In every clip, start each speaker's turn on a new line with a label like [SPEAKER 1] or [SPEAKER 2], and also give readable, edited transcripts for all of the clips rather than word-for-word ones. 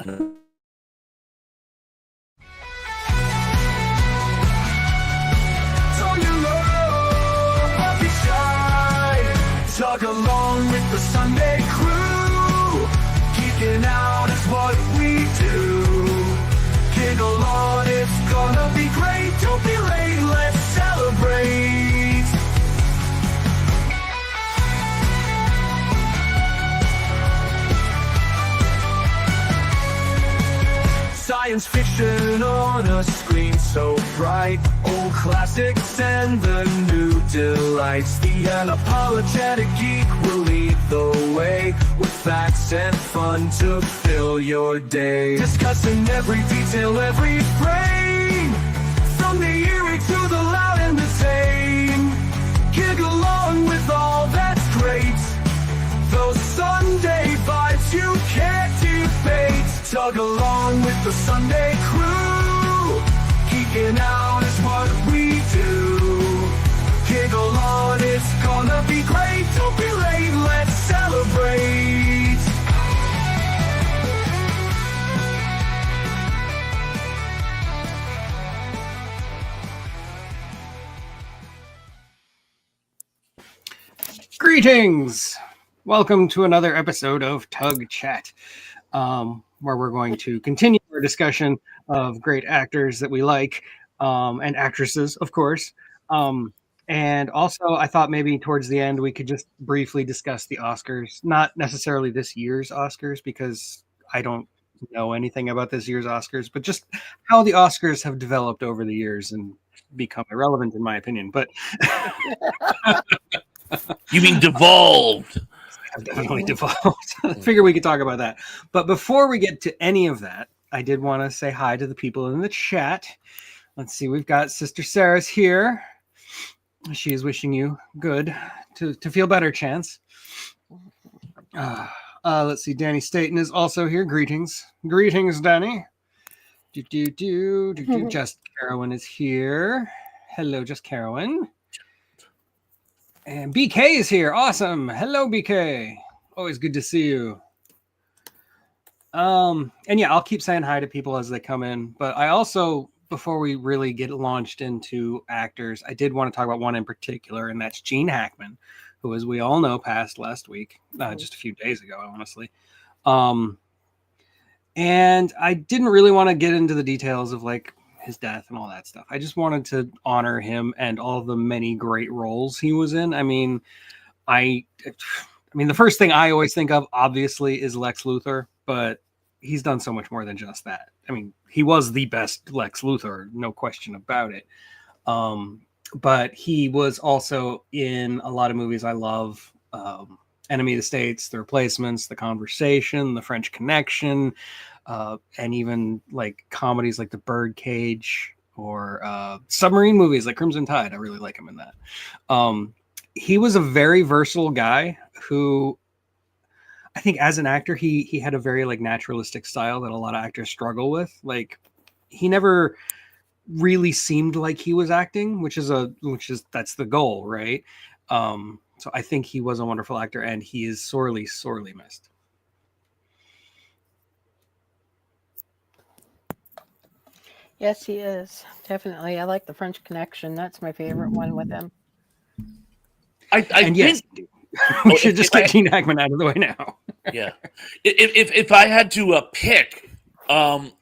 [SPEAKER 1] Tug along with the Sunday crew. Geeking out is what we do. Giggle on, it's gonna be great. Don't be late, let's celebrate. Science fiction on a screen so bright. Old classics and the new delights. The unapologetic geek will lead the way, with facts and fun to fill your day. Discussing every detail, every frame, from the eerie to the loud and the tame. Giggle along with all that's great. Those Sunday vibes you can't debate. Tug along with the Sunday crew. Geeking out is what we do. Giggle on, it's gonna be great. Don't be late, let's celebrate.
[SPEAKER 2] Greetings! Welcome to another episode of Tug Chat, where we're going to continue our discussion of great actors that we like, and actresses, of course. And also, I thought maybe towards the end we could just briefly discuss the Oscars. Not necessarily this year's Oscars, because I don't know anything about this year's Oscars, but just how the Oscars have developed over the years and become irrelevant, in my opinion. But
[SPEAKER 3] you mean devolved?
[SPEAKER 2] Have definitely devolved. I figure we could talk about that. But before we get to any of that, I did want to say hi to the people in the chat. Let's see, we've got Sister Sarah's here. She is wishing you good to feel better, Chance. Let's see, Danny Staten is also here. Greetings. Greetings, Danny. Just Carowin is here. Hello, Just Carowin. And BK is here. Awesome. Hello, BK. Always good to see you. And yeah, I'll keep saying hi to people as they come in. But I also, before we really get launched into actors, I did want to talk about one in particular, and that's Gene Hackman, who, as we all know, passed last week, just a few days ago, honestly. And I didn't really want to get into the details of like his death and all that stuff. I just wanted to honor him and all the many great roles he was in. I mean, the first thing I always think of, obviously, is Lex Luthor, but he's done so much more than just that. I mean, he was the best Lex Luthor, no question about it. But he was also in a lot of movies I love. Enemy of the States, The Replacements, The Conversation, The French Connection, and even like comedies like The Birdcage or submarine movies like Crimson Tide. I really like him in that. He was a very versatile guy who, I think as an actor, he had a very like naturalistic style that a lot of actors struggle with. Like, he never really seemed like he was acting, that's the goal, right? So I think he was a wonderful actor, and he is sorely, sorely missed.
[SPEAKER 4] Yes, he is. Definitely. I like The French Connection. That's my favorite one with him.
[SPEAKER 3] I think
[SPEAKER 2] we should just get Gene Hackman out of the way now.
[SPEAKER 3] Yeah. If I had to pick, for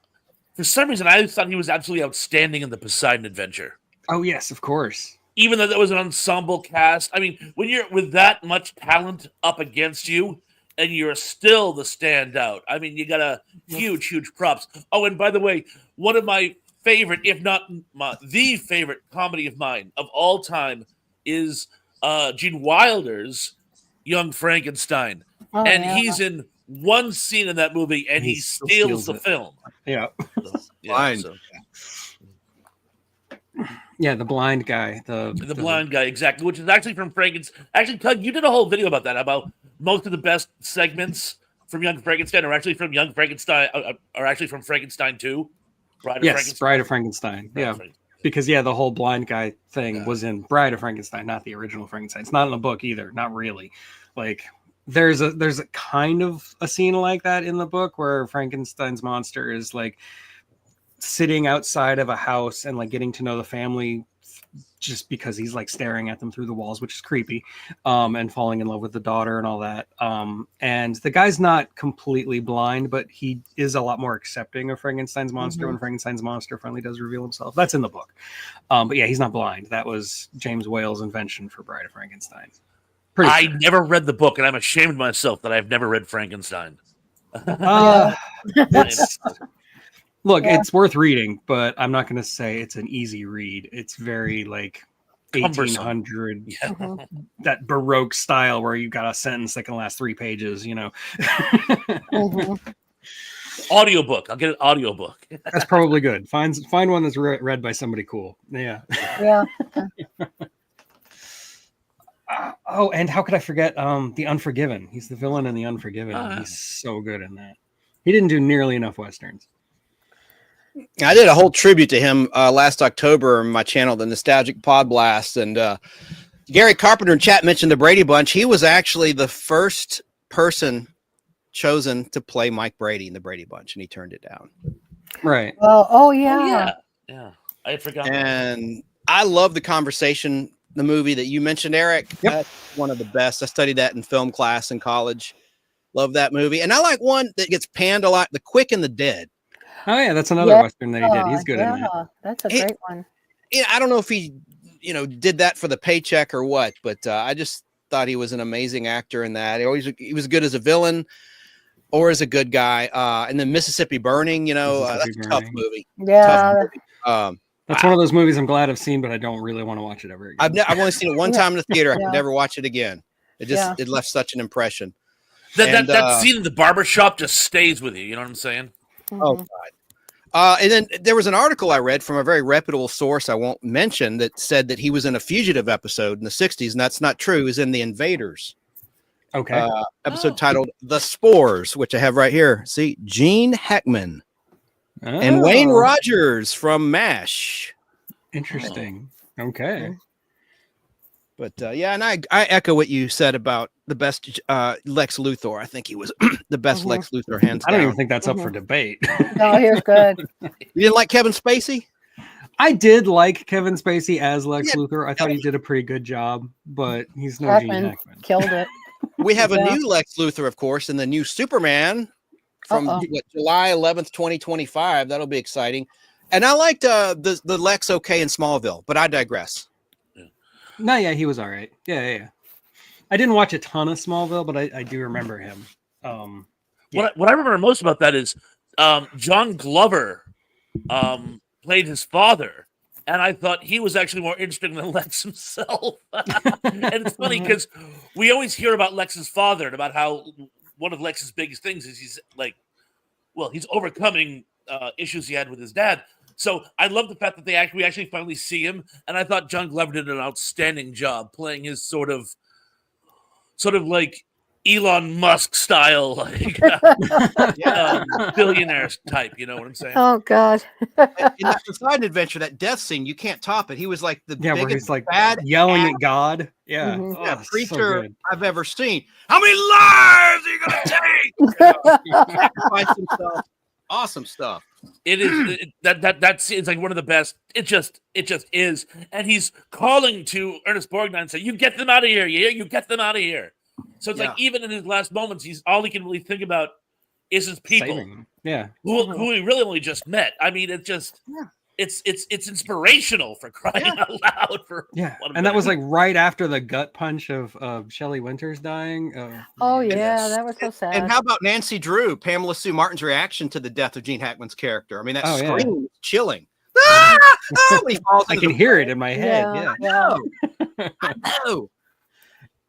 [SPEAKER 3] some reason, I thought he was absolutely outstanding in the Poseidon Adventure.
[SPEAKER 2] Oh, yes, of course.
[SPEAKER 3] Even though that was an ensemble cast. I mean, when you're with that much talent up against you and you're still the standout, I mean, you got a huge, huge props. Oh, and by the way, one of my favorite, if not the favorite comedy of mine of all time is Gene Wilder's Young Frankenstein.
[SPEAKER 4] Oh,
[SPEAKER 3] and
[SPEAKER 4] yeah.
[SPEAKER 3] he's in one scene in that movie, and he steals the film.
[SPEAKER 2] Yeah.
[SPEAKER 3] So,
[SPEAKER 5] Blind.
[SPEAKER 2] Yeah, the blind guy. The
[SPEAKER 3] blind guy, exactly, which is actually from Frankenstein. Actually, Tug, you did a whole video about that, about most of the best segments from Young Frankenstein are actually from Young Frankenstein, are actually from Frankenstein 2. Bride
[SPEAKER 2] of Frankenstein. Yeah. Because, the whole blind guy thing was in Bride of Frankenstein, not the original Frankenstein. It's not in the book either. Not really. Like, there's a kind of a scene like that in the book where Frankenstein's monster is like sitting outside of a house and like getting to know the family just because he's like staring at them through the walls, which is creepy, and falling in love with the daughter and all that. And the guy's not completely blind, but he is a lot more accepting of Frankenstein's monster when Frankenstein's monster finally does reveal himself. That's in the book. But yeah, he's not blind. That was James Whale's invention for Bride of Frankenstein.
[SPEAKER 3] I never read the book, and I'm ashamed of myself that I've never read Frankenstein.
[SPEAKER 2] Look, it's worth reading, but I'm not going to say it's an easy read. It's very like 1800 that Baroque style where you got a sentence that can last 3 pages, you know.
[SPEAKER 3] Audiobook. I'll get an audiobook.
[SPEAKER 2] That's probably good. Find one that's read by somebody cool. Yeah.
[SPEAKER 4] Yeah.
[SPEAKER 2] Oh, and how could I forget The Unforgiven? He's the villain in The Unforgiven. He's so good in that. He didn't do nearly enough Westerns.
[SPEAKER 5] I did a whole tribute to him last October on my channel, the Nostalgic Podblast, and Gary Carpenter in chat mentioned the Brady Bunch. He was actually the first person chosen to play Mike Brady in the Brady Bunch, and he turned it down.
[SPEAKER 2] Right.
[SPEAKER 4] Oh yeah.
[SPEAKER 3] Yeah. I had forgotten.
[SPEAKER 5] And I love the conversation, the movie that you mentioned, Eric.
[SPEAKER 2] Yep.
[SPEAKER 5] That's one of the best. I studied that in film class in college. Love that movie. And I like one that gets panned a lot, The Quick and the Dead.
[SPEAKER 2] Oh yeah, that's another Western that he did. He's good in that.
[SPEAKER 4] That's a great one.
[SPEAKER 5] Yeah, I don't know if he, did that for the paycheck or what, but I just thought he was an amazing actor in that. He was good as a villain or as a good guy. And then Mississippi Burning, that's a tough movie.
[SPEAKER 4] Yeah.
[SPEAKER 5] Tough movie.
[SPEAKER 2] That's one of those movies I'm glad I've seen, but I don't really want to watch it ever again.
[SPEAKER 5] I've only seen it one time in the theater. I could never watch it again. It left such an impression.
[SPEAKER 3] That scene in the barbershop just stays with you. You know what I'm saying?
[SPEAKER 5] Oh, God. And then there was an article I read from a very reputable source I won't mention that said that he was in a Fugitive episode in the 60s, and that's not true. He was in The Invaders.
[SPEAKER 2] Okay.
[SPEAKER 5] Episode titled The Spores, which I have right here. See, Gene Hackman and Wayne Rogers from MASH.
[SPEAKER 2] Interesting. Okay.
[SPEAKER 5] But and I echo what you said about the best Lex Luthor. I think he was the best Lex Luthor, hands down.
[SPEAKER 2] I don't even think that's up for debate.
[SPEAKER 4] No, he was good.
[SPEAKER 5] You didn't like Kevin Spacey?
[SPEAKER 2] I did like Kevin Spacey as Lex Luthor. I thought he did a pretty good job, but he's no Gene Hackman.
[SPEAKER 4] Killed it.
[SPEAKER 5] We have a new Lex Luthor, of course, in the new Superman from July 11th, 2025. That'll be exciting. And I liked the Lex okay in Smallville, but I digress.
[SPEAKER 2] No, yeah, he was all right. Yeah. I didn't watch a ton of Smallville, but I do remember him.
[SPEAKER 3] What I remember most about that is John Glover played his father, and I thought he was actually more interesting than Lex himself. And it's funny because we always hear about Lex's father and about how one of Lex's biggest things is he's overcoming issues he had with his dad. So I love the fact that we actually finally see him, and I thought John Glover did an outstanding job playing his sort of like Elon Musk style, like billionaire type. You know what I'm saying?
[SPEAKER 4] Oh God!
[SPEAKER 5] In that Poseidon adventure, that death scene, you can't top it. He was like the biggest,
[SPEAKER 2] where he's like
[SPEAKER 5] bad
[SPEAKER 2] yelling at God. Yeah,
[SPEAKER 5] creature I've ever seen. How many lives are you gonna take? Sacrifice himself. Awesome stuff.
[SPEAKER 3] It is that scene's like one of the best. It just is, and he's calling to Ernest Borgnine and say, "You get them out of here! You get them out of here!" So it's like even in his last moments, all he can really think about is his people. Who he really only just met. I mean, it's inspirational, for crying out loud.
[SPEAKER 2] And that was like right after the gut punch of Shelley Winters dying.
[SPEAKER 4] That was so sad.
[SPEAKER 5] And how about Nancy Drew, Pamela Sue Martin's reaction to the death of Gene Hackman's character? I mean, that scream was chilling.
[SPEAKER 2] I can hear it in my head.
[SPEAKER 5] I know.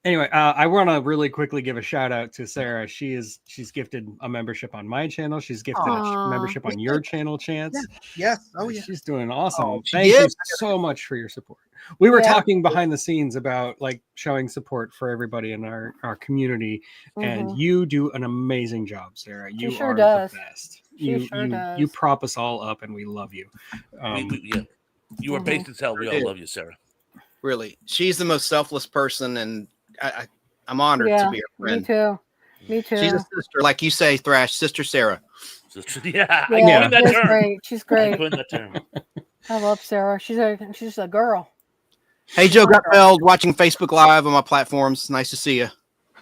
[SPEAKER 2] Anyway, I want to really quickly give a shout out to Sarah. She's gifted a membership on my channel. She's gifted a membership on your channel, Chance.
[SPEAKER 5] Yes. Oh, yeah.
[SPEAKER 2] She's doing awesome. Thank you so much for your support. We were talking behind the scenes about like showing support for everybody in our community, and you do an amazing job, Sarah. You are the best. You prop us all up, and we love you.
[SPEAKER 3] You are based as hell. We all love you, Sarah.
[SPEAKER 5] Really, she's the most selfless person, and I'm honored to
[SPEAKER 4] Yeah,
[SPEAKER 5] be her
[SPEAKER 4] me
[SPEAKER 5] friend.
[SPEAKER 4] too. Me too.
[SPEAKER 5] She's a sister, like you say, Thrash, Sister Sarah.
[SPEAKER 3] Yeah, I
[SPEAKER 4] Yeah,
[SPEAKER 3] coined that
[SPEAKER 4] she's
[SPEAKER 3] term.
[SPEAKER 4] great. She's
[SPEAKER 3] I
[SPEAKER 4] great.
[SPEAKER 3] coined that term.
[SPEAKER 4] I love Sarah. She's a girl.
[SPEAKER 5] Hey, Joe Gutfeld, watching Facebook Live on my platforms. Nice to see you.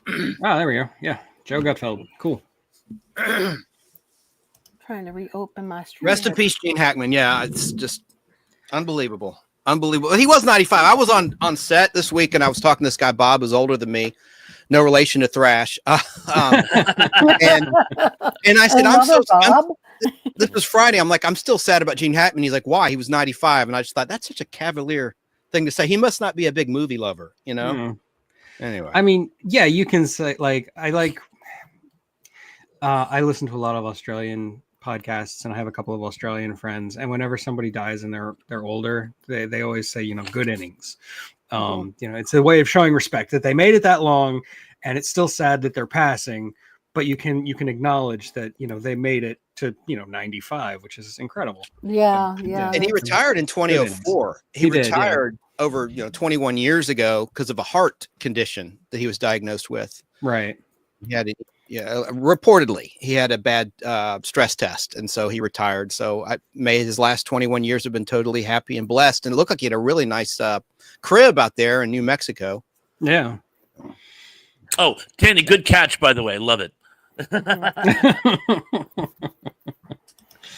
[SPEAKER 2] Oh, there we go. Yeah, Joe Gutfeld. Cool.
[SPEAKER 4] Trying to reopen my stream.
[SPEAKER 5] Rest in peace, Gene Hackman. Yeah, it's just unbelievable. Unbelievable. He was 95. I was on set this week, and I was talking to this guy, Bob, who's older than me. No relation to Thrash. And I said,
[SPEAKER 4] Another Bob.
[SPEAKER 5] this was Friday. I'm like, I'm still sad about Gene Hackman. He's like, why? He was 95. And I just thought, that's such a cavalier thing to say. He must not be a big movie lover, you know?
[SPEAKER 2] Mm.
[SPEAKER 5] Anyway.
[SPEAKER 2] I mean, yeah, you can say, like, I listen to a lot of Australian podcasts, and I have a couple of Australian friends, and whenever somebody dies and they're older, they always say, good innings. It's a way of showing respect that they made it that long, and it's still sad that they're passing, but you can acknowledge that they made it to 95, which is incredible.
[SPEAKER 4] Yeah.
[SPEAKER 5] And he retired in 2004. He retired over 21 years ago because of a heart condition that he was diagnosed with.
[SPEAKER 2] Right.
[SPEAKER 5] He had reportedly he had a bad stress test, and so he retired. So his last 21 years have been totally happy and blessed, and it looked like he had a really nice crib out there in New Mexico.
[SPEAKER 2] Yeah.
[SPEAKER 3] Oh, Tanny, good catch, by the way. Love it.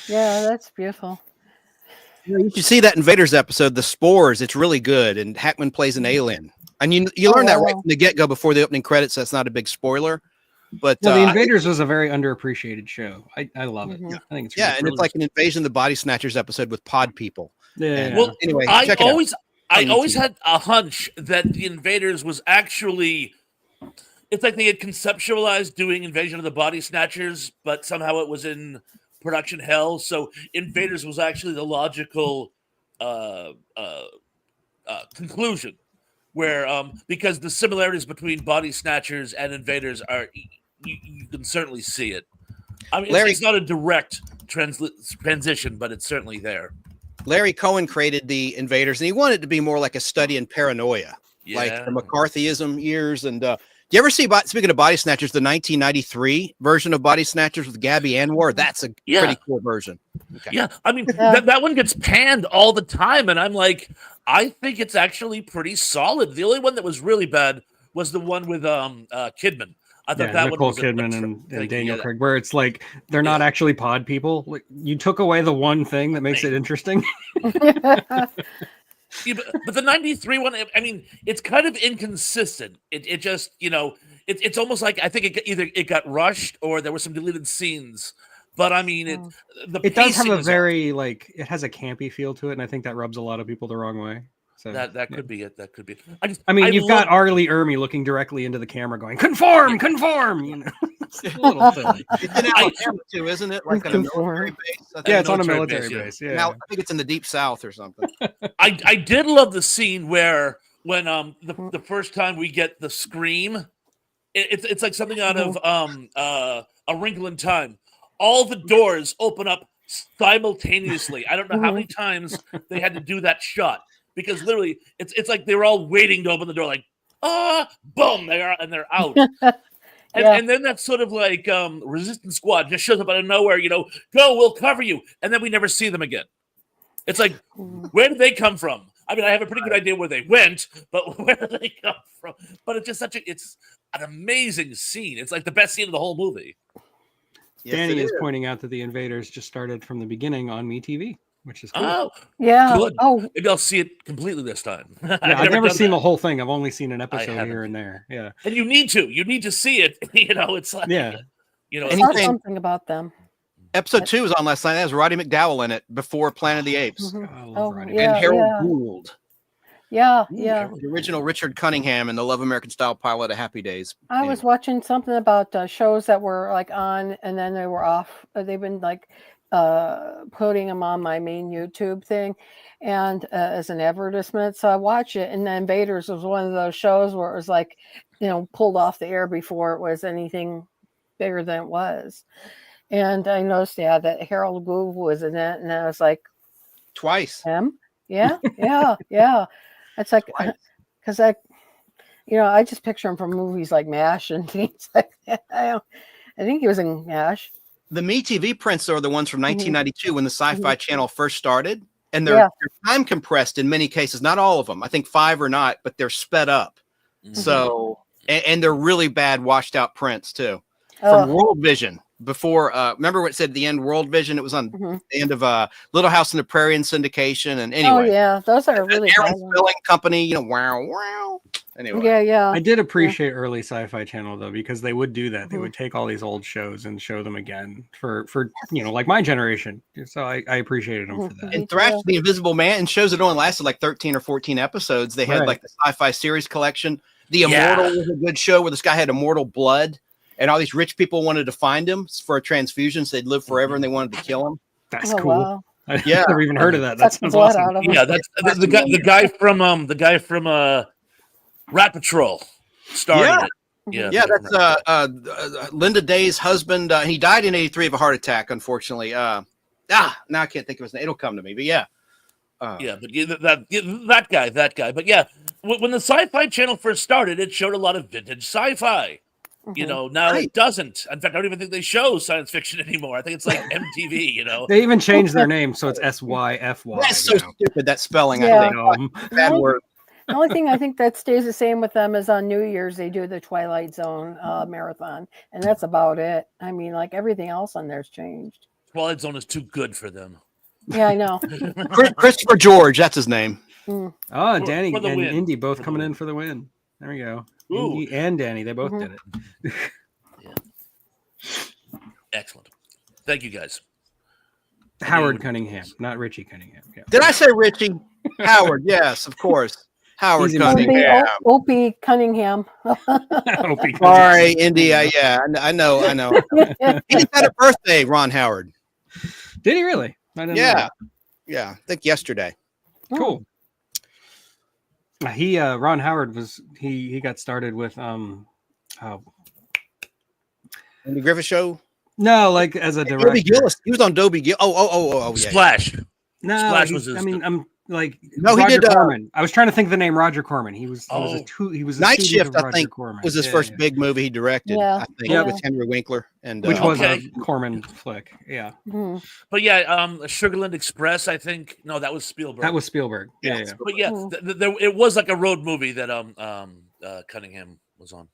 [SPEAKER 4] Yeah, that's beautiful.
[SPEAKER 5] You should see that Invaders episode, The Spores. It's really good, and Hackman plays an alien. And you learn that right from the get-go before the opening credits. So that's not a big spoiler. But
[SPEAKER 2] The Invaders was a very underappreciated show. I love it. I think it's really
[SPEAKER 5] and it's like an Invasion of the Body Snatchers episode with pod people.
[SPEAKER 2] Yeah.
[SPEAKER 3] Well,
[SPEAKER 5] anyway,
[SPEAKER 3] I always
[SPEAKER 5] YouTube.
[SPEAKER 3] had a hunch that the Invaders was actually. It's like they had conceptualized doing Invasion of the Body Snatchers, but somehow it was in production hell. So Invaders was actually the logical conclusion, where because the similarities between Body Snatchers and Invaders are, you can certainly see it. I mean, it's not a direct transition, but it's certainly there.
[SPEAKER 5] Larry Cohen created the Invaders, and he wanted it to be more like a study in paranoia, like the McCarthyism years. And do you ever see, speaking of Body Snatchers, the 1993 version of Body Snatchers with Gabby Anwar? That's a pretty cool version. Okay.
[SPEAKER 3] Yeah, I mean, that one gets panned all the time, and I'm like, I think it's actually pretty solid. The only one that was really bad was the one with Kidman. I thought that
[SPEAKER 2] Nicole
[SPEAKER 3] one was
[SPEAKER 2] Kidman and Daniel Craig, where it's like they're not actually pod people. Like, you took away the one thing that makes it interesting.
[SPEAKER 3] Yeah, but the 93 one, I mean, it's kind of inconsistent. It just, it's almost like I think it got rushed or there were some deleted scenes. But I mean,
[SPEAKER 2] it does have a very it has a campy feel to it, and I think that rubs a lot of people the wrong way. So
[SPEAKER 3] that could be it. That could be.
[SPEAKER 2] You've got Arlie Ermy looking directly into the camera, going "Conform." It's a little silly.
[SPEAKER 5] It's in Alabama too, isn't it? Like on a military base.
[SPEAKER 2] Yeah, it's on a military base. Yeah.
[SPEAKER 5] Now I think it's in the deep south or something.
[SPEAKER 3] I did love the scene where when the first time we get the scream, it's like something out of A Wrinkle in Time. All the doors open up simultaneously. I don't know how many times they had to do that shot. Because literally, it's like they were all waiting to open the door, like, boom, they're out. And then that sort of like resistance squad just shows up out of nowhere, go, we'll cover you. And then we never see them again. It's like, where did they come from? I mean, I have a pretty good idea where they went, but where did they come from? But it's just it's an amazing scene. It's like the best scene of the whole movie.
[SPEAKER 5] Yes,
[SPEAKER 2] Danny is pointing out that the Invaders just started from the beginning on MeTV, which is cool.
[SPEAKER 3] Oh,
[SPEAKER 4] yeah.
[SPEAKER 3] Good.
[SPEAKER 4] Oh,
[SPEAKER 3] Maybe I'll see it completely this time.
[SPEAKER 2] I've never seen the whole thing. I've only seen an episode here and there. Yeah,
[SPEAKER 3] and you need to see it. It's like
[SPEAKER 4] I saw something about them.
[SPEAKER 5] Episode 2 was on last night. That has Roddy McDowell in it before Planet of the Apes.
[SPEAKER 2] Roddy.
[SPEAKER 5] And Harold Gould.
[SPEAKER 4] Yeah.
[SPEAKER 5] The original Richard Cunningham and the Love American Style pilot of Happy Days.
[SPEAKER 4] I was watching something about shows that were like on and then they were off. They've been like putting them on my main YouTube thing and as an advertisement. So I watch it, and the Invaders was one of those shows where it was like, pulled off the air before it was anything bigger than it was. And I noticed, that Harold Gould was in it, and I was like,
[SPEAKER 5] twice.
[SPEAKER 4] Him? Yeah. It's like, because I just picture him from movies like MASH and things like that. I think he was in MASH.
[SPEAKER 5] The MeTV prints are the ones from 1992 when the Sci-Fi Channel first started, and they're time compressed in many cases. Not all of them. I think 5 are not, but they're sped up. So, and they're really bad, washed out prints too from World Vision. Before, remember what it said at the end, World Vision? It was on the end of Little House on the Prairie in syndication. And anyway,
[SPEAKER 4] oh yeah, those are really
[SPEAKER 5] Aaron Spelling Company. Wow. Anyway,
[SPEAKER 4] yeah.
[SPEAKER 2] I did appreciate early Sci-Fi Channel though, because they would do that. They would take all these old shows and show them again for like my generation. So I appreciated them for that.
[SPEAKER 5] And Thrash the Invisible Man, and shows that only lasted like 13 or 14 episodes. They had like the Sci-Fi series collection. The Immortal was a good show where this guy had immortal blood, and all these rich people wanted to find him for a transfusion, so they'd live forever, and they wanted to kill him.
[SPEAKER 2] That's cool.
[SPEAKER 4] Wow.
[SPEAKER 2] I've never even heard of that. That sounds
[SPEAKER 4] blood
[SPEAKER 2] awesome.
[SPEAKER 4] out of him.
[SPEAKER 3] Yeah, that's the guy from Rat Patrol started it. Yeah,
[SPEAKER 5] that's Linda Day's husband. He died in '83 of a heart attack, unfortunately. Now I can't think of his name. It'll come to me, but yeah.
[SPEAKER 3] But that guy. But yeah, when the Sci-Fi Channel first started, it showed a lot of vintage sci-fi. Now it doesn't. In fact, I don't even think they show science fiction anymore. I think it's like MTV.
[SPEAKER 2] They even changed their name, so it's SYFY.
[SPEAKER 5] That's so stupid, that spelling.
[SPEAKER 4] Yeah.
[SPEAKER 5] I think. Bad word.
[SPEAKER 4] The only thing I think that stays the same with them is on New Year's they do the Twilight Zone marathon, and that's about it. I mean, like everything else on there's changed.
[SPEAKER 3] Twilight Zone is too good for them.
[SPEAKER 4] Yeah, I know.
[SPEAKER 5] Christopher George, that's his name.
[SPEAKER 2] Oh, Danny and Indy both coming in for the win. There we go. Indy and Danny, they both did it.
[SPEAKER 3] Excellent. Thank you, guys.
[SPEAKER 2] Howard Cunningham, not Richie Cunningham. Yeah.
[SPEAKER 5] Did I say Richie? Howard, yes, of course. Howard
[SPEAKER 2] Easy
[SPEAKER 5] Cunningham.
[SPEAKER 4] Opie Cunningham.
[SPEAKER 5] Sorry, Indy. I know. He just had a birthday, Ron Howard.
[SPEAKER 2] Did he really? I didn't know.
[SPEAKER 5] Yeah. I think yesterday.
[SPEAKER 2] Cool. Ron Howard he got started with
[SPEAKER 5] Andy Griffith Show.
[SPEAKER 2] No, like as a director.
[SPEAKER 5] Dobie Gillis. He was on Dobie Gillis. Oh, yeah.
[SPEAKER 3] Splash.
[SPEAKER 2] No,
[SPEAKER 3] Splash was his.
[SPEAKER 2] I'm like
[SPEAKER 5] no,
[SPEAKER 2] Roger
[SPEAKER 5] he did.
[SPEAKER 2] Corman. I was trying to think of the name Roger Corman. He was
[SPEAKER 5] Night Shift. I think
[SPEAKER 2] Corman.
[SPEAKER 5] was his first big movie he directed.
[SPEAKER 4] Yeah.
[SPEAKER 5] I think with Henry Winkler and
[SPEAKER 2] which was a Corman flick. Yeah.
[SPEAKER 3] But yeah, Sugarland Express. I think no, that was Spielberg.
[SPEAKER 2] That was Spielberg. Yeah.
[SPEAKER 3] But yeah, it was like a road movie that Cunningham was on.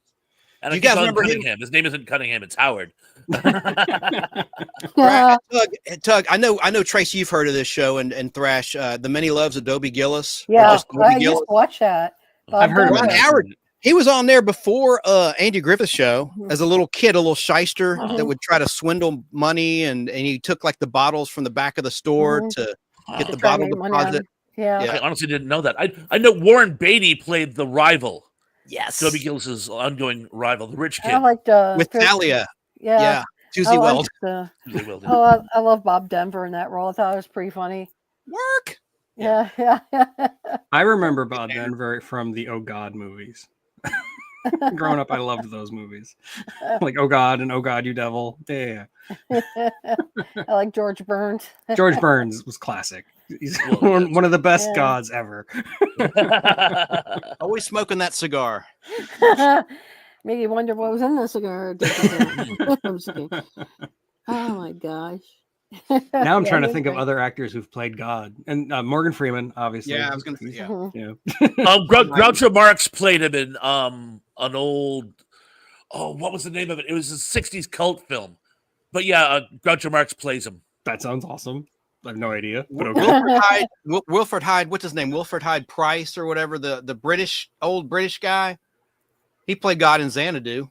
[SPEAKER 3] And
[SPEAKER 5] you guys remember
[SPEAKER 3] Cunningham? His name isn't Cunningham; it's Howard.
[SPEAKER 5] Tug, I know Tracy, you've heard of this show and Thrash, The Many Loves of Dobie Gillis.
[SPEAKER 4] Yeah, I just watched that.
[SPEAKER 2] I've heard of
[SPEAKER 5] Ron Howard. He was on there before Andy Griffith's show as a little kid, a little shyster that would try to swindle money, and he took like the bottles from the back of the store to get the bottle deposit.
[SPEAKER 4] Yeah.
[SPEAKER 3] I honestly didn't know that. I know Warren Beatty played the rival.
[SPEAKER 5] Yes,
[SPEAKER 3] Dobie Gillis's ongoing rival, the rich kid.
[SPEAKER 4] I liked
[SPEAKER 5] with Thalia.
[SPEAKER 4] Yeah.
[SPEAKER 5] Susie Weld.
[SPEAKER 4] I love Bob Denver in that role. I thought it was pretty funny.
[SPEAKER 5] Work.
[SPEAKER 4] Yeah.
[SPEAKER 2] I remember Bob Denver from the Oh God movies. Growing up, I loved those movies. Like Oh God and Oh God, You Devil. Yeah.
[SPEAKER 4] I like George Burns.
[SPEAKER 2] George Burns was classic. He's one of the best gods ever.
[SPEAKER 5] Always smoking that cigar.
[SPEAKER 4] Made you wonder what was in the cigar. Oh my gosh.
[SPEAKER 2] Now I'm trying to think of other actors who've played God, and Morgan Freeman, obviously.
[SPEAKER 5] Yeah, I was going to say,
[SPEAKER 3] Groucho Marx played him in an old. Oh, what was the name of it? It was a '60s cult film. But yeah, Groucho Marx plays him.
[SPEAKER 2] That sounds awesome. I have no idea. But
[SPEAKER 5] okay. Wilfred Hyde. What's his name? Wilfred Hyde Price or whatever. The old British guy. He played God in Xanadu.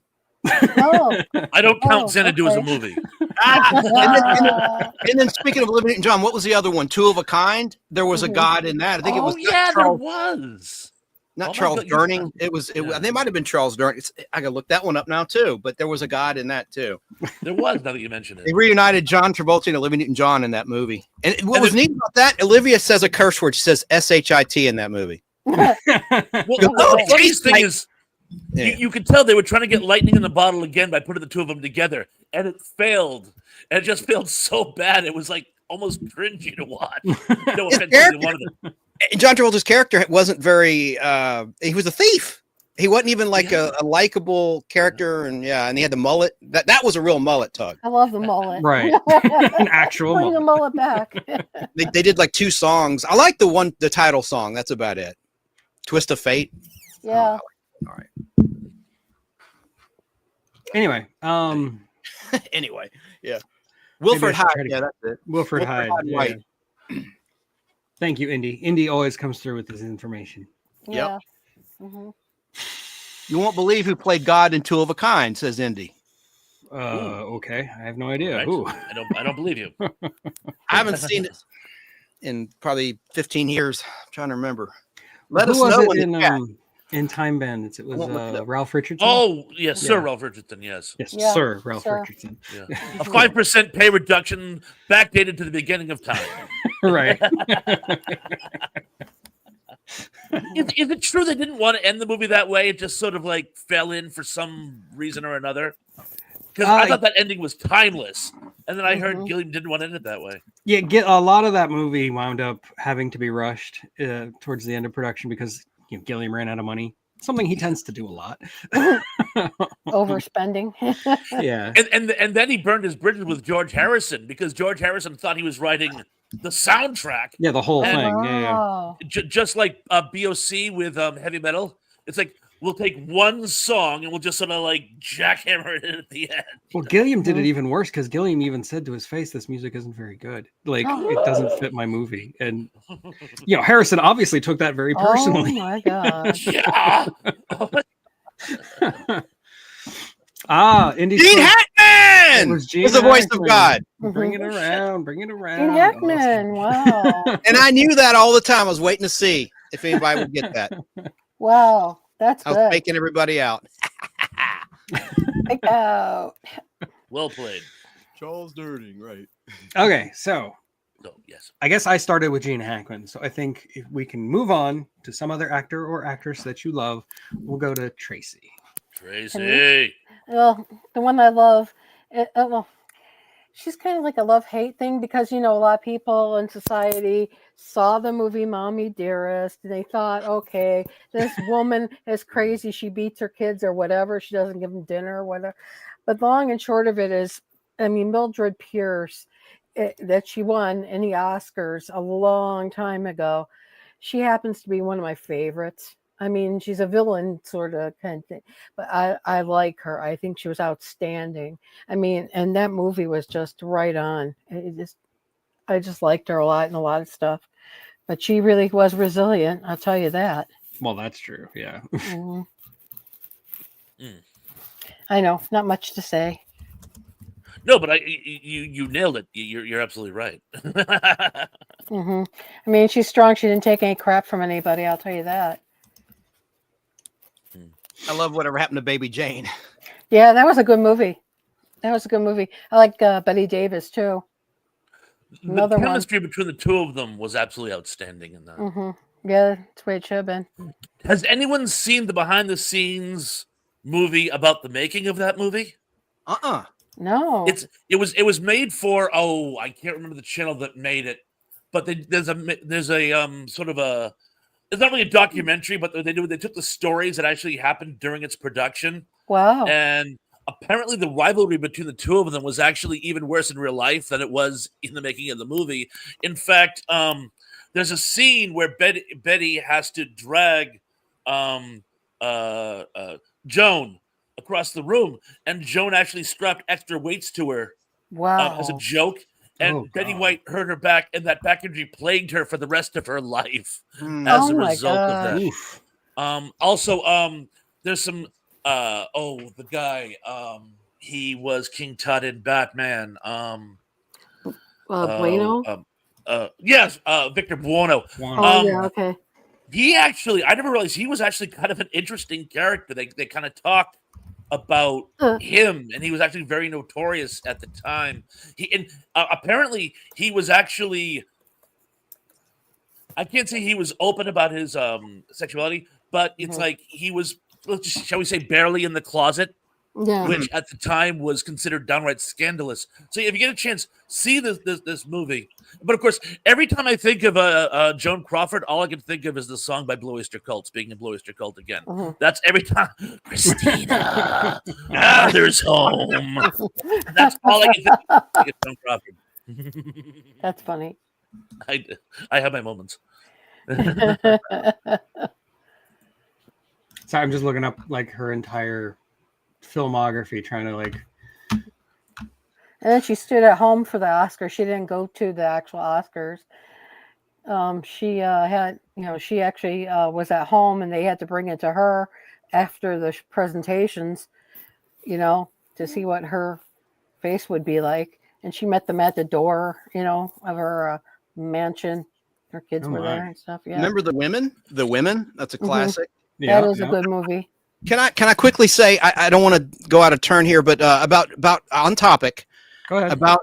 [SPEAKER 4] Oh,
[SPEAKER 3] I don't count Xanadu as a movie.
[SPEAKER 5] And then speaking of Living Newton-John, what was the other one? Two of a Kind. There was a God in that. I think it was.
[SPEAKER 3] There was.
[SPEAKER 5] Not Charles Durning. It was. They might have been Charles Durning. I gotta look that one up now too. But there was a God in that too.
[SPEAKER 3] There was. Now that you mention it,
[SPEAKER 5] they reunited John Travolta and Olivia Newton-John in that movie. And what was neat about that? Olivia says a curse word. She says SHIT in that movie.
[SPEAKER 3] Well, the funniest thing is. Yeah. You could tell they were trying to get lightning in the bottle again by putting the two of them together, and it failed. And it just failed so bad it was like almost cringy to watch. No offense to one of them.
[SPEAKER 5] John Travolta's character wasn't very. He was a thief. He wasn't even like a likable character, and he had the mullet. That was a real mullet, Tug.
[SPEAKER 4] I love the mullet.
[SPEAKER 2] Right. An actual
[SPEAKER 4] Bring the
[SPEAKER 2] mullet.
[SPEAKER 4] mullet back.
[SPEAKER 5] They did like 2 songs. I like the title song. That's about it. Twist of Fate.
[SPEAKER 4] Yeah.
[SPEAKER 5] Oh, all right.
[SPEAKER 2] Anyway,
[SPEAKER 5] Anyway, yeah. Wilfred Hyde. Yeah, that's it.
[SPEAKER 2] Wilfred Hyde. Yeah.
[SPEAKER 5] White.
[SPEAKER 2] Thank you, Indy. Indy always comes through with this information.
[SPEAKER 4] Yeah. Mm-hmm.
[SPEAKER 5] You won't believe who played God in Two of a Kind, says Indy.
[SPEAKER 2] Okay. I have no idea.
[SPEAKER 3] Right.
[SPEAKER 2] Who?
[SPEAKER 3] I don't believe you.
[SPEAKER 5] I haven't seen it in probably 15 years. I'm trying to remember. Let
[SPEAKER 2] Who
[SPEAKER 5] us
[SPEAKER 2] was
[SPEAKER 5] know
[SPEAKER 2] it
[SPEAKER 5] in the chat.
[SPEAKER 2] in Time Bandits? It was
[SPEAKER 5] Won't look it up.
[SPEAKER 2] Ralph Richardson.
[SPEAKER 3] Oh, yes, Sir
[SPEAKER 2] Yeah.
[SPEAKER 3] Ralph Richardson, yes.
[SPEAKER 2] Yes,
[SPEAKER 4] Yeah,
[SPEAKER 2] Sir Ralph
[SPEAKER 4] sir.
[SPEAKER 2] Richardson.
[SPEAKER 3] Yeah. A 5% pay reduction backdated to the beginning of time.
[SPEAKER 2] Right.
[SPEAKER 3] Is it true they didn't want to end the movie that way? It just sort of like fell in for some reason or another? Because I thought that ending was timeless. And then I heard Gilliam didn't want to end it that way.
[SPEAKER 2] Yeah, a lot of that movie wound up having to be rushed towards the end of production because Gilliam ran out of money. Something he tends to do a lot.
[SPEAKER 4] Overspending.
[SPEAKER 2] Yeah.
[SPEAKER 3] And then he burned his bridges with George Harrison because George Harrison thought he was writing the soundtrack.
[SPEAKER 2] Yeah, the whole
[SPEAKER 3] And-
[SPEAKER 2] thing. Yeah.
[SPEAKER 4] Oh.
[SPEAKER 3] Just like BOC with heavy metal. It's like we'll take one song and we'll just sort of like jackhammer it in at the end.
[SPEAKER 2] Well, Gilliam did it even worse because Gilliam even said to his face, "This music isn't very good. Like it doesn't fit my movie." And Harrison obviously took that very personally.
[SPEAKER 4] Oh my god.
[SPEAKER 3] Yeah.
[SPEAKER 2] Indy.
[SPEAKER 5] Gene Hackman
[SPEAKER 2] was Gene
[SPEAKER 5] was the voice
[SPEAKER 2] Hackman.
[SPEAKER 5] of God.
[SPEAKER 2] Bring it around. Bring it around.
[SPEAKER 4] Gene Hackman. Wow.
[SPEAKER 5] And I knew that all the time. I was waiting to see if anybody would get that.
[SPEAKER 4] Wow. That's
[SPEAKER 5] I was
[SPEAKER 4] good.
[SPEAKER 5] faking everybody out.
[SPEAKER 4] Pick out.
[SPEAKER 3] Well played.
[SPEAKER 6] Charles Durning, right?
[SPEAKER 2] Okay, so
[SPEAKER 3] So, yes.
[SPEAKER 2] I guess I started with Gene Hackman. So I think if we can move on to some other actor or actress that you love, we'll go to Tracy.
[SPEAKER 3] Tracy.
[SPEAKER 4] Well, the one I love, well, she's kind of like a love-hate thing because, a lot of people in society saw the movie Mommy Dearest. And they thought, okay, this woman is crazy. She beats her kids or whatever. She doesn't give them dinner or whatever. But the long and short of it is, Mildred Pierce, that she won in the Oscars a long time ago. She happens to be one of my favorites. She's a villain sort of kind of thing, but I like her. I think she was outstanding. And that movie was just right on. I just liked her a lot in a lot of stuff, but she really was resilient. I'll tell you that.
[SPEAKER 2] Well, that's true. Yeah.
[SPEAKER 4] Mhm.
[SPEAKER 3] Mm.
[SPEAKER 4] I know, not much to say.
[SPEAKER 3] No, but you nailed it. You're absolutely right.
[SPEAKER 4] She's strong. She didn't take any crap from anybody. I'll tell you that.
[SPEAKER 5] I love whatever happened to Baby Jane.
[SPEAKER 4] Yeah, that was a good movie. I like Betty Davis too. Another
[SPEAKER 3] the
[SPEAKER 4] one.
[SPEAKER 3] chemistry between the two of them was absolutely outstanding in that.
[SPEAKER 4] Yeah, that's the way it should have been.
[SPEAKER 3] Has anyone seen the behind the scenes movie about the making of that movie?
[SPEAKER 4] No.
[SPEAKER 3] It was made for I can't remember the channel that made it, but there's a sort of a, it's not really a documentary, but they took the stories that actually happened during its production.
[SPEAKER 4] Wow.
[SPEAKER 3] And apparently the rivalry between the two of them was actually even worse in real life than it was in the making of the movie. In fact, there's a scene where Betty has to drag Joan across the room, and Joan actually strapped extra weights to her as a joke. And Betty White hurt her back, and that back injury plagued her for the rest of her life as a result of that. Also, there's some the guy, he was King Tut in Batman.
[SPEAKER 4] Bueno?
[SPEAKER 3] Yes, Victor Buono.
[SPEAKER 4] Yeah, okay.
[SPEAKER 3] He actually, I never realized he was actually kind of an interesting character. They kind of talked about him, and he was actually very notorious at the time. Apparently he was actually, I can't say he was open about his sexuality, but it's like he was, shall we say, barely in the closet.
[SPEAKER 4] Yeah.
[SPEAKER 3] which at the time was considered downright scandalous. So if you get a chance, see this movie. But of course, every time I think of Joan Crawford, all I can think of is the song by Blue Oyster Cult. Speaking of Blue Oyster Cult again, that's every time. Christina, there's home. That's all I can think of Joan Crawford.
[SPEAKER 4] That's funny.
[SPEAKER 3] I have my moments.
[SPEAKER 2] So I'm just looking up like her entire filmography, trying to like.
[SPEAKER 4] And then she stood at home for the Oscars. She didn't go to the actual Oscars. She had, she actually was at home, and they had to bring it to her after the presentations, to see what her face would be like. And she met them at the door, of her mansion. Her kids were there and stuff. Yeah.
[SPEAKER 5] Remember The Women? The Women? That's a classic.
[SPEAKER 2] Yeah,
[SPEAKER 4] That is a good movie.
[SPEAKER 5] Can I quickly say, I don't want to go out of turn here, but about on topic.
[SPEAKER 2] Go ahead.
[SPEAKER 5] About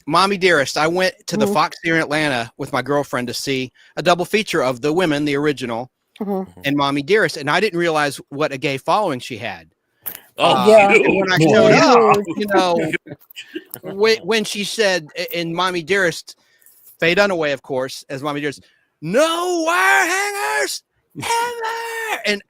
[SPEAKER 5] Mommy Dearest. I went to the Fox Theater in Atlanta with my girlfriend to see a double feature of The Women, the original, and Mommy Dearest, and I didn't realize what a gay following she had.
[SPEAKER 4] Yeah.
[SPEAKER 5] When I showed up, when she said in Mommy Dearest, Faye Dunaway, of course, as Mommy Dearest, no wire hangers ever. And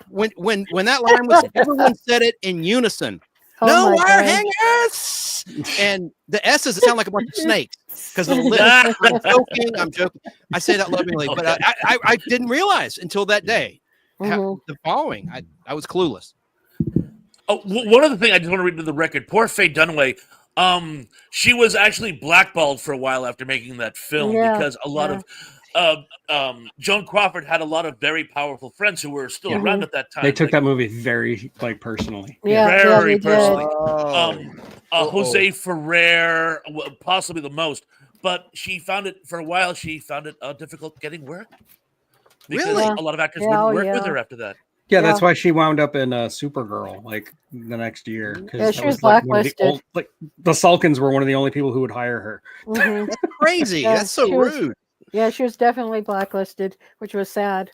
[SPEAKER 5] when that line was, everyone said it in unison. No wire hangers, and the S's sound like a bunch of snakes because of the lips. I'm joking. I say that lovingly, but I didn't realize until that day the following. I was clueless.
[SPEAKER 3] Oh, one other thing I just want to read to the record. Poor Faye Dunaway. She was actually blackballed for a while after making that film because a lot of Joan Crawford had a lot of very powerful friends who were still around at that time.
[SPEAKER 2] They took that movie very personally.
[SPEAKER 3] Very personally. Jose Ferrer, possibly the most. But she found it for a while. She found it difficult getting work because a lot of actors wouldn't work with her after that.
[SPEAKER 2] Yeah, that's why she wound up in Supergirl like the next year.
[SPEAKER 4] Yeah, she was blacklisted.
[SPEAKER 2] The Salkins were one of the only people who would hire her.
[SPEAKER 5] That's crazy. That's so rude.
[SPEAKER 4] She was definitely blacklisted, which was sad.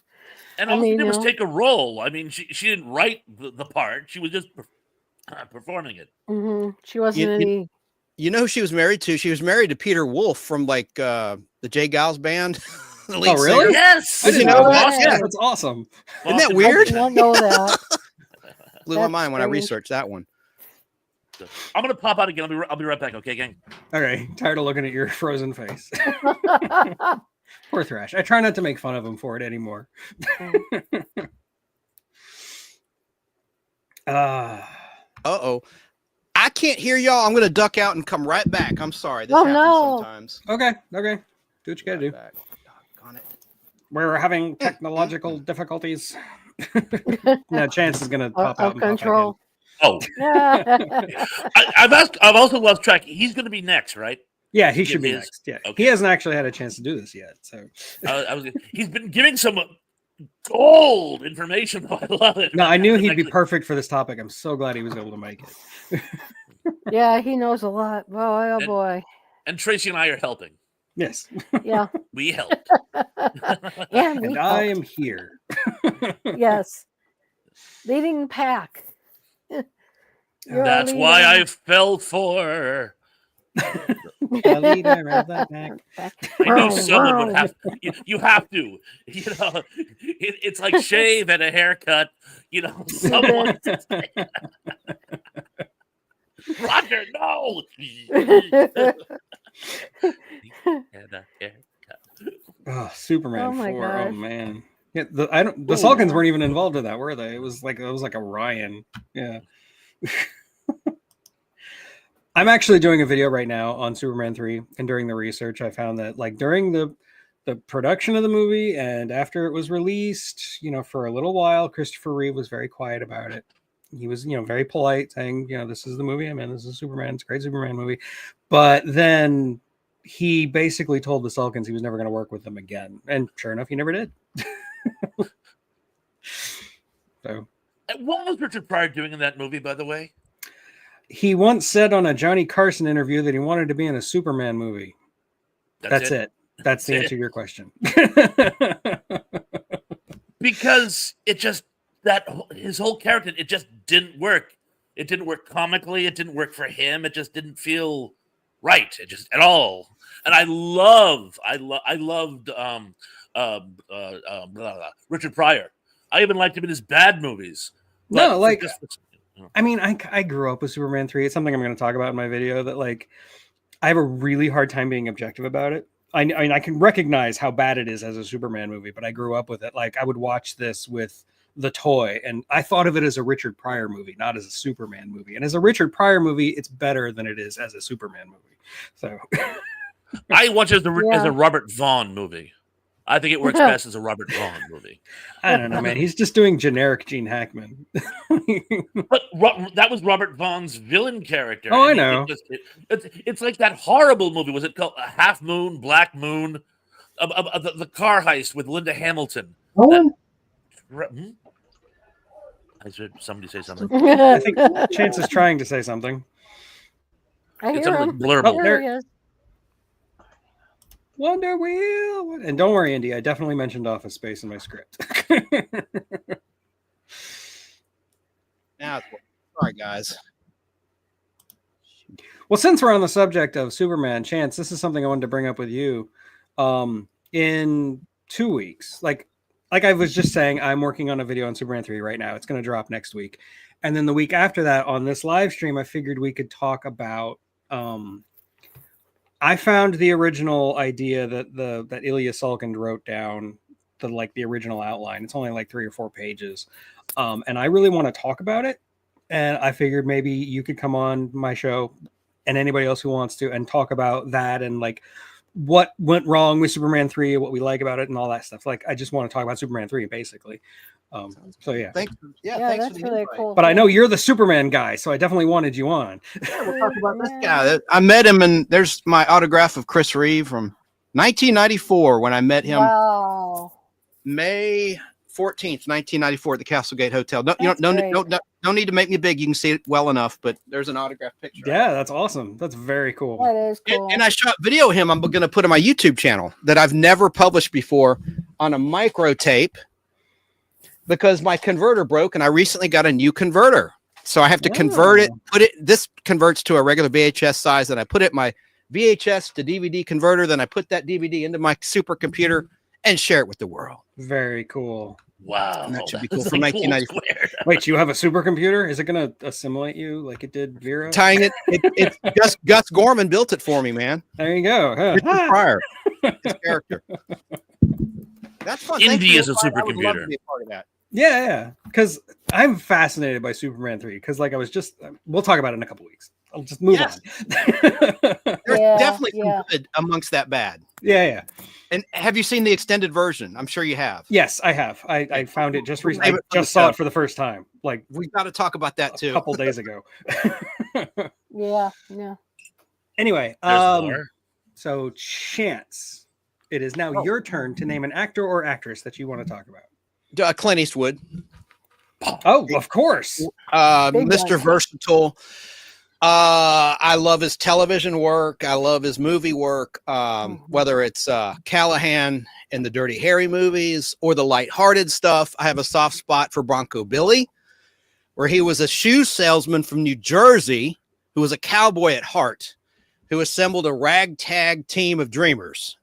[SPEAKER 3] And all she did was take a role. I mean, she didn't write the part. She was just performing it.
[SPEAKER 4] She wasn't any...
[SPEAKER 5] You know who she was married to? She was married to Peter Wolf from like the Jay Giles Band.
[SPEAKER 2] Oh, really?
[SPEAKER 5] Singer.
[SPEAKER 3] Yes.
[SPEAKER 5] Did you know that?
[SPEAKER 2] Yeah, that's awesome.
[SPEAKER 5] Isn't that weird?
[SPEAKER 4] I don't know that.
[SPEAKER 5] Blew my mind when I researched that one.
[SPEAKER 3] I'm gonna pop out again. I'll be right back. Okay, gang.
[SPEAKER 2] Okay. Tired of looking at your frozen face. Poor Thrash. I try not to make fun of him for it anymore.
[SPEAKER 5] Uh-oh. I can't hear y'all. I'm gonna duck out and come right back. I'm sorry. This happens sometimes.
[SPEAKER 2] Okay. Do what you gotta do. We're having technological difficulties. No, Chance is gonna pop out and
[SPEAKER 4] control.
[SPEAKER 3] Oh, I've also lost track. He's going to be next, right?
[SPEAKER 2] Yeah, he should be next. Yeah, he hasn't actually had a chance to do this yet. So
[SPEAKER 3] he's been giving some gold information. I love it.
[SPEAKER 2] No, I knew he'd be perfect for this topic. I'm so glad he was able to make it.
[SPEAKER 4] Yeah, he knows a lot. Boy, boy.
[SPEAKER 3] And Tracy and I are helping.
[SPEAKER 2] Yes.
[SPEAKER 4] Yeah.
[SPEAKER 3] We helped.
[SPEAKER 2] And I am here.
[SPEAKER 4] Yes. Leading the pack.
[SPEAKER 3] That's why I fell for.
[SPEAKER 2] The leader of the pack.
[SPEAKER 3] I knew someone would have. You have to. It's like shave and a haircut. Someone. Roger, no. And a haircut.
[SPEAKER 2] Oh, Superman 4.
[SPEAKER 4] Gosh.
[SPEAKER 2] Oh man. Yeah, the Salkins weren't even involved in that, were they? It was like a Ryan. Yeah. I'm actually doing a video right now on Superman 3, and during the research, I found that like during the production of the movie and after it was released, for a little while, Christopher Reeve was very quiet about it. He was, very polite, saying, this is the movie I'm in. This is Superman. It's a great Superman movie. But then he basically told the Salkins he was never going to work with them again, and sure enough, he never did. So.
[SPEAKER 3] What was Richard Pryor doing in that movie, by the way?
[SPEAKER 2] He once said on a Johnny Carson interview that he wanted to be in a Superman movie. That's it. That's the answer to your question.
[SPEAKER 3] Because it just his whole character, it just didn't work. It didn't work comically. It didn't work for him. It just didn't feel right. It just at all. And I loved Richard Pryor. I even liked him in his bad movies.
[SPEAKER 2] No, like, I mean, I grew up with Superman 3. It's something I'm going to talk about in my video, that like I have a really hard time being objective about it. I mean, I can recognize how bad it is as a Superman movie, but I grew up with it. Like, I would watch this with The Toy, and I thought of it as a Richard Pryor movie, not as a Superman movie. And as a Richard Pryor movie, it's better than it is as a Superman movie. So
[SPEAKER 3] I watch it as a Robert Vaughn movie. I think it works best as a Robert Vaughn movie.
[SPEAKER 2] I don't know, man. He's just doing generic Gene Hackman.
[SPEAKER 3] But that was Robert Vaughn's villain character.
[SPEAKER 2] Oh, I know.
[SPEAKER 3] It's like that horrible movie. Was it called Half Moon, Black Moon? The car heist with Linda Hamilton. I heard somebody say something.
[SPEAKER 2] I think Chance is trying to say something.
[SPEAKER 4] I
[SPEAKER 3] It's
[SPEAKER 4] hear
[SPEAKER 3] a
[SPEAKER 4] him.
[SPEAKER 3] blurb.
[SPEAKER 2] Oh,
[SPEAKER 4] There he is.
[SPEAKER 2] Wonder Wheel. And don't worry, Andy, I definitely mentioned Office Space in my script.
[SPEAKER 5] Now, sorry, guys.
[SPEAKER 2] Well, since we're on the subject of Superman, Chance, this is something I wanted to bring up with you. In 2 weeks, like I was just saying, I'm working on a video on Superman 3 right now. It's going to drop next week. And then the week after that, on this live stream, I figured we could talk about I found the original idea that Ilya Salkind wrote down, the original outline. It's only like 3 or 4 pages. And I really want to talk about it. And I figured maybe you could come on my show, and anybody else who wants to, and talk about that and like what went wrong with Superman 3, what we like about it, and all that stuff. Like, I just want to talk about Superman 3, basically. So yeah.
[SPEAKER 5] Thanks.
[SPEAKER 4] Yeah,
[SPEAKER 5] Thanks
[SPEAKER 4] that's
[SPEAKER 5] for the
[SPEAKER 4] really
[SPEAKER 5] invite.
[SPEAKER 4] cool.
[SPEAKER 2] But I know you're the Superman guy, so I definitely wanted you on.
[SPEAKER 5] We'll talk about this guy. I met him, and there's my autograph of Chris Reeve from 1994 when I met him.
[SPEAKER 4] Wow.
[SPEAKER 5] May 14th, 1994 at the Castlegate Hotel.
[SPEAKER 4] That's
[SPEAKER 5] Don't need to make me big. You can see it well enough, but there's an autograph picture.
[SPEAKER 2] Yeah, that's awesome. That's very cool.
[SPEAKER 4] That is cool.
[SPEAKER 5] And I shot video of him. I'm going to put on my YouTube channel that I've never published before on a micro tape because my converter broke, and I recently got a new converter. So I have to convert it, this converts to a regular VHS size, and I put it in my VHS to DVD converter. Then I put that DVD into my supercomputer and share it with the world.
[SPEAKER 2] Very cool.
[SPEAKER 3] Wow.
[SPEAKER 5] And that should be
[SPEAKER 3] That's
[SPEAKER 5] cool from
[SPEAKER 3] a cool
[SPEAKER 5] 1994.
[SPEAKER 3] square.
[SPEAKER 2] Wait, you have a supercomputer? Is it going to assimilate you like it did Vera?
[SPEAKER 5] Tying it's Gus Gorman built it for me, man.
[SPEAKER 2] There you go. Huh.
[SPEAKER 5] Richard Pryor, his character. That's fun. Thanks
[SPEAKER 3] Indy
[SPEAKER 5] for
[SPEAKER 3] is a
[SPEAKER 5] the invite. I would love
[SPEAKER 3] supercomputer.
[SPEAKER 5] to be a part of that.
[SPEAKER 2] Yeah. Because I'm fascinated by Superman 3. Because like I was just, we'll talk about it in a couple weeks. I'll just move on.
[SPEAKER 5] There's
[SPEAKER 4] Yeah,
[SPEAKER 5] definitely some
[SPEAKER 4] yeah.
[SPEAKER 5] good amongst that bad.
[SPEAKER 2] Yeah.
[SPEAKER 5] And have you seen the extended version? I'm sure you have.
[SPEAKER 2] Yes, I have. I found it just recently. I
[SPEAKER 5] Favorite
[SPEAKER 2] just saw it for the first time, like
[SPEAKER 5] We've got to talk about that
[SPEAKER 2] a
[SPEAKER 5] too.
[SPEAKER 2] couple days ago.
[SPEAKER 4] Yeah.
[SPEAKER 2] Anyway,
[SPEAKER 3] There's more.
[SPEAKER 2] so Chance, it is now your turn to name an actor or actress that you want to talk about.
[SPEAKER 5] Clint Eastwood,
[SPEAKER 2] Oh, of course.
[SPEAKER 4] Big
[SPEAKER 5] Mr.
[SPEAKER 4] one.
[SPEAKER 5] Versatile. I love his television work. I love his movie work. Whether it's Callahan in the Dirty Harry movies or the lighthearted stuff. I have a soft spot for Bronco Billy, where he was a shoe salesman from New Jersey who was a cowboy at heart, who assembled a ragtag team of dreamers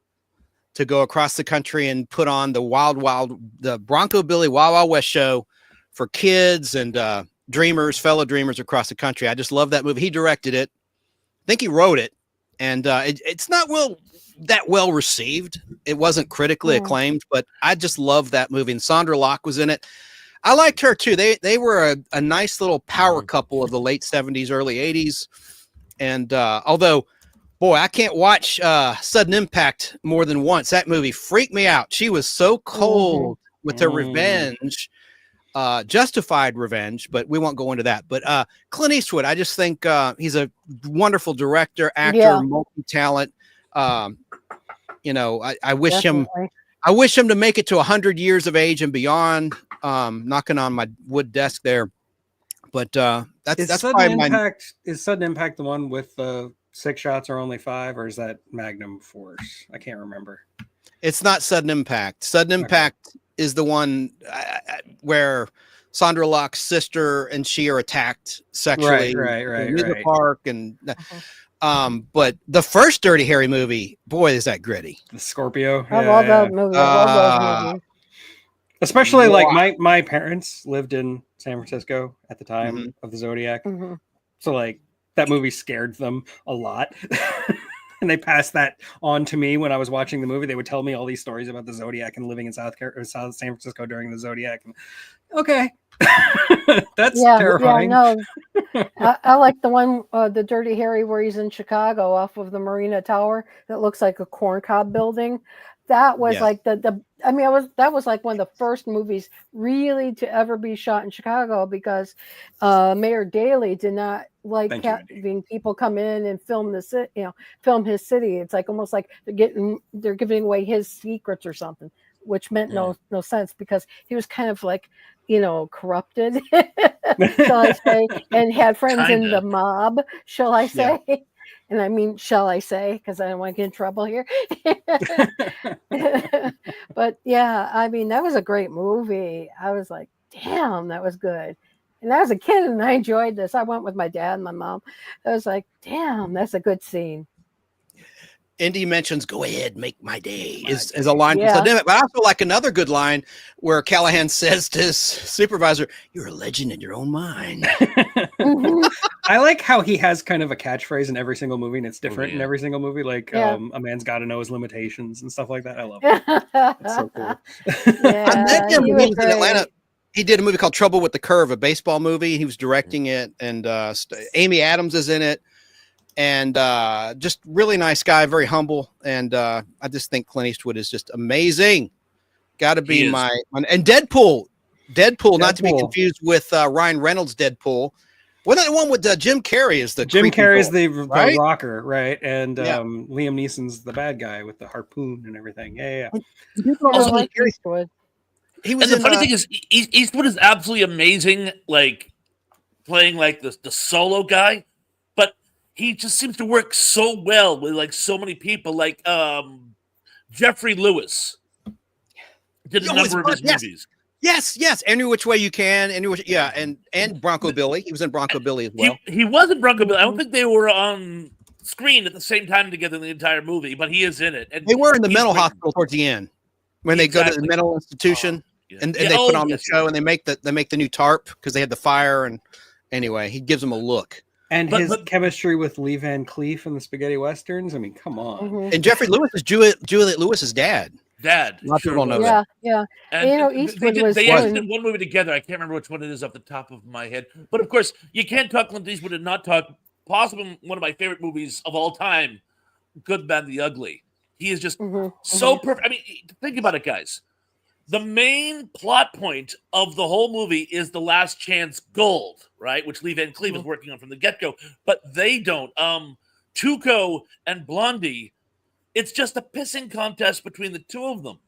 [SPEAKER 5] to go across the country and put on the Bronco Billy Wild Wild West show for kids and fellow dreamers across the country. I just love that movie. He directed it. I think he wrote it. And it's not that well received. It wasn't critically acclaimed, but I just love that movie. And Sandra Locke was in it. I liked her too. They were a nice little power couple of the late 70s, early 80s. And although, boy, I can't watch Sudden Impact more than once. That movie freaked me out. She was so cold with her revenge. Justified revenge, but we won't go into that. But Clint Eastwood, I just think he's a wonderful director, actor, multi-talent. I wish
[SPEAKER 4] Definitely.
[SPEAKER 5] I wish him to make it to 100 years of age and beyond. Knocking on my wood desk there, but that's probably my.
[SPEAKER 2] Is Sudden Impact the one with 6 shots or only 5, or is that Magnum Force? I can't remember.
[SPEAKER 5] It's not Sudden Impact. Sudden Impact is the one where Sandra Locke's sister and she are attacked sexually in the park, and but the first Dirty Harry movie, boy, is that gritty.
[SPEAKER 2] The Scorpio.
[SPEAKER 4] I love that movie. I love those movies.
[SPEAKER 2] Especially like my parents lived in San Francisco at the time of the Zodiac. So like that movie scared them a lot. And they passed that on to me when I was watching the movie. They would tell me all these stories about the Zodiac and living in South San Francisco during the Zodiac. And, okay. That's terrifying.
[SPEAKER 4] Yeah, no. I like the one, the Dirty Harry, where he's in Chicago off of the Marina Tower that looks like a corncob building. That was like that was like one of the first movies really to ever be shot in Chicago, because Mayor Daley did not like having people come in and film the city, film his city. It's like almost like they're giving away his secrets or something, which meant no sense, because he was kind of like, corrupted, shall I say, and had friends in the mob, shall I say. Yeah. And I mean, shall I say, because I don't want to get in trouble here. But yeah, I mean, that was a great movie. I was like, damn, that was good. And I was a kid and I enjoyed this. I went with my dad and my mom. I was like, damn, that's a good scene.
[SPEAKER 5] Indy mentions, "Go ahead, make my day," is a line from Sledemic. But I also like another good line where Callahan says to his supervisor, "You're a legend in your own mind."
[SPEAKER 2] I like how he has kind of a catchphrase in every single movie, and it's different in every single movie. Like a man's got to know his limitations and stuff like that. I love it. It's so cool.
[SPEAKER 5] I met him when he was in Atlanta. He did a movie called Trouble with the Curve, a baseball movie. He was directing it, and Amy Adams is in it. And just really nice guy, very humble. And I just think Clint Eastwood is just amazing. Got to be and Deadpool, not to be confused with Ryan Reynolds' Deadpool. Wasn't that the one with Jim Carrey is the
[SPEAKER 2] Jim Carrey's the rocker, right? And Liam Neeson's the bad guy with the harpoon and everything. Yeah.
[SPEAKER 3] Also, he was. And the funny thing is, Eastwood is absolutely amazing, like playing like the solo guy. He just seems to work so well with like so many people, like Jeffrey Lewis did a number of his movies.
[SPEAKER 5] Yes. Any Which Way You Can. And Bronco Billy. He was in Bronco Billy as well.
[SPEAKER 3] He was in Bronco Billy. I don't think they were on screen at the same time together in the entire movie, but he is in it. And
[SPEAKER 5] they were in the mental hospital towards the end when they go to the mental institution and they put on the show and they make the new tarp because they had the fire. And anyway, he gives them a look.
[SPEAKER 2] And his chemistry with Lee Van Cleef in the spaghetti westerns. I mean, come on.
[SPEAKER 5] And Jeffrey Lewis is Juliet Lewis's dad.
[SPEAKER 3] A
[SPEAKER 5] lot of people don't know that.
[SPEAKER 4] Yeah.
[SPEAKER 3] And
[SPEAKER 4] Eastwood
[SPEAKER 3] they actually did one movie together. I can't remember which one it is off the top of my head. But of course, you can't talk Clint Eastwood and not talk possibly one of my favorite movies of all time, Good, Bad, the Ugly. He is just so perfect. I mean, think about it, guys. The main plot point of the whole movie is the last chance gold, right? Which Lee Van Cleef is working on from the get-go, but they don't. Tuco and Blondie, it's just a pissing contest between the two of them.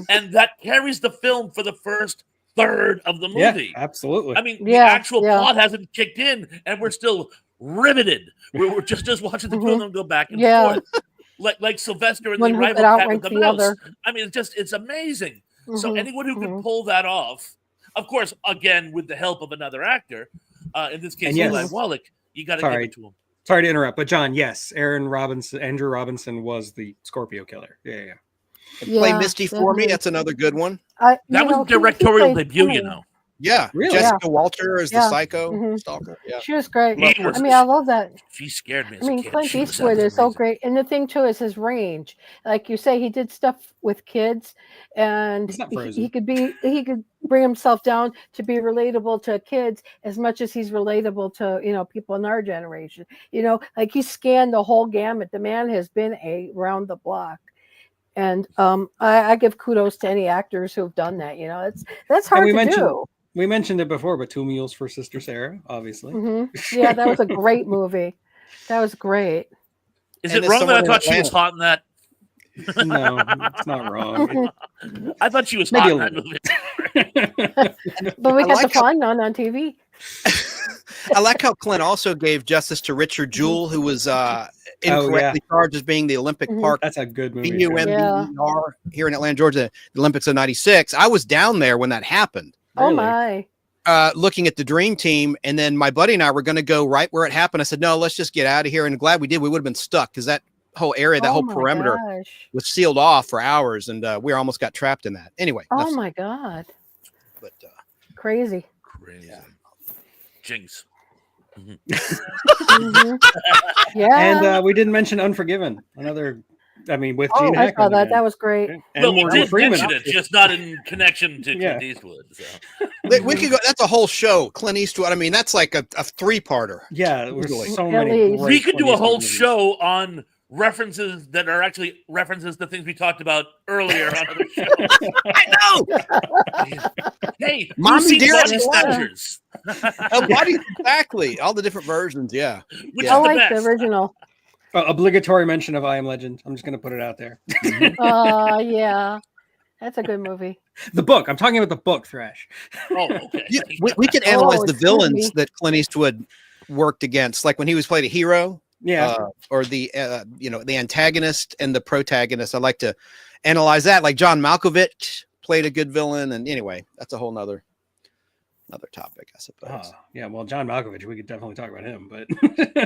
[SPEAKER 3] And that carries the film for the first third of the movie.
[SPEAKER 2] Yeah, absolutely.
[SPEAKER 3] I mean, the actual plot hasn't kicked in, and we're still riveted. We're just watching the two of them go back and forth. Like Sylvester and the rival cat with the mouse. I mean, it's amazing. So anyone who can pull that off, of course, again, with the help of another actor, in this case, Eli Wallach, you got to give it to him.
[SPEAKER 2] Sorry to interrupt, but John, yes, Andrew Robinson was the Scorpio killer. Yeah.
[SPEAKER 5] Play Misty for me. That's another good one.
[SPEAKER 3] That was a directorial debut,
[SPEAKER 5] Yeah,
[SPEAKER 2] really?
[SPEAKER 5] Jessica Walter is the psycho stalker. Yeah,
[SPEAKER 4] she was great. I mean, I love that.
[SPEAKER 3] She scared me.
[SPEAKER 4] I mean, Clint Eastwood is so great, and the thing too is his range. Like you say, he did stuff with kids, and he could bring himself down to be relatable to kids as much as he's relatable to people in our generation. Like he scanned the whole gamut. The man has been around the block. And I give kudos to any actors who have done that. That's hard to do.
[SPEAKER 2] We mentioned it before, but 2 Mules for Sister Sarah, obviously.
[SPEAKER 4] Yeah, that was a great movie. That was great.
[SPEAKER 3] Is it wrong that I thought she was hot in that?
[SPEAKER 2] No, it's not wrong.
[SPEAKER 3] I thought she was hot in that movie.
[SPEAKER 4] But we got the fun on TV.
[SPEAKER 5] I like how Clint also gave justice to Richard Jewell, who was incorrectly charged as being the Olympic Park.
[SPEAKER 2] That's a good movie.
[SPEAKER 5] BUMBER here in Atlanta, Georgia, the Olympics of '96. I was down there when that happened.
[SPEAKER 4] Oh my!
[SPEAKER 5] looking at the dream team, and then my buddy and I were going to go right where it happened. I said, no, let's just get out of here. And glad we did. We would have been stuck because that whole area, that
[SPEAKER 4] Oh
[SPEAKER 5] whole
[SPEAKER 4] my
[SPEAKER 5] perimeter
[SPEAKER 4] gosh.
[SPEAKER 5] was sealed off for hours, and we almost got trapped in that. Anyway.
[SPEAKER 4] Oh
[SPEAKER 5] enough said.
[SPEAKER 4] my God.
[SPEAKER 5] But
[SPEAKER 4] Crazy.
[SPEAKER 3] Crazy.
[SPEAKER 5] Yeah.
[SPEAKER 3] Jinx.
[SPEAKER 4] Mhm. Yeah.
[SPEAKER 2] And we didn't mention Unforgiven. Another, I mean, with Gene
[SPEAKER 4] I
[SPEAKER 2] Hackman.
[SPEAKER 4] saw that.
[SPEAKER 2] again.
[SPEAKER 4] That was great.
[SPEAKER 2] And
[SPEAKER 3] Well, we
[SPEAKER 2] Morgan
[SPEAKER 3] did
[SPEAKER 2] Freeman.
[SPEAKER 3] mention it, just not in connection to
[SPEAKER 2] Yeah.
[SPEAKER 3] Clint Eastwood. So.
[SPEAKER 5] We could go. That's a whole show. Clint Eastwood. I mean, that's like a 3-parter.
[SPEAKER 2] Yeah, there were
[SPEAKER 5] Easily.
[SPEAKER 2] so
[SPEAKER 4] At
[SPEAKER 2] many.
[SPEAKER 4] least.
[SPEAKER 2] great
[SPEAKER 3] We could do
[SPEAKER 2] Clint
[SPEAKER 3] a whole
[SPEAKER 2] Eastwood movies.
[SPEAKER 3] show on references that are actually references to things we talked about earlier on other shows.
[SPEAKER 5] I know.
[SPEAKER 3] Hey,
[SPEAKER 5] Mommy
[SPEAKER 3] you've seen
[SPEAKER 5] Dearest
[SPEAKER 3] Body
[SPEAKER 5] One.
[SPEAKER 3] Snatchers.
[SPEAKER 5] Exactly. All the different versions. Yeah.
[SPEAKER 3] Which
[SPEAKER 4] I
[SPEAKER 3] is the
[SPEAKER 4] like the
[SPEAKER 3] best.
[SPEAKER 4] original.
[SPEAKER 2] Obligatory mention of I Am Legend. I'm just going to put it out there.
[SPEAKER 4] Yeah. That's a good movie.
[SPEAKER 2] The book. I'm talking about the book, Thrash.
[SPEAKER 3] Oh, okay.
[SPEAKER 5] Yeah, we can analyze the
[SPEAKER 4] excuse
[SPEAKER 5] villains
[SPEAKER 4] me.
[SPEAKER 5] that Clint Eastwood worked against, like when he was played a hero.
[SPEAKER 2] Yeah.
[SPEAKER 5] Or the the antagonist and the protagonist. I like to analyze that. Like John Malkovich played a good villain, and anyway, that's a whole nother topic, I suppose.
[SPEAKER 2] Yeah. Well, John Malkovich, we could definitely talk about him, but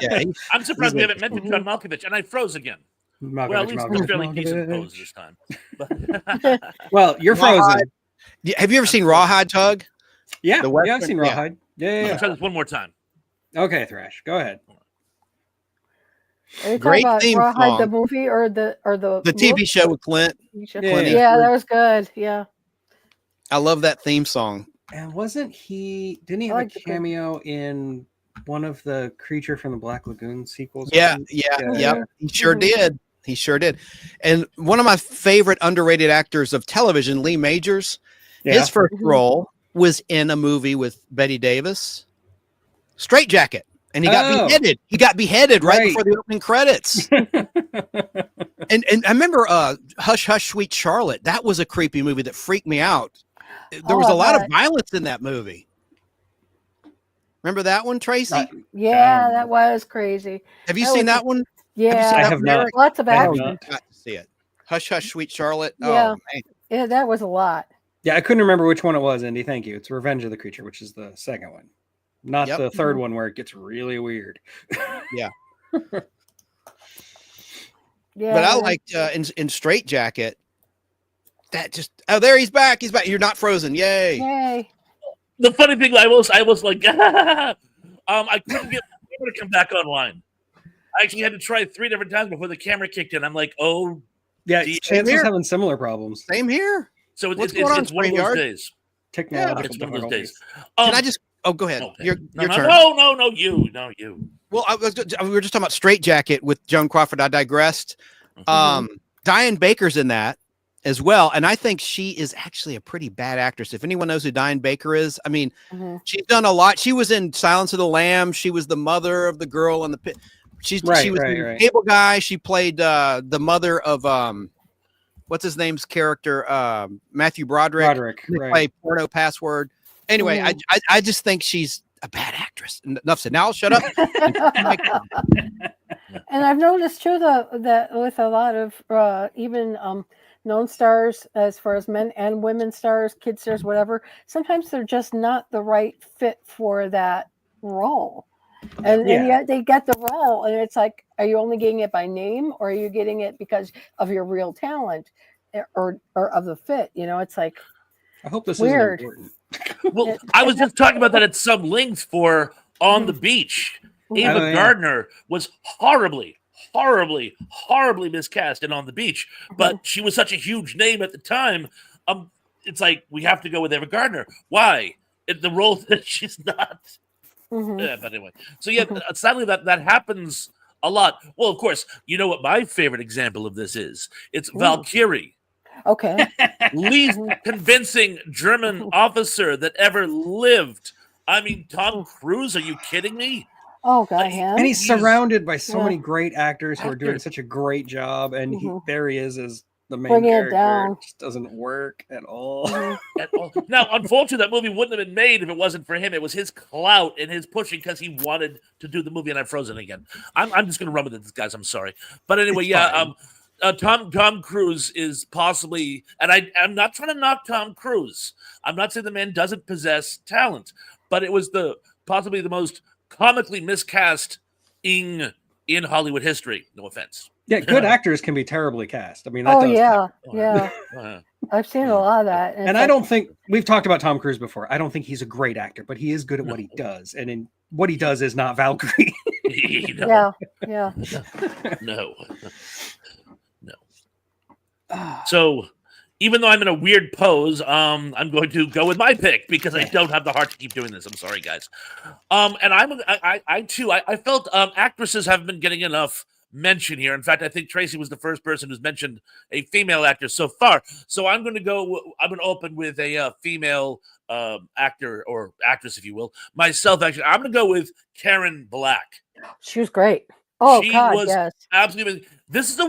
[SPEAKER 5] Yeah,
[SPEAKER 3] I'm surprised we
[SPEAKER 5] He's
[SPEAKER 3] haven't mentioned John Malkovich, and I froze again.
[SPEAKER 2] Malkovich,
[SPEAKER 3] Well, at least
[SPEAKER 2] Malkovich,
[SPEAKER 3] it's fairly decent
[SPEAKER 2] Malkovich.
[SPEAKER 3] pose this time. But
[SPEAKER 2] Well, you're
[SPEAKER 5] Rawhide.
[SPEAKER 2] frozen.
[SPEAKER 5] have you ever seen Rawhide Tug?
[SPEAKER 2] Yeah.
[SPEAKER 5] The
[SPEAKER 2] Yeah,
[SPEAKER 5] Western-
[SPEAKER 2] I've seen
[SPEAKER 5] yeah.
[SPEAKER 2] Rawhide. Yeah.
[SPEAKER 3] I'm
[SPEAKER 2] Yeah.
[SPEAKER 3] gonna try this one more time.
[SPEAKER 2] Okay, Thrash. Go ahead.
[SPEAKER 4] Are you
[SPEAKER 5] Great
[SPEAKER 4] talking about
[SPEAKER 5] theme
[SPEAKER 4] Rawhide, the
[SPEAKER 5] song.
[SPEAKER 4] movie, or the
[SPEAKER 5] TV
[SPEAKER 4] book?
[SPEAKER 5] show with Clint.
[SPEAKER 2] Yeah.
[SPEAKER 4] Yeah, that was good. Yeah.
[SPEAKER 5] I love that theme song.
[SPEAKER 2] And didn't he
[SPEAKER 4] I
[SPEAKER 2] have
[SPEAKER 4] like
[SPEAKER 2] a
[SPEAKER 4] the-
[SPEAKER 2] cameo in one of the Creature from the Black Lagoon sequels? or
[SPEAKER 5] Yeah,
[SPEAKER 2] something?
[SPEAKER 5] yeah,
[SPEAKER 2] Yeah.
[SPEAKER 5] yep. He sure
[SPEAKER 4] Mhm.
[SPEAKER 5] did. He sure did. And one of my favorite underrated actors of television, Lee Majors,
[SPEAKER 2] Yeah.
[SPEAKER 5] his first
[SPEAKER 4] Mhm.
[SPEAKER 5] role was in a movie with Betty Davis, Straight Jacket, and he got
[SPEAKER 2] Oh.
[SPEAKER 5] beheaded. He got beheaded right
[SPEAKER 2] Right.
[SPEAKER 5] before the opening credits. and I remember Hush Hush Sweet Charlotte. That was a creepy movie that freaked me out. There was
[SPEAKER 4] I
[SPEAKER 5] a lot of
[SPEAKER 4] bet.
[SPEAKER 5] violence in that movie. Remember that one, Tracy?
[SPEAKER 4] Yeah, that was crazy.
[SPEAKER 5] Have you
[SPEAKER 4] that
[SPEAKER 5] seen
[SPEAKER 4] was-
[SPEAKER 5] that one?
[SPEAKER 4] Yeah.
[SPEAKER 2] I have not.
[SPEAKER 5] Eric?
[SPEAKER 4] Lots of
[SPEAKER 2] I have
[SPEAKER 4] action.
[SPEAKER 2] not.
[SPEAKER 5] Got to see it. Hush Hush Sweet Charlotte.
[SPEAKER 4] Yeah.
[SPEAKER 5] Oh man.
[SPEAKER 4] Yeah, that was a lot.
[SPEAKER 2] Yeah, I couldn't remember which one it was, Andy. Thank you. It's Revenge of the Creature, which is the second one, not
[SPEAKER 5] Yep.
[SPEAKER 2] the third
[SPEAKER 4] Mhm.
[SPEAKER 2] one where it gets really weird.
[SPEAKER 4] Yeah.
[SPEAKER 5] But I liked in Straight Jacket. That just there he's back. He's back. You're not frozen. Yay.
[SPEAKER 4] Yay.
[SPEAKER 3] The funny thing, I was like, I couldn't get to come back online. I actually had to try 3 different times before the camera kicked in. I'm like, oh,
[SPEAKER 2] Yeah,
[SPEAKER 3] Same
[SPEAKER 2] Chance was
[SPEAKER 5] here.
[SPEAKER 2] having similar problems.
[SPEAKER 5] Same here.
[SPEAKER 3] so it's
[SPEAKER 5] What's
[SPEAKER 3] it's,
[SPEAKER 5] going on,
[SPEAKER 3] it's one of those
[SPEAKER 5] StreamYard?
[SPEAKER 3] days.
[SPEAKER 2] Technological
[SPEAKER 3] It's one of those days.
[SPEAKER 2] difficulties.
[SPEAKER 5] Can I just go ahead.
[SPEAKER 3] Okay.
[SPEAKER 5] Your
[SPEAKER 3] No,
[SPEAKER 5] turn.
[SPEAKER 3] no, you.
[SPEAKER 5] Well, we were just talking about Straight Jacket with Joan Crawford. I digressed. Diane Baker's in that as well, and I think she is actually a pretty bad actress. If anyone knows who Diane Baker is, I mean,
[SPEAKER 4] Mhm.
[SPEAKER 5] she's done a lot. She was in Silence of the Lambs. She was the mother of the girl in the pit. She was in Cable Guy. She played the mother of what's his name's character, Matthew Broderick. They
[SPEAKER 2] right.
[SPEAKER 5] play Porno Password. Anyway,
[SPEAKER 4] Mhm.
[SPEAKER 5] I just think she's a bad actress. Enough said. Now I'll shut up.
[SPEAKER 4] And I've noticed too that with a lot of even known stars, as far as men and women stars, kid stars, whatever, sometimes they're just not the right fit for that role. And yet they get the role, and it's like, are you only getting it by name, or are you getting it because of your real talent, or of the fit? You know, it's like,
[SPEAKER 2] I hope this
[SPEAKER 4] Weird.
[SPEAKER 2] isn't important.
[SPEAKER 3] Well, I was just talking about that at some length for On the Beach. Ava
[SPEAKER 2] Oh, yeah.
[SPEAKER 3] Gardner was horribly miscast in On the Beach, but she was such a huge name at the time. It's like, we have to go with Ava Gardner. Why? The role that she's not.
[SPEAKER 4] Mhm.
[SPEAKER 3] Yeah, but anyway. So yeah, sadly that happens a lot. Well, of course, you know what my favorite example of this is? It's Valkyrie.
[SPEAKER 4] Okay.
[SPEAKER 3] Least convincing German officer that ever lived. I mean, Tom Cruise, are you kidding me?
[SPEAKER 4] Oh God, yeah.
[SPEAKER 2] And he's surrounded by so
[SPEAKER 4] Yeah.
[SPEAKER 2] many great actors who are doing
[SPEAKER 3] Actors.
[SPEAKER 2] such a great job, and
[SPEAKER 4] Mhm.
[SPEAKER 2] there he is as the main
[SPEAKER 4] Bringing it
[SPEAKER 2] character.
[SPEAKER 4] down.
[SPEAKER 2] It just doesn't work at all.
[SPEAKER 4] Mhm.
[SPEAKER 3] At all. Now, unfortunately, that movie wouldn't have been made if it wasn't for him. It was his clout and his pushing because he wanted to do the movie, and I'm frozen again. I'm just going to run with it, guys. I'm sorry. But anyway,
[SPEAKER 5] It's
[SPEAKER 3] yeah,
[SPEAKER 5] fine.
[SPEAKER 3] Tom Cruise is possibly, and I'm not trying to knock Tom Cruise. I'm not saying the man doesn't possess talent, but it was possibly the most comically miscast in Hollywood history. No offense.
[SPEAKER 2] Yeah, good actors can be terribly cast. I mean, that does happen.
[SPEAKER 4] Yeah. I've seen a lot of that.
[SPEAKER 2] And I don't think we've talked about Tom Cruise before. I don't think he's a great actor, but he is good at what he does. And in what he does is not Valkyrie.
[SPEAKER 3] No.
[SPEAKER 4] Yeah.
[SPEAKER 3] No. So, even though I'm in a weird pose, I'm going to go with my pick because I don't have the heart to keep doing this. I'm sorry, guys. And I felt actresses haven't been getting enough mention here. In fact, I think Tracy was the first person who's mentioned a female actor so far. So I'm going to open with a female actor or actress, if you will. Myself, actually, I'm going to go with Karen Black.
[SPEAKER 4] She was great. Oh,
[SPEAKER 3] she
[SPEAKER 4] God,
[SPEAKER 3] was
[SPEAKER 4] yes.
[SPEAKER 3] Absolutely. This is a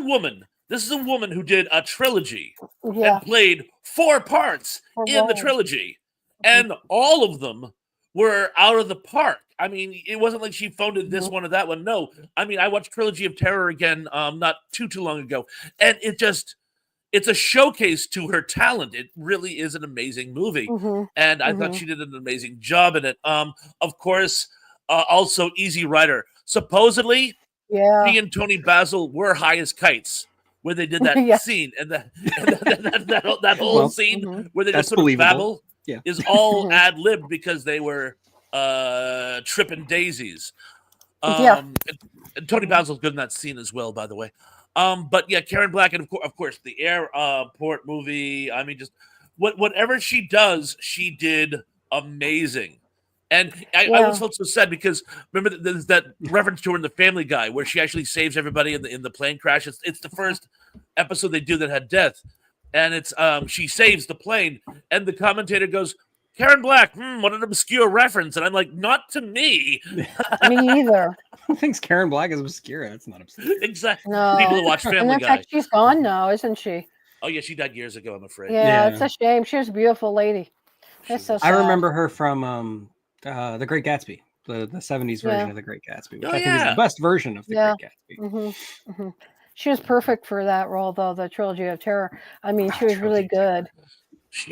[SPEAKER 3] woman who did a trilogy
[SPEAKER 4] Yeah.
[SPEAKER 3] and played 4 parts in the trilogy. And all of them were out of the park. I mean, it wasn't like she phoned in this one or that one. No. I mean, I watched Trilogy of Terror again not too long ago. And it's a showcase to her talent. It really is an amazing movie. And I thought she did an amazing job in it. Of course, also Easy Rider. Supposedly, she and Tony Basil were high as kites where they did that scene. And that whole scene where they just sort of babble is all ad-libbed because they were tripping daisies. And Tony Basil's good in that scene as well, by the way. But yeah, Karen Black, and of course the airport movie. I mean, just whatever she does, she did amazing. And I always felt so sad because remember there's that reference to her in the Family Guy where she actually saves everybody in the plane crash. It's the first episode they do that had death, and it's she saves the plane, and the commentator goes, Karen Black, what an obscure reference. And I'm like, not to me.
[SPEAKER 4] Me either.
[SPEAKER 2] Who thinks Karen Black is obscure? That's not obscure.
[SPEAKER 3] Exactly.
[SPEAKER 4] No.
[SPEAKER 3] People who watch Family
[SPEAKER 4] And in
[SPEAKER 3] Guy.
[SPEAKER 4] fact, she's gone now, isn't she?
[SPEAKER 3] Oh, yeah, she died years ago, I'm afraid.
[SPEAKER 4] Yeah, it's a shame. She was a beautiful lady. It's so sad.
[SPEAKER 2] I remember her from The Great Gatsby, the 70s version of The Great Gatsby, which I think is the best version of The Great Gatsby.
[SPEAKER 4] She was perfect for that role, though, the Trilogy of Terror. I mean, she was really good.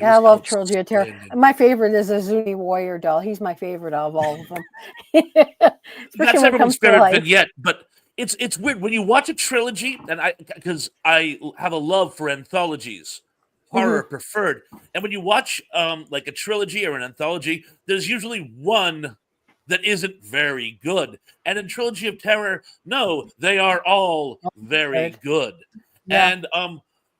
[SPEAKER 3] I
[SPEAKER 4] love Trilogy of Terror. My favorite is a Zuni Warrior doll. He's my favorite out of all of them.
[SPEAKER 3] That's everyone's favorite vignette, but it's weird when you watch a trilogy, and because I have a love for anthologies, horror preferred, and when you watch like a trilogy or an anthology, there's usually one that isn't very good. And in Trilogy of Terror, no, they are all very good. And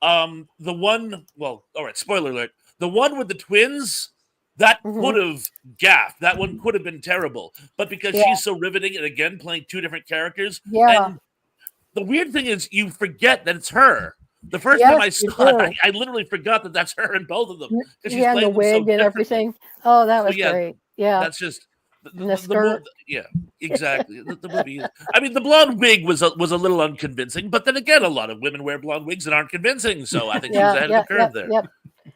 [SPEAKER 3] the one, well, all right, spoiler alert, the one with the twins, that could have gaffed. That one could have been terrible. But because she's so riveting and again playing 2 different characters, and the weird thing is you forget that it's her. The first time I saw it, I literally forgot that that's her in both of them.
[SPEAKER 4] Yeah, and the wig and everything. Oh, that was great. Yeah.
[SPEAKER 3] That's just the exactly. The movie is, I mean, the blonde wig was a little unconvincing, but then again, a lot of women wear blonde wigs that aren't convincing. So I think she was ahead of the curve there.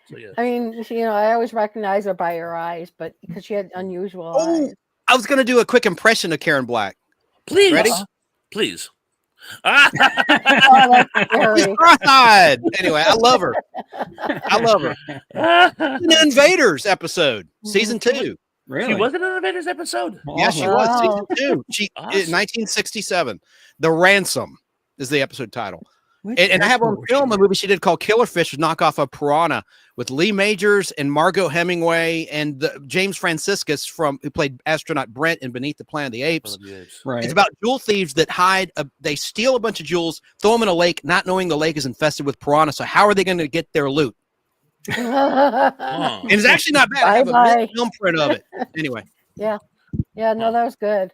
[SPEAKER 3] So,
[SPEAKER 4] I mean, I always recognize her by her eyes, but because she had unusual eyes.
[SPEAKER 5] I was going to do a quick impression of Karen Black.
[SPEAKER 3] Please.
[SPEAKER 5] Ready?
[SPEAKER 3] Please.
[SPEAKER 5] Anyway, I love her. An Invaders episode, season 2.
[SPEAKER 2] Really?
[SPEAKER 3] She wasn't in an Invaders episode?
[SPEAKER 5] Yeah, she was. Season 2. She in 1967. The Ransom is the episode title. And I have on film a movie she did called Killerfish, knockoff of Piranha, with Lee Majors and Margot Hemingway and James Franciscus who played astronaut Brent in Beneath the Planet of the Apes.
[SPEAKER 2] Right.
[SPEAKER 5] It's about jewel thieves that they steal a bunch of jewels, throw them in a lake, not knowing the lake is infested with piranha. So how are they going to get their loot? And it's actually not bad. I have a film print of it. Anyway.
[SPEAKER 4] Yeah, no, that was good.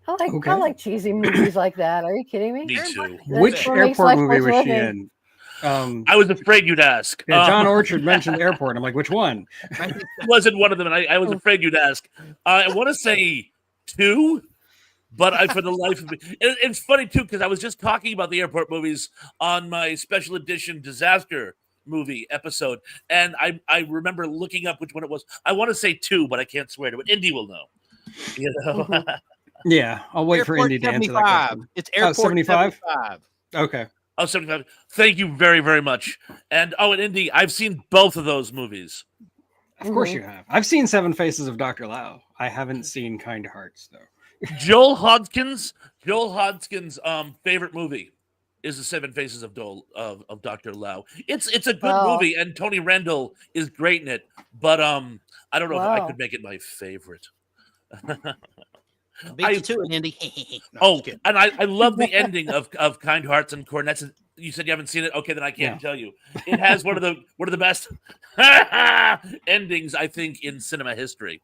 [SPEAKER 4] I like cheesy movies like that. Are you kidding me?
[SPEAKER 3] Me too.
[SPEAKER 2] Which airport movie was she in?
[SPEAKER 3] I was afraid you'd ask.
[SPEAKER 2] Yeah, John Orchard mentioned the airport. I'm like, which one?
[SPEAKER 3] It wasn't one of them, and I was afraid you'd ask. I want to say 2, but for the life of me, it's funny too because I was just talking about the airport movies on my special edition disaster movie episode, and I remember looking up which one it was. I want to say 2, but I can't swear to it. Indy will know. You know.
[SPEAKER 2] Yeah, I'll wait for Indy to answer that question.
[SPEAKER 5] It's Airport 75.
[SPEAKER 2] Okay.
[SPEAKER 3] Oh, 75. Thank you very, very much. And Indy, I've seen both of those movies.
[SPEAKER 2] Of course you have. I've seen Seven Faces of Dr. Lao. I haven't seen Kind Hearts though.
[SPEAKER 3] Joel Hodgkin's favorite movie is The Seven Faces of Dr. Lao. It's a good movie, and Tony Randall is great in it. But I don't know if I could make it my favorite.
[SPEAKER 5] Beat you to it, Andy.
[SPEAKER 3] And I love the ending of Kind Hearts and Cornets. You said you haven't seen it. Okay, then I can't tell you. It has one of the best endings, I think, in cinema history.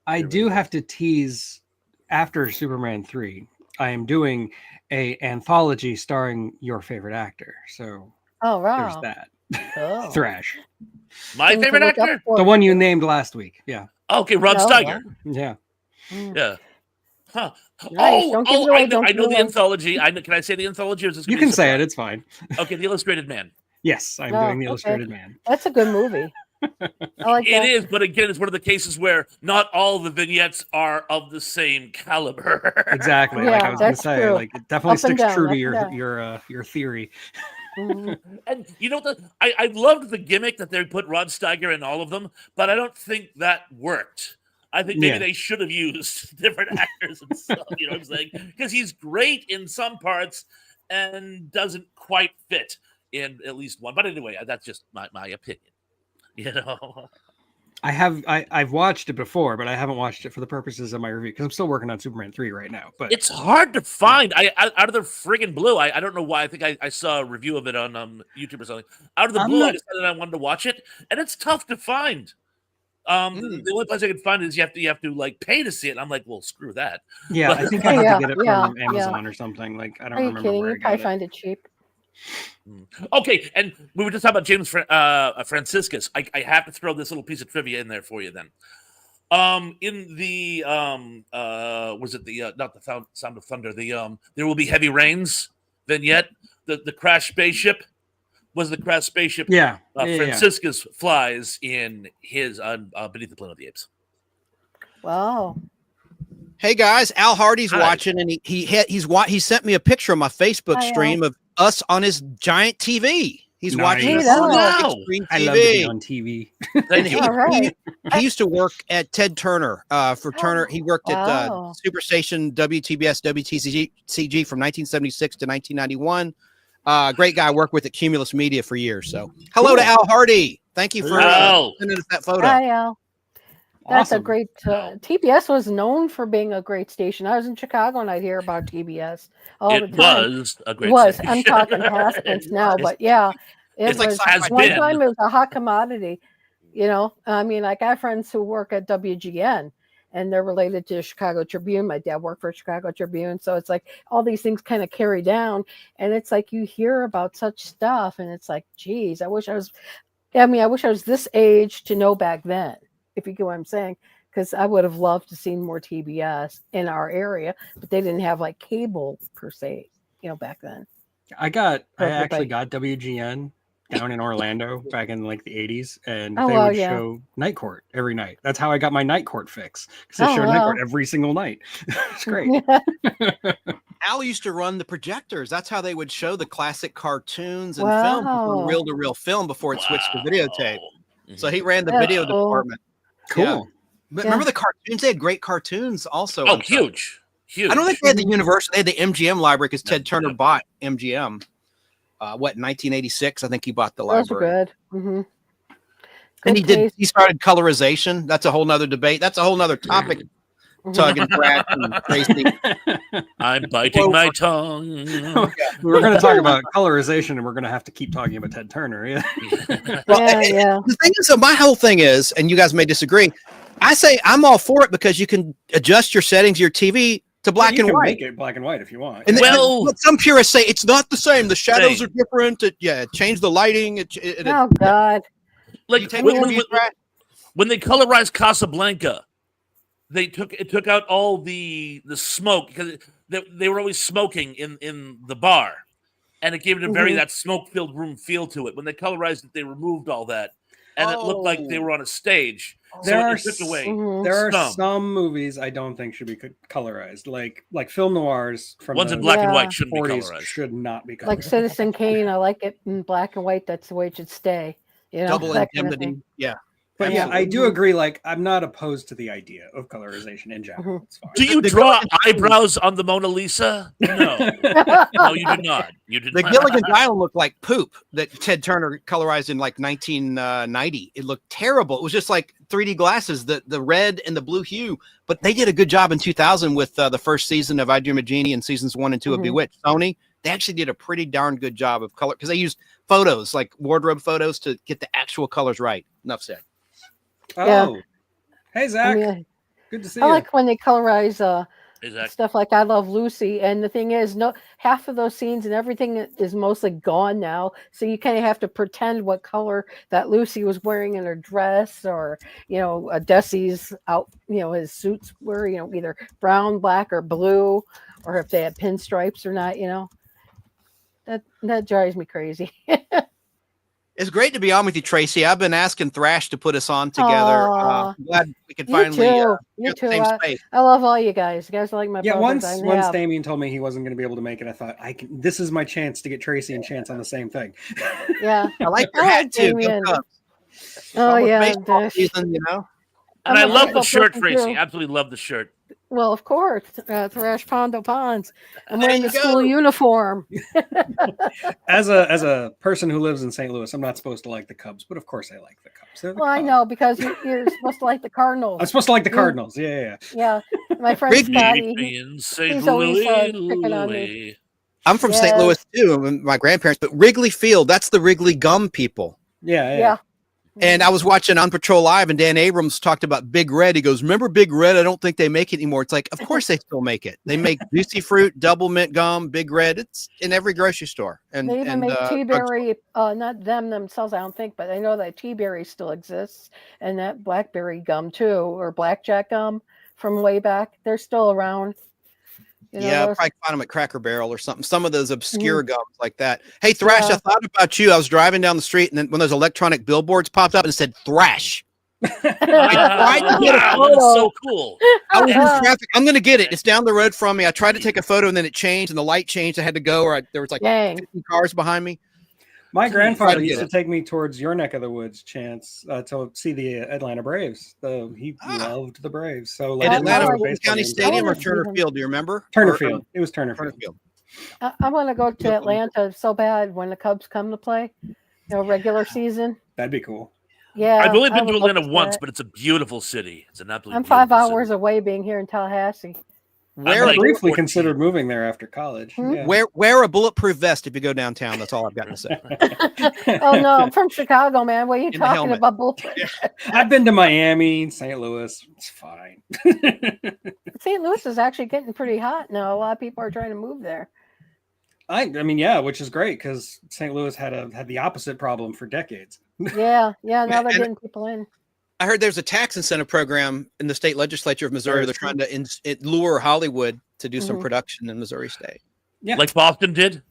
[SPEAKER 2] I do have to tease, after Superman 3, I am doing a anthology starring your favorite actor. So there's that. Thrash.
[SPEAKER 3] My favorite actor?
[SPEAKER 2] The one you named last week. Yeah.
[SPEAKER 3] Okay, Rod Steiger.
[SPEAKER 2] Yeah.
[SPEAKER 3] Yeah. Huh.
[SPEAKER 4] Nice.
[SPEAKER 3] I know the anthology. Can I say the anthology? Or is this
[SPEAKER 2] you can say it. It's fine.
[SPEAKER 3] Okay, The Illustrated Man.
[SPEAKER 2] Yes, I'm doing The Illustrated Man.
[SPEAKER 4] That's a good movie.
[SPEAKER 3] It is, but again, it's one of the cases where not all the vignettes are of the same caliber.
[SPEAKER 2] Exactly.
[SPEAKER 4] Yeah,
[SPEAKER 2] like I was going to say,
[SPEAKER 4] true.
[SPEAKER 2] like it definitely sticks
[SPEAKER 4] down,
[SPEAKER 2] true to your theory.
[SPEAKER 3] And you know what? I loved the gimmick that they put Rod Steiger in all of them, but I don't think that worked. I think maybe they should have used different actors and stuff. You know what I'm saying? Because he's great in some parts and doesn't quite fit in at least one. But anyway, that's just my opinion. You know,
[SPEAKER 2] I've watched it before, but I haven't watched it for the purposes of my review because I'm still working on Superman 3 right now. But
[SPEAKER 3] it's hard to find. I out of the friggin' blue. I don't know why. I think I saw a review of it on YouTube or something. Out of the blue, I decided I wanted to watch it, and it's tough to find. The only place I could find it is you have to like pay to see it. And I'm like, well, screw that.
[SPEAKER 2] Yeah, I think I had to get it from Amazon or something. Like I don't remember.
[SPEAKER 4] Are you kidding?
[SPEAKER 2] Where
[SPEAKER 4] You probably find it cheap.
[SPEAKER 3] Okay, and we were just talking about James Franciscus. I have to throw this little piece of trivia in there for you then. In the was it the not the Sound of Thunder, the There Will Be Heavy Rains vignette, the crash spaceship was the crash spaceship. Franciscus flies in his Beneath the Planet of the Apes.
[SPEAKER 4] Wow.
[SPEAKER 5] Hey guys, Al Hardy's watching, and he sent me a picture on my Facebook stream of us on his giant TV. He's watching
[SPEAKER 2] big
[SPEAKER 5] screen TV.
[SPEAKER 2] I love to be on TV.
[SPEAKER 5] And he used to work at Ted Turner for Turner. He worked at Superstation WTBS WTCG from 1976 to 1991. Great guy. Worked with at Cumulus Media for years. So hello to Al Hardy. Thank you for sending us that photo.
[SPEAKER 4] Hi, Al. That's a great TBS was known for being a great station. I was in Chicago and I'd hear about TBS all the time.
[SPEAKER 3] It was a great station.
[SPEAKER 4] I'm talking past tense now, but yeah, it was one time. It was a hot commodity. You know, I mean, like I have friends who work at WGN and they're related to Chicago Tribune. My dad worked for Chicago Tribune, so it's like all these things kind of carry down, and it's like you hear about such stuff, and it's like, geez, I wish I was this age to know back then. If you get what I'm saying, because I would have loved to seen more TBS in our area, but they didn't have like cable per se, you know, back then.
[SPEAKER 2] I actually got WGN down in Orlando back in like the 80s, and they would show Night Court every night. That's how I got my Night Court fix, because they showed Night Court every single night. It's great.
[SPEAKER 5] Al used to run the projectors. That's how they would show the classic cartoons and film before reel-to-reel film before it switched to videotape. So he ran the video department.
[SPEAKER 2] Cool.
[SPEAKER 5] Yeah. But remember the cartoons? They had great cartoons also.
[SPEAKER 3] Oh, huge.
[SPEAKER 5] I don't think they had the Universal. They had the MGM library because Ted Turner bought MGM. In 1986? I think he bought the library.
[SPEAKER 4] Those are good.
[SPEAKER 5] And he started colorization. That's a whole nother debate. That's a whole nother topic. Tug and Brad and Tracy.
[SPEAKER 3] I'm biting my tongue.
[SPEAKER 2] We're going to talk about colorization, and we're going to have to keep talking about Ted Turner. Yeah.
[SPEAKER 5] The thing is, my whole thing is, and you guys may disagree, I say I'm all for it because you can adjust your settings of your TV to black and white.
[SPEAKER 2] Make it black and white if you want.
[SPEAKER 5] And some purists say it's not the same. The shadows are different. Change the lighting.
[SPEAKER 4] Oh God!
[SPEAKER 3] Like when they colorized Casablanca, it took out all the smoke because they were always smoking in the bar, and it gave it a very that smoke-filled room feel to it. When they colorized it, they removed all that, and it looked like they were on a stage.
[SPEAKER 2] There are
[SPEAKER 3] it took away.
[SPEAKER 4] Mhm.
[SPEAKER 2] There are
[SPEAKER 3] Some.
[SPEAKER 2] some movies I don't think should be colorized, like film noirs from
[SPEAKER 3] Ones
[SPEAKER 2] the
[SPEAKER 3] in black and
[SPEAKER 4] Yeah.
[SPEAKER 3] white shouldn't be
[SPEAKER 2] 40s
[SPEAKER 3] colorized.
[SPEAKER 2] should not be colorized.
[SPEAKER 4] Like Citizen Kane, I like it in black and white. That's the way it should stay. You know,
[SPEAKER 5] Double
[SPEAKER 4] that kind of
[SPEAKER 5] indemnity.
[SPEAKER 4] thing.
[SPEAKER 5] Yeah.
[SPEAKER 2] But yeah, I do
[SPEAKER 4] Mhm.
[SPEAKER 2] agree. Like, I'm not opposed to the idea of colorization in general.
[SPEAKER 4] Mhm.
[SPEAKER 2] It's fine.
[SPEAKER 3] Do you
[SPEAKER 5] The
[SPEAKER 3] draw
[SPEAKER 5] Gilligan-
[SPEAKER 3] eyebrows on the Mona Lisa? No. No, you do not. You did
[SPEAKER 5] The
[SPEAKER 3] not.
[SPEAKER 5] Gilligan's Island looked like poop that Ted Turner colorized in like 1990. It looked terrible. It was just like 3D glasses, the red and the blue hue. But they did a good job in 2000 with the first season of I Dream of Jeannie and seasons 1 and 2 of
[SPEAKER 4] Mhm.
[SPEAKER 5] Bewitched. Sony, they actually did a pretty darn good job of color because they used photos, like wardrobe photos, to get the actual colors right. Enough said.
[SPEAKER 2] Oh, hey
[SPEAKER 4] I
[SPEAKER 2] Zach,
[SPEAKER 4] mean,
[SPEAKER 2] good to see
[SPEAKER 4] I
[SPEAKER 2] you.
[SPEAKER 4] like when they colorize
[SPEAKER 3] Exactly.
[SPEAKER 4] stuff like I Love Lucy, and the thing is, no, half of those scenes and everything is mostly gone now, so you kind of have to pretend what color that Lucy was wearing in her dress, or Desi's out, his suits were either brown, black, or blue, or if they had pinstripes or not. That drives me crazy.
[SPEAKER 5] It's great to be on with you, Tracy. I've been asking Thrash to put us on together.
[SPEAKER 4] Aw.
[SPEAKER 5] I'm glad we could
[SPEAKER 4] You
[SPEAKER 5] finally
[SPEAKER 4] too.
[SPEAKER 5] share
[SPEAKER 4] You
[SPEAKER 5] the
[SPEAKER 4] too.
[SPEAKER 5] same space.
[SPEAKER 4] I love all you guys. You guys are like my
[SPEAKER 2] Yeah,
[SPEAKER 4] brothers.
[SPEAKER 2] once Damien told me he wasn't going to be able to make it, I thought this is my chance to get Tracy and Chance on the same thing.
[SPEAKER 4] Yeah.
[SPEAKER 5] I like your
[SPEAKER 4] I
[SPEAKER 5] hat
[SPEAKER 4] like
[SPEAKER 5] too. Go
[SPEAKER 4] Damien.
[SPEAKER 5] Cubs.
[SPEAKER 4] Oh
[SPEAKER 5] Almost
[SPEAKER 4] yeah.
[SPEAKER 5] baseball
[SPEAKER 4] Dish.
[SPEAKER 5] season,
[SPEAKER 3] And
[SPEAKER 4] I'm
[SPEAKER 3] I
[SPEAKER 4] a
[SPEAKER 3] love the
[SPEAKER 4] baseball
[SPEAKER 3] shirt,
[SPEAKER 4] person,
[SPEAKER 3] Tracy.
[SPEAKER 4] too.
[SPEAKER 3] Absolutely love the shirt.
[SPEAKER 4] Well, of course, Thrash Pondo Ponds. I'm
[SPEAKER 5] There
[SPEAKER 4] wearing
[SPEAKER 5] you
[SPEAKER 4] the school
[SPEAKER 5] go.
[SPEAKER 4] uniform.
[SPEAKER 2] As a person who lives in St. Louis, I'm not supposed to like the Cubs, but of course I like the Cubs. They're the
[SPEAKER 4] Well, I
[SPEAKER 2] Cubs.
[SPEAKER 4] know because you're supposed to like the Cardinals.
[SPEAKER 2] I'm supposed to like the
[SPEAKER 4] You-
[SPEAKER 2] Cardinals. Yeah.
[SPEAKER 4] Yeah, my friend
[SPEAKER 5] Wrigley.
[SPEAKER 4] Scotty.
[SPEAKER 3] In St.
[SPEAKER 4] he's always,
[SPEAKER 3] Louis,
[SPEAKER 4] picking on me.
[SPEAKER 3] Louis.
[SPEAKER 5] I'm from St. Louis too, and my grandparents, but Wrigley Field, that's the Wrigley gum people.
[SPEAKER 2] Yeah.
[SPEAKER 4] Yeah.
[SPEAKER 5] And I was watching On Patrol Live, and Dan Abrams talked about Big Red. He goes, "Remember Big Red? I don't think they make it anymore." It's like, of course they still make it. They make Juicy Fruit, Double Mint Gum, Big Red. It's in every grocery store. And
[SPEAKER 4] They even
[SPEAKER 5] and,
[SPEAKER 4] make
[SPEAKER 5] drugstore.
[SPEAKER 4] T-berry, not them themselves, I don't think, but I know that T-berry still exists, and that blackberry gum too, or blackjack gum from way back. They're still around.
[SPEAKER 5] Yeah,
[SPEAKER 4] those-
[SPEAKER 5] probably find them at Cracker Barrel or something. Some of those obscure gums like that. Hey, Thrash,
[SPEAKER 4] Yeah.
[SPEAKER 5] I thought about you. I was driving down the street, and then when those electronic billboards popped up and it said Thrash, tried to get a
[SPEAKER 3] Wow,
[SPEAKER 5] photo.
[SPEAKER 3] that's so cool.
[SPEAKER 5] I was in traffic. I'm going to get it. It's down the road from me. I tried to take a photo, and then it changed, and the light changed. I had to go, or there was like
[SPEAKER 4] Dang.
[SPEAKER 5] 50 cars behind me.
[SPEAKER 2] My grandfather
[SPEAKER 5] Try to
[SPEAKER 2] used
[SPEAKER 5] get
[SPEAKER 2] to take me towards your neck of the woods, Chance, to see the Atlanta Braves. He loved the Braves. So
[SPEAKER 5] At
[SPEAKER 2] like,
[SPEAKER 5] Atlanta
[SPEAKER 4] Oh,
[SPEAKER 5] Fulton
[SPEAKER 2] baseball
[SPEAKER 5] County
[SPEAKER 2] games.
[SPEAKER 5] Stadium or
[SPEAKER 4] wanna see
[SPEAKER 5] Turner
[SPEAKER 4] them.
[SPEAKER 5] Field? Do you remember?
[SPEAKER 2] Turner
[SPEAKER 5] Or-
[SPEAKER 2] Field. It was Turner
[SPEAKER 5] Turner
[SPEAKER 2] Field.
[SPEAKER 5] Field.
[SPEAKER 4] I want to go to Atlanta so bad when the Cubs come to play, regular season.
[SPEAKER 2] That'd be cool.
[SPEAKER 4] Yeah,
[SPEAKER 3] I've only
[SPEAKER 4] I
[SPEAKER 3] been to
[SPEAKER 4] would love
[SPEAKER 3] Atlanta
[SPEAKER 4] see
[SPEAKER 3] once,
[SPEAKER 4] that.
[SPEAKER 3] but it's a beautiful city. It's an absolutely
[SPEAKER 4] I'm 5
[SPEAKER 3] beautiful
[SPEAKER 4] hours
[SPEAKER 3] city.
[SPEAKER 4] away, being here in Tallahassee.
[SPEAKER 5] Wear,
[SPEAKER 3] like-
[SPEAKER 2] Briefly
[SPEAKER 3] 14.
[SPEAKER 2] considered moving there after college.
[SPEAKER 4] Hmm?
[SPEAKER 2] Yeah.
[SPEAKER 5] wear a bulletproof vest if you go downtown. That's all I've got to say.
[SPEAKER 4] Oh no, I'm from Chicago, man. What are you
[SPEAKER 5] In the
[SPEAKER 4] talking
[SPEAKER 5] helmet.
[SPEAKER 4] about? Bullshit.
[SPEAKER 2] I've been to Miami, St. Louis. It's fine.
[SPEAKER 4] St. Louis is actually getting pretty hot now. A lot of people are trying to move there.
[SPEAKER 2] I mean, yeah, which is great because St. Louis had the opposite problem for decades.
[SPEAKER 4] Yeah. Now they're
[SPEAKER 5] And-
[SPEAKER 4] getting people in.
[SPEAKER 5] I heard there's a tax incentive program in the state legislature of Missouri. They're trying to lure Hollywood to do some
[SPEAKER 4] Mhm.
[SPEAKER 5] production in Missouri State.
[SPEAKER 2] Yeah.
[SPEAKER 3] Like Boston did,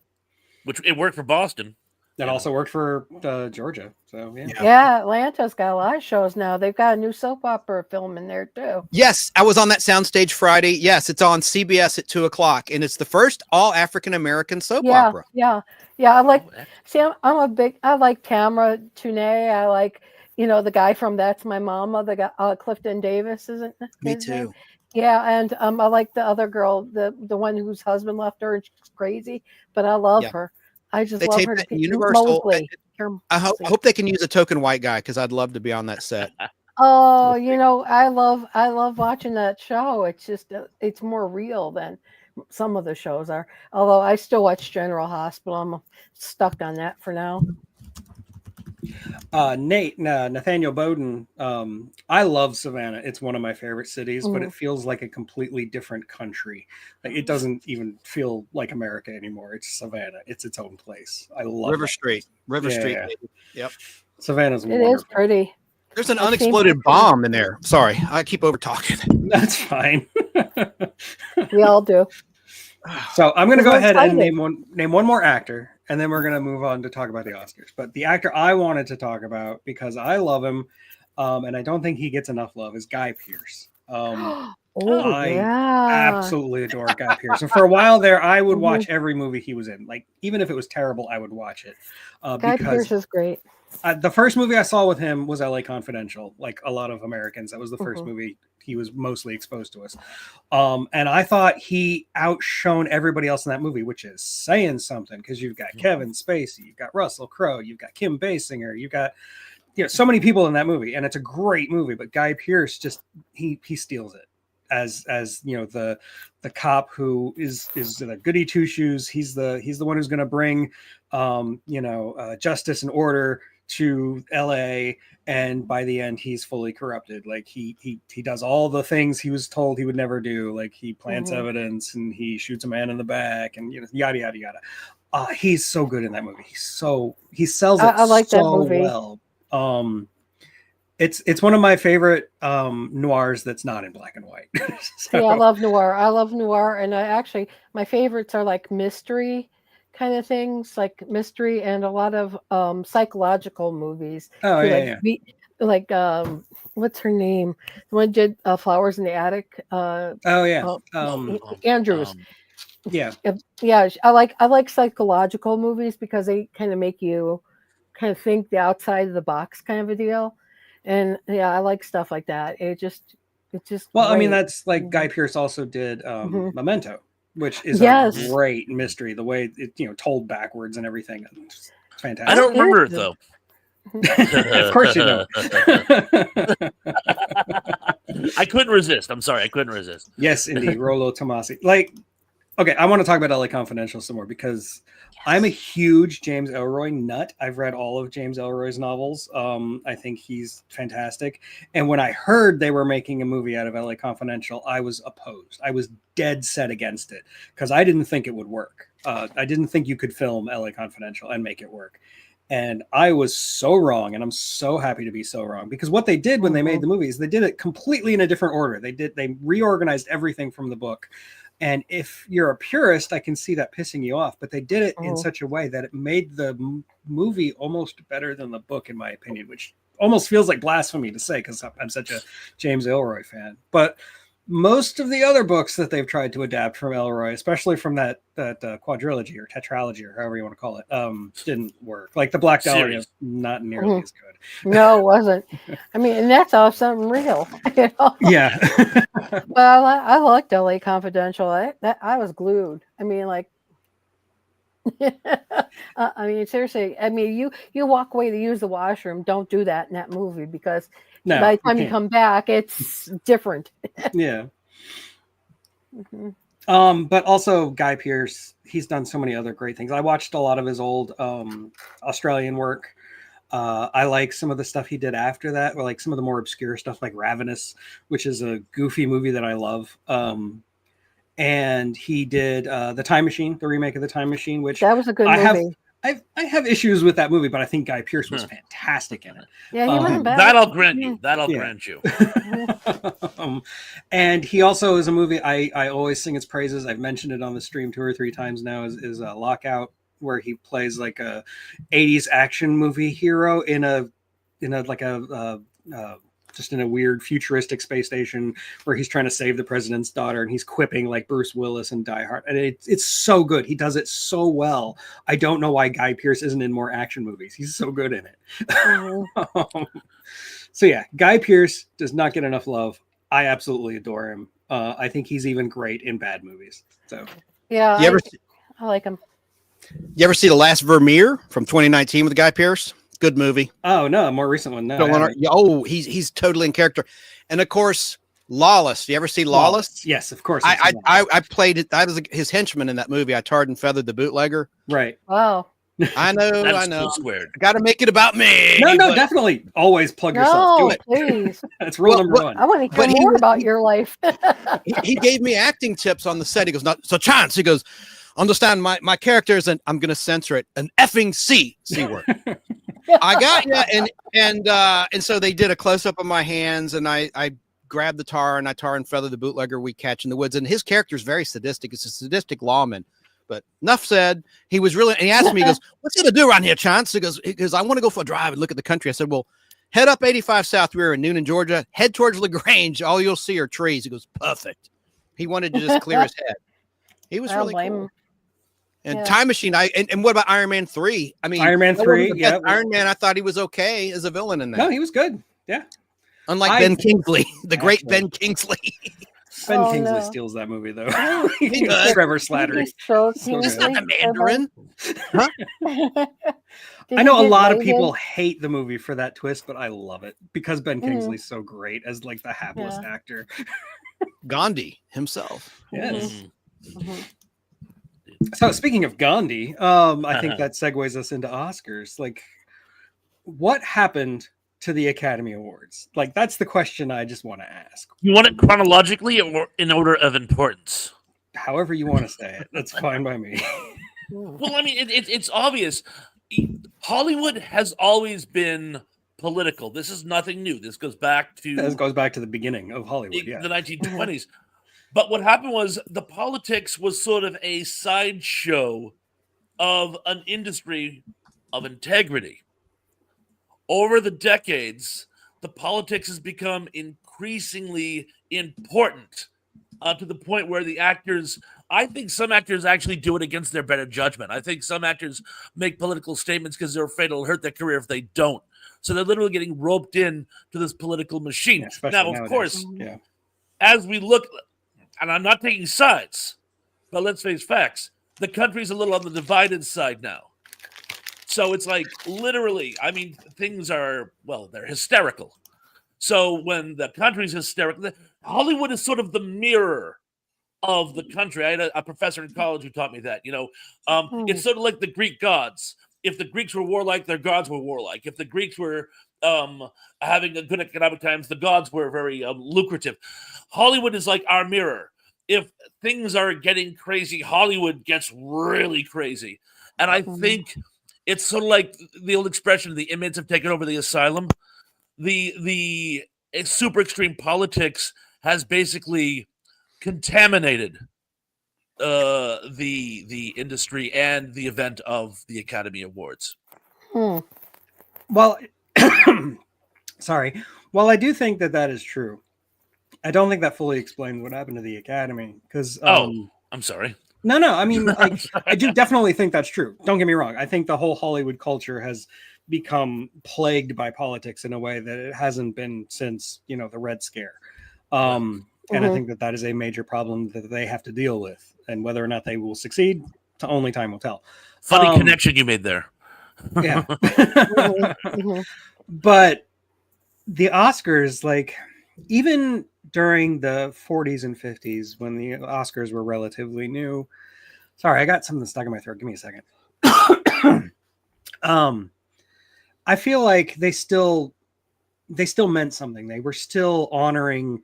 [SPEAKER 3] which it worked for Boston.
[SPEAKER 2] That also worked for Georgia. So yeah.
[SPEAKER 4] Yeah, Atlanta's got a lot of shows now. They've got a new soap opera film in there too.
[SPEAKER 5] Yes, I was on that soundstage Friday. Yes, it's on CBS at 2:00, and it's the first all African American soap opera.
[SPEAKER 4] Yeah. I like. See, I like Tamara Tunay. I like, the guy from That's My Mama. The guy, Clifton Davis, isn't it?
[SPEAKER 5] Me
[SPEAKER 4] his name?
[SPEAKER 5] too.
[SPEAKER 4] Yeah, and I like the other girl, the one whose husband left her and she's crazy, but I love
[SPEAKER 5] Yeah.
[SPEAKER 4] her. I just
[SPEAKER 5] They
[SPEAKER 4] love
[SPEAKER 5] taped
[SPEAKER 4] her.
[SPEAKER 5] that in Universal.
[SPEAKER 4] Mosley.
[SPEAKER 5] I hope they can use a token white guy because I'd love to be on that set.
[SPEAKER 4] Oh, I love watching that show. It's just it's more real than some of the shows are. Although I still watch General Hospital. I'm stuck on that for now.
[SPEAKER 2] Nathaniel Bowden. I love Savannah. It's one of my favorite cities, but
[SPEAKER 4] Mhm.
[SPEAKER 2] it feels like a completely different country. Like, it doesn't even feel like America anymore. It's Savannah. It's its own place. I love
[SPEAKER 5] River
[SPEAKER 2] it.
[SPEAKER 5] Street. River
[SPEAKER 2] Yeah,
[SPEAKER 5] Street.
[SPEAKER 2] yeah.
[SPEAKER 5] Baby. Yep.
[SPEAKER 2] Savannah's
[SPEAKER 4] It
[SPEAKER 2] wonderful.
[SPEAKER 4] is pretty.
[SPEAKER 5] There's an
[SPEAKER 4] I've seen
[SPEAKER 5] unexploded
[SPEAKER 4] pictures.
[SPEAKER 5] bomb in there. Sorry, I keep over talking.
[SPEAKER 2] That's fine.
[SPEAKER 4] We all do.
[SPEAKER 2] So I'm going to
[SPEAKER 4] We're
[SPEAKER 2] go ahead and
[SPEAKER 4] excited.
[SPEAKER 2] name one more actor, and then we're going to move on to talk about the Oscars. But the actor I wanted to talk about because I love him, and I don't think he gets enough love, is Guy Pearce.
[SPEAKER 4] Oh
[SPEAKER 2] I
[SPEAKER 4] yeah.
[SPEAKER 2] absolutely adore Guy Pearce. And for a while there, I would
[SPEAKER 4] Mhm.
[SPEAKER 2] watch every movie he was in. Like, even if it was terrible, I would watch it.
[SPEAKER 4] Guy
[SPEAKER 2] Because
[SPEAKER 4] Pearce is great.
[SPEAKER 2] the first movie I saw with him was LA Confidential. Like a lot of Americans, that was the first movie he was mostly exposed to us. And I thought he outshone everybody else in that movie, which is saying something, because you've got Kevin Spacey, you've got Russell Crowe, you've got Kim Basinger, you've got so many people in that movie, and it's a great movie. But Guy Pearce just he steals it as the cop who is the goody two shoes. He's the one who's going to bring justice and order to LA, and by the end he's fully corrupted. Like he does all the things he was told he would never do. Like he plants evidence and he shoots a man in the back, and yada yada yada. He's so good in that movie. He sells it
[SPEAKER 4] I like that
[SPEAKER 2] so
[SPEAKER 4] movie.
[SPEAKER 2] well. It's one of my favorite noirs that's not in black and white.
[SPEAKER 4] Yeah, I love noir, and my favorites are like mystery kind of things, like mystery and a lot of psychological movies.
[SPEAKER 2] Oh
[SPEAKER 4] too,
[SPEAKER 2] yeah,
[SPEAKER 4] like what's her name? The one who did Flowers in the Attic.
[SPEAKER 2] oh yeah,
[SPEAKER 4] Andrews.
[SPEAKER 2] yeah.
[SPEAKER 4] Yeah, I like psychological movies because they kind of make you kind of think the outside of the box kind of a deal. And yeah, I like stuff like that. It's just
[SPEAKER 2] Well, I mean,
[SPEAKER 4] great.
[SPEAKER 2] that's like Guy Pearce also did Memento, which is
[SPEAKER 4] Yes.
[SPEAKER 2] a great mystery. The way it told backwards and everything, it's fantastic.
[SPEAKER 3] I don't remember it though.
[SPEAKER 2] Of course you don't.
[SPEAKER 3] I couldn't resist. I'm sorry, I couldn't resist.
[SPEAKER 2] Yes, indeed, Rollo Tomasi. Like, okay, I want to talk about LA Confidential some more because I'm a huge James Ellroy nut. I've read all of James Ellroy's novels. I think he's fantastic. And when I heard they were making a movie out of LA Confidential, I was opposed. I was dead set against it because I didn't think it would work. I didn't think you could film LA Confidential and make it work. And I was so wrong, and I'm so happy to be so wrong, because what they did when they made the movies, they did it completely in a different order. They reorganized everything from the book. And if you're a purist, I can see that pissing you off, but they did it in such a way that it made the movie almost better than the book, in my opinion, which almost feels like blasphemy to say because I'm such a James Ellroy fan. But most of the other books that they've tried to adapt from Ellroy, especially from that quadrilogy or tetralogy or however you want to call it, didn't work. Like the Black Dahlia, not nearly as good.
[SPEAKER 4] No, it wasn't. I mean, and that's all something real.
[SPEAKER 2] Yeah.
[SPEAKER 4] Well, I liked LA Confidential. I was glued. I mean, like, I mean, seriously. I mean, you walk away to use the washroom. Don't do that in that movie because by the time you come back, it's different.
[SPEAKER 2] Yeah. But also Guy Pearce, he's done so many other great things. I watched a lot of his old Australian work. I like some of the stuff he did after that, or like some of the more obscure stuff like Ravenous, which is a goofy movie that I love. And he did The Time Machine, the remake of The Time Machine, which
[SPEAKER 4] that was a good movie.
[SPEAKER 2] I have issues with that movie, but I think Guy Pearce was fantastic in it.
[SPEAKER 4] Yeah, he wasn't bad.
[SPEAKER 3] That I'll grant you. That I'll grant you.
[SPEAKER 2] And he also is a movie I always sing its praises. I've mentioned it on the stream 2 or 3 times now. Is Lockout, where he plays like a 80s action movie hero in a just in a weird futuristic space station where he's trying to save the president's daughter, and he's quipping like Bruce Willis and Die Hard. And it's so good. He does it so well. I don't know why Guy Pearce isn't in more action movies. He's so good in it. So yeah, Guy Pearce does not get enough love. I absolutely adore him. I think he's even great in bad movies. So
[SPEAKER 4] yeah, I like him.
[SPEAKER 5] You ever see The Last Vermeer from 2019 with Guy Pearce? Good movie.
[SPEAKER 2] Oh no, a more recent one. No,
[SPEAKER 5] he's totally in character. And of course, Lawless. You ever see Lawless?
[SPEAKER 2] Yes, of course.
[SPEAKER 5] I played it. I was his henchman in that movie. I tarred and feathered the bootlegger.
[SPEAKER 2] Right.
[SPEAKER 4] Wow.
[SPEAKER 5] I know.
[SPEAKER 3] That's
[SPEAKER 5] I know.
[SPEAKER 3] squared.
[SPEAKER 5] Got to make it about me.
[SPEAKER 2] No, definitely. Always plug yourself. Do it.
[SPEAKER 4] Please.
[SPEAKER 2] That's rule number one.
[SPEAKER 4] I want to hear more about your life.
[SPEAKER 5] He gave me acting tips on the set. He goes, "Not so Chance." He goes, "Understand my character is I'm going to censor it. An effing C word." I got you, and so they did a close up of my hands, and I grabbed the tar and I tar and feather the bootlegger we catch in the woods. And his character is very sadistic. It's a sadistic lawman. But enough said. He was really. And he asked me, he goes, "What's he gonna do around here, Chance?" He goes, "I want to go for a drive and look at the country." I said, "Well, Head up 85 South Rear in Noonan, Georgia. Head towards LaGrange. All you'll see are trees. He goes, perfect. He wanted to just clear his head. He was really cool. And Time Machine, and what about Iron Man 3? I mean,
[SPEAKER 2] Iron Man 3, yeah.
[SPEAKER 5] Iron Man, I thought he was okay as a villain in that.
[SPEAKER 2] No, he was good. Yeah.
[SPEAKER 5] Unlike Ben Kingsley, the great Ben Kingsley.
[SPEAKER 2] Ben Kingsley steals that movie, though.
[SPEAKER 5] He does.
[SPEAKER 2] Trevor Slattery.
[SPEAKER 5] He's not the Mandarin. Huh?
[SPEAKER 2] I know a lot of people hate the movie for that twist, but I love it because Ben Kingsley's so great as like the hapless actor.
[SPEAKER 5] Gandhi himself.
[SPEAKER 2] Yes. So speaking of Gandhi, I think that segues us into Oscars. Like, what happened to the Academy Awards? Like, that's the question I just want to ask.
[SPEAKER 3] You want it chronologically or in order of importance?
[SPEAKER 2] However you want to say it, that's fine by me.
[SPEAKER 3] Well, I mean, it's obvious. Hollywood has always been political. This is nothing new. This goes back to
[SPEAKER 2] the beginning of Hollywood,
[SPEAKER 3] the 1920s. But what happened was the politics was sort of a sideshow of an industry of integrity. Over the decades, the politics has become increasingly important to the point where the actors, I think some actors actually do it against their better judgment. I think some actors make political statements because they're afraid it'll hurt their career if they don't. So they're literally getting roped in to this political machine.
[SPEAKER 2] Yeah,
[SPEAKER 3] now, of
[SPEAKER 2] nowadays.
[SPEAKER 3] course,
[SPEAKER 2] yeah.
[SPEAKER 3] As we look, and I'm not taking sides, but let's face facts, the country's a little on the divided side now. So it's like literally, I mean, things are, well, they're hysterical. So when the country's hysterical, Hollywood is sort of the mirror of the country. I had a professor in college who taught me that, it's sort of like the Greek gods. If the Greeks were warlike, their gods were warlike. If the Greeks were having a good economic times, the gods were very lucrative. Hollywood is like our mirror. If things are getting crazy, Hollywood gets really crazy. And I think it's sort of like the old expression, the inmates have taken over the asylum. The super extreme politics has basically contaminated the industry and the event of the Academy Awards.
[SPEAKER 2] Well, sorry. Well, I do think that is true. I don't think that fully explains what happened to the Academy because.
[SPEAKER 3] I'm sorry.
[SPEAKER 2] No. I mean, I do definitely think that's true. Don't get me wrong. I think the whole Hollywood culture has become plagued by politics in a way that it hasn't been since, the Red Scare. And I think that is a major problem that they have to deal with. And whether or not they will succeed, only time will tell.
[SPEAKER 3] Funny connection you made there.
[SPEAKER 2] Yeah. But the Oscars, like, even during the 40s and 50s, when the Oscars were relatively new. Sorry, I got something stuck in my throat. Give me a second. I feel like they still meant something. They were still honoring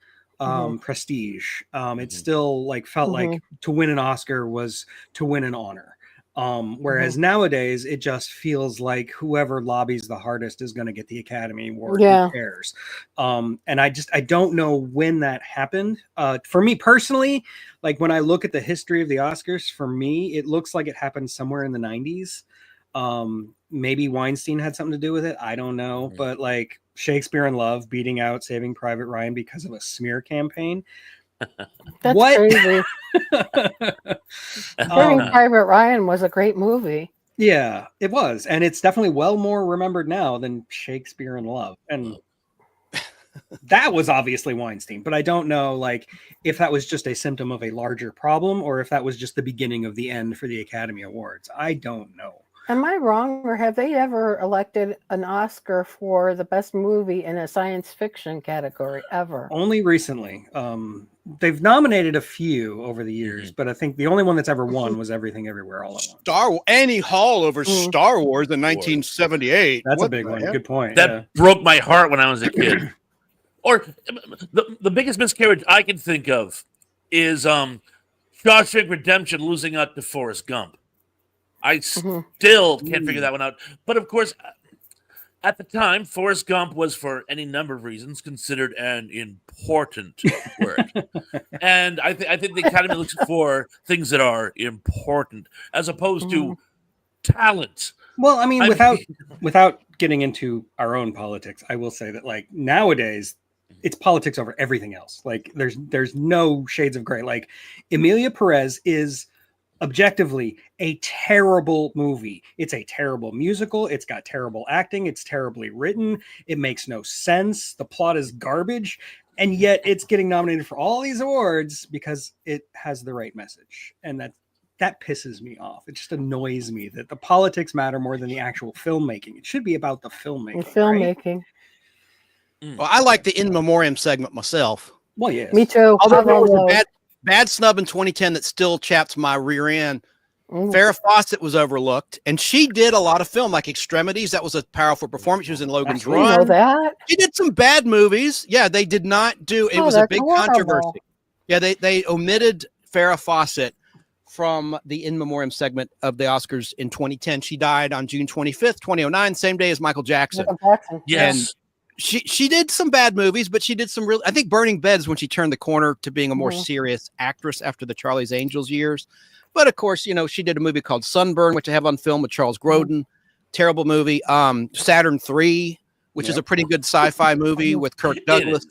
[SPEAKER 2] prestige. It still felt like to win an Oscar was to win an honor. Whereas nowadays it just feels like whoever lobbies the hardest is going to get the Academy Award. Who cares? And I don't know when that happened. For me personally, like when I look at the history of the Oscars, for me, it looks like it happened somewhere in the 90s. Maybe Weinstein had something to do with it. I don't know. But like Shakespeare in Love beating out Saving Private Ryan because of a smear campaign.
[SPEAKER 4] That's crazy. Saving Private Ryan was a great movie.
[SPEAKER 2] Yeah, it was. And it's definitely well more remembered now than Shakespeare in Love. And that was obviously Weinstein. But I don't know if that was just a symptom of a larger problem or if that was just the beginning of the end for the Academy Awards. I don't know.
[SPEAKER 4] Am I wrong, or have they ever elected an Oscar for the best movie in a science fiction category ever?
[SPEAKER 2] Only recently. They've nominated a few over the years, but I think the only one that's ever won was Everything Everywhere All at Once.
[SPEAKER 5] Annie Hall over Star Wars in 1978.
[SPEAKER 2] That's a big one. Good point.
[SPEAKER 3] That broke my heart when I was a kid. Or the biggest miscarriage I can think of is Shawshank Redemption losing out to Forrest Gump. I still can't figure that one out. But of course, at the time, Forrest Gump was, for any number of reasons, considered an important work. And I think the Academy looks for things that are important as opposed to talent.
[SPEAKER 2] Well, I mean, without getting into our own politics, I will say that like nowadays it's politics over everything else. Like there's no shades of gray. Like Emilia Perez is objectively a terrible movie. It's a terrible musical. It's got terrible acting. It's terribly written. It makes no sense. The plot is garbage. And yet it's getting nominated for all these awards because it has the right message. And that pisses me off. It just annoys me that the politics matter more than the actual filmmaking. It should be about the filmmaking.
[SPEAKER 4] Filmmaking.
[SPEAKER 2] Right?
[SPEAKER 5] Well, I like the in memoriam segment myself.
[SPEAKER 2] Well, yes.
[SPEAKER 4] Me too.
[SPEAKER 5] Although there was a bad snub in 2010 that still chaps my rear end. Farrah Fawcett was overlooked, and she did a lot of film, like Extremities. That was a powerful performance. She was in Logan's Run.
[SPEAKER 4] Know that?
[SPEAKER 5] She did some bad movies. Yeah, they did not do. It was a big controversy. Yeah, they omitted Farrah Fawcett from the in memoriam segment of the Oscars in 2010. She died on June 25th, 2009, same day as Michael Jackson.
[SPEAKER 3] Yes.
[SPEAKER 5] And she did some bad movies, but she did some real. I think Burning Beds when she turned the corner to being a more serious actress after the Charlie's Angels years. But of course, you know, she did a movie called Sunburn, which I have on film with Charles Grodin. Terrible movie. Saturn III, which is a pretty good sci-fi movie with Kirk Douglas.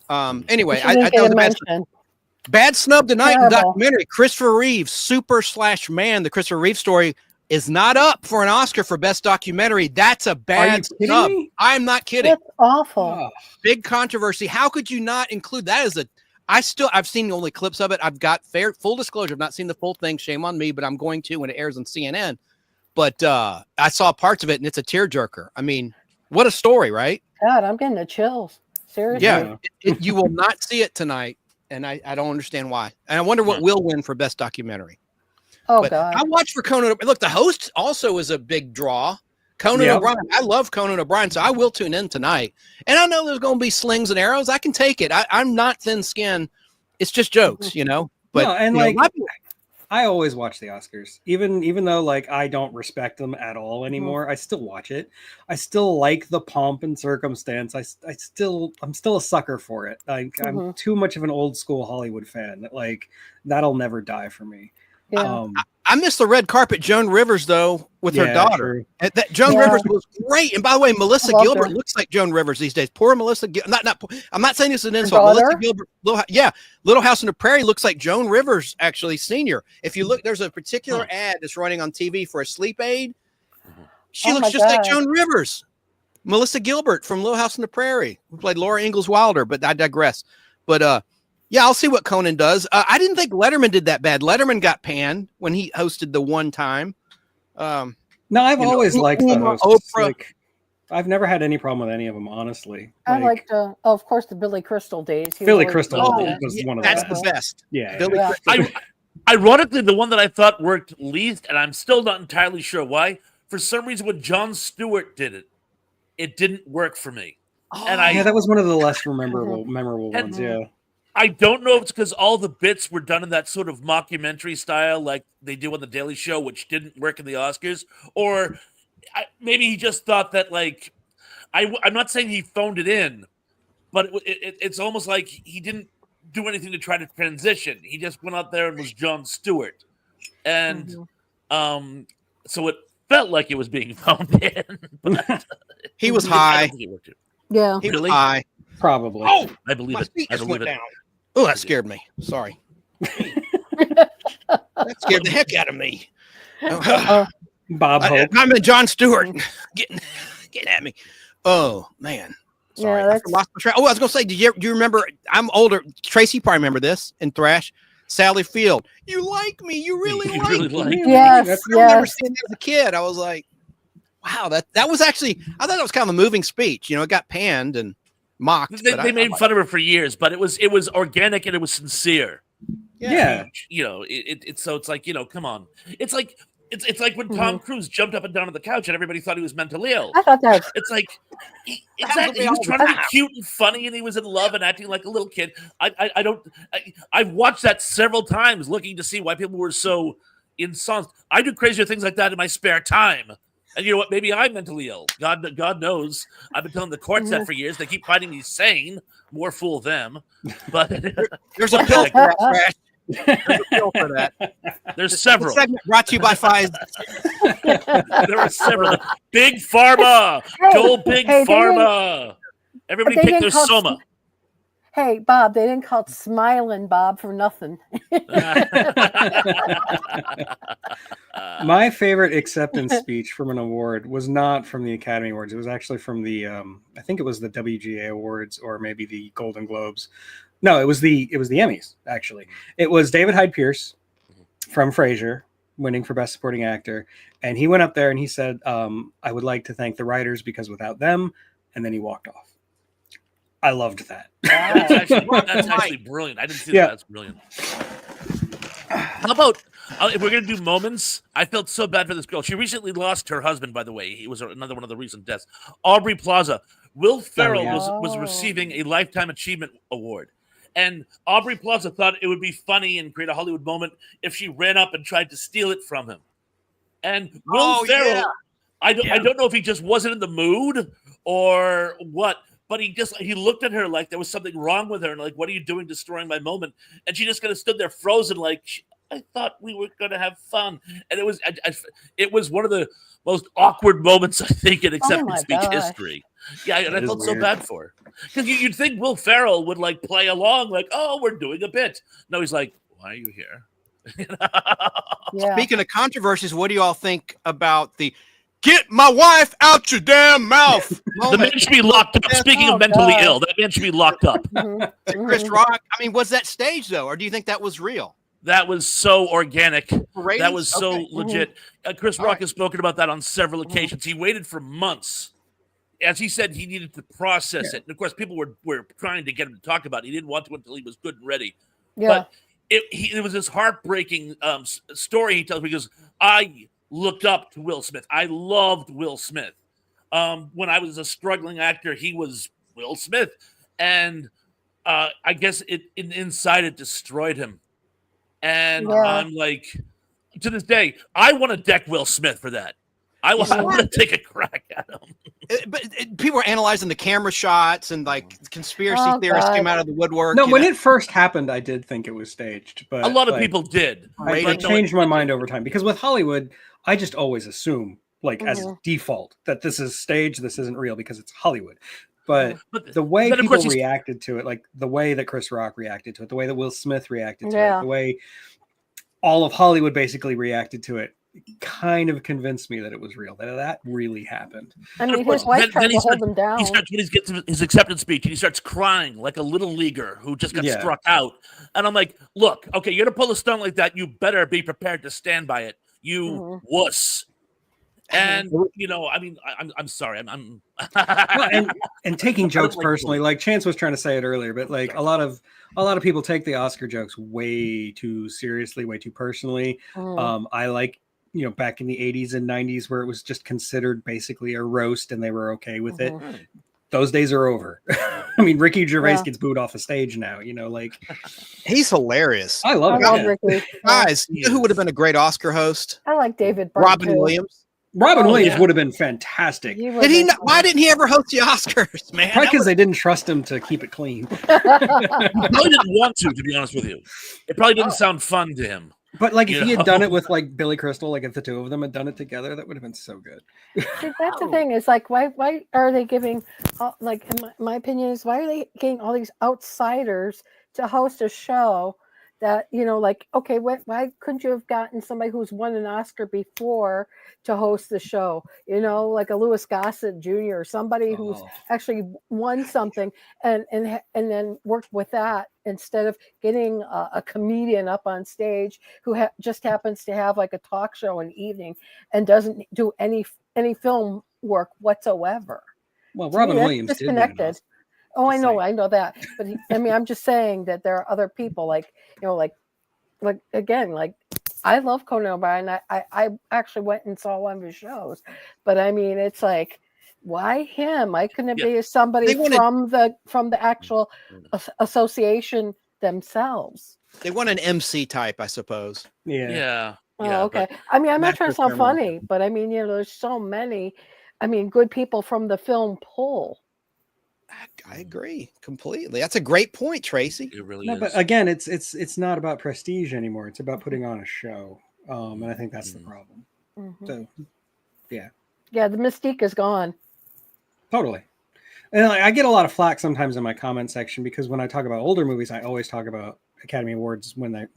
[SPEAKER 5] Anyway, I that was a bad snub tonight in documentary. Christopher Reeves, Super/Man, the Christopher Reeves story is not up for an Oscar for best documentary. That's a bad snub. I'm not kidding.
[SPEAKER 4] That's awful.
[SPEAKER 5] Big controversy. How could you not include that as a I've seen only clips of it. I've got full disclosure. I've not seen the full thing. Shame on me, but I'm going to when it airs on CNN. But I saw parts of it and it's a tearjerker. I mean, what a story, right?
[SPEAKER 4] God, I'm getting the chills. Seriously.
[SPEAKER 5] Yeah. You will not see it tonight. And I don't understand why. And I wonder what will win for best documentary.
[SPEAKER 4] Oh,
[SPEAKER 5] but
[SPEAKER 4] God.
[SPEAKER 5] I watched for Conan. Look, the host also is a big draw. Conan O'Brien. I love Conan O'Brien, so I will tune in tonight. And I know there's going to be slings and arrows. I can take it. I'm not thin-skinned. It's just jokes, you know. But
[SPEAKER 2] no, and I always watch the Oscars, even though like I don't respect them at all anymore. I still watch it. I still like the pomp and circumstance. I'm still a sucker for it. I'm too much of an old school Hollywood fan that like that'll never die for me.
[SPEAKER 4] Yeah.
[SPEAKER 5] I miss the red carpet Joan Rivers though with her daughter. That Joan Rivers was great. And by the way, Melissa Gilbert looks like Joan Rivers these days. Poor Melissa. I'm not saying this is an insult. Melissa Gilbert, Little House on the Prairie looks like Joan Rivers actually senior. If you look, there's a particular ad that's running on TV for a sleep aid. She looks just like Joan Rivers. Melissa Gilbert from Little House on the Prairie, who played Laura Ingalls Wilder. But I digress. But yeah, I'll see what Conan does. I didn't think Letterman did that bad. Letterman got panned when he hosted the one time.
[SPEAKER 2] No, I've always liked the hosts. Oprah. Like, I've never had any problem with any of them, honestly.
[SPEAKER 4] I liked, of course, the Billy Crystal days.
[SPEAKER 2] Billy Crystal was one of the
[SPEAKER 5] best. That's the best.
[SPEAKER 2] Yeah.
[SPEAKER 5] Billy Crystal.
[SPEAKER 3] Ironically, the one that I thought worked least, and I'm still not entirely sure why, for some reason when Jon Stewart did it didn't work for me. And
[SPEAKER 2] that was one of the less memorable ones, yeah.
[SPEAKER 3] I don't know if it's because all the bits were done in that sort of mockumentary style like they do on The Daily Show, which didn't work in the Oscars, or maybe he just thought that, like, I'm not saying he phoned it in, but it's almost like he didn't do anything to try to transition. He just went out there and was Jon Stewart. And so it felt like it was being phoned in. But
[SPEAKER 5] he was high.
[SPEAKER 4] Yeah.
[SPEAKER 5] He was high.
[SPEAKER 2] Probably.
[SPEAKER 5] Oh,
[SPEAKER 3] I believe it. I believe it.
[SPEAKER 5] Down. Oh, that scared me. Sorry. That scared the heck out of me.
[SPEAKER 2] Bob Hope.
[SPEAKER 5] I'm in Jon Stewart getting at me. Oh man. Sorry.
[SPEAKER 4] Yeah,
[SPEAKER 5] I lost my track. Oh, I was gonna say, do you remember? I'm older. Tracy probably remember this in Thrash. Sally Field. You like me. You really like me.
[SPEAKER 4] Yes.
[SPEAKER 5] I remember seeing that as a kid. I was like, wow, that was actually, I thought it was kind of a moving speech. You know, it got panned and mocked.
[SPEAKER 3] They made fun of her for years, but it was organic and it was sincere.
[SPEAKER 2] Yeah.
[SPEAKER 3] You know, it's like, you know, come on. It's like when Tom Cruise jumped up and down on the couch and everybody thought he was mentally ill.
[SPEAKER 4] I thought that.
[SPEAKER 3] It's like he was trying to be cute and funny and he was in love and acting like a little kid. I've watched that several times looking to see why people were so incensed. I do crazier things like that in my spare time. And you know what? Maybe I'm mentally ill. God knows. I've been telling the courts that for years. They keep finding me sane. More fool them. But
[SPEAKER 5] there's a pill for that. There's a pill for that.
[SPEAKER 3] There's several.
[SPEAKER 5] Segment brought to you by Pfizer.
[SPEAKER 3] There were several. Big Pharma. Go Big Pharma. Everybody take their Soma.
[SPEAKER 4] Hey, Bob, they didn't call it Smiling Bob for nothing.
[SPEAKER 2] My favorite acceptance speech from an award was not from the Academy Awards. It was actually from the I think it was the WGA Awards or maybe the Golden Globes. No, it was the Emmys, actually. It was David Hyde Pierce from Frasier winning for Best Supporting Actor. And he went up there and he said, I would like to thank the writers because without them, and then he walked off. I loved that.
[SPEAKER 3] That's actually brilliant. I didn't see that. That's brilliant. How about if we're going to do moments? I felt so bad for this girl. She recently lost her husband, by the way. He was another one of the recent deaths. Aubrey Plaza. Will Ferrell was receiving a Lifetime Achievement Award. And Aubrey Plaza thought it would be funny and create a Hollywood moment if she ran up and tried to steal it from him. And Will Ferrell, I don't know if he just wasn't in the mood or what, but he looked at her like there was something wrong with her and like, what are you doing destroying my moment? And she just kind of stood there frozen like, I thought we were going to have fun. And it was one of the most awkward moments, I think, in acceptance speech history. Yeah, and I felt so bad for her. Because you'd think Will Ferrell would like play along, like, oh, we're doing a bit. No, he's like, why are you here?
[SPEAKER 5] Speaking of controversies, what do you all think about the "get my wife out your damn mouth"
[SPEAKER 3] The man should be locked up. Speaking of mentally ill, that man should be locked up.
[SPEAKER 5] Chris Rock, I mean, was that staged though, or do you think that was real?
[SPEAKER 3] That was so organic.
[SPEAKER 5] Ratings?
[SPEAKER 3] That was so legit. Chris Rock has spoken about that on several occasions. He waited for months. As he said, he needed to process it. And of course, people were trying to get him to talk about it. He didn't want to until he was good and ready. Yeah. But it was this heartbreaking story he tells because I looked up to Will Smith. I loved Will Smith. When I was a struggling actor, he was Will Smith. And I guess inside it destroyed him. And I'm like, to this day, I want to deck Will Smith for that. I want to take a crack at him.
[SPEAKER 5] But people were analyzing the camera shots and like conspiracy theorists came out of the woodwork.
[SPEAKER 2] No, when it first happened, I did think it was staged, but
[SPEAKER 3] a lot of people did.
[SPEAKER 2] I changed my mind over time because with Hollywood, I just always assume, like as default, that this is staged, this isn't real because it's Hollywood. But the way people reacted to it, like the way that Chris Rock reacted to it, the way that Will Smith reacted to it, the way all of Hollywood basically reacted to it, kind of convinced me that it was real, that really happened.
[SPEAKER 4] I mean, his wife tried to hold him down.
[SPEAKER 3] He starts when he gets his acceptance speech, and he starts crying like a little leaguer who just got struck out. And I'm like, look, okay, you're gonna pull a stunt like that, you better be prepared to stand by it, you wuss. And I mean, I'm sorry, I'm
[SPEAKER 2] and taking jokes personally, like Chance was trying to say it earlier, but like a lot of people take the Oscar jokes way too seriously, way too personally. I like, back in the 80s and 90s where it was just considered basically a roast and they were okay with it. Those days are over. I mean, Ricky Gervais gets booed off a stage now, like
[SPEAKER 5] he's hilarious.
[SPEAKER 2] I love
[SPEAKER 4] Ricky.
[SPEAKER 5] Guys, you know who would have been a great Oscar host?
[SPEAKER 4] I like David
[SPEAKER 5] Robin Williams.
[SPEAKER 2] Robin Williams would have been fantastic.
[SPEAKER 5] Did he? Why didn't he ever host the Oscars, man?
[SPEAKER 2] Probably because they didn't trust him to keep it clean.
[SPEAKER 3] He probably didn't want to be honest with you. It probably didn't sound fun to him.
[SPEAKER 2] But like if he had done it with like Billy Crystal, like if the two of them had done it together, that would have been so good.
[SPEAKER 4] See, that's the thing. Is like why are they giving like in my opinion is why are they getting all these outsiders to host a show that like okay, why couldn't you have gotten somebody who's won an Oscar before to host the show? Like a Louis Gossett Jr. or somebody who's actually won something and then worked with that instead of getting a comedian up on stage who just happens to have like a talk show in the evening and doesn't do any film work whatsoever.
[SPEAKER 2] Well, Robin Williams
[SPEAKER 4] disconnected. Oh, I know that. But I'm just saying that there are other people like again, like I love Conan O'Brien. I actually went and saw one of his shows, but I mean, it's like, why him? Why couldn't it be somebody from the actual association themselves?
[SPEAKER 5] They want an MC type, I suppose.
[SPEAKER 3] Yeah.
[SPEAKER 4] Oh, okay. I mean, I'm not trying to sound funny, but I mean, there's so many. I mean, good people from the film pool.
[SPEAKER 5] I agree completely. That's a great point, Tracy.
[SPEAKER 3] It really is.
[SPEAKER 2] But again, it's not about prestige anymore. It's about putting on a show, and I think that's the problem. So, Yeah.
[SPEAKER 4] Yeah, the mystique is gone.
[SPEAKER 2] Totally. And I get a lot of flack sometimes in my comment section because when I talk about older movies, I always talk about Academy Awards when a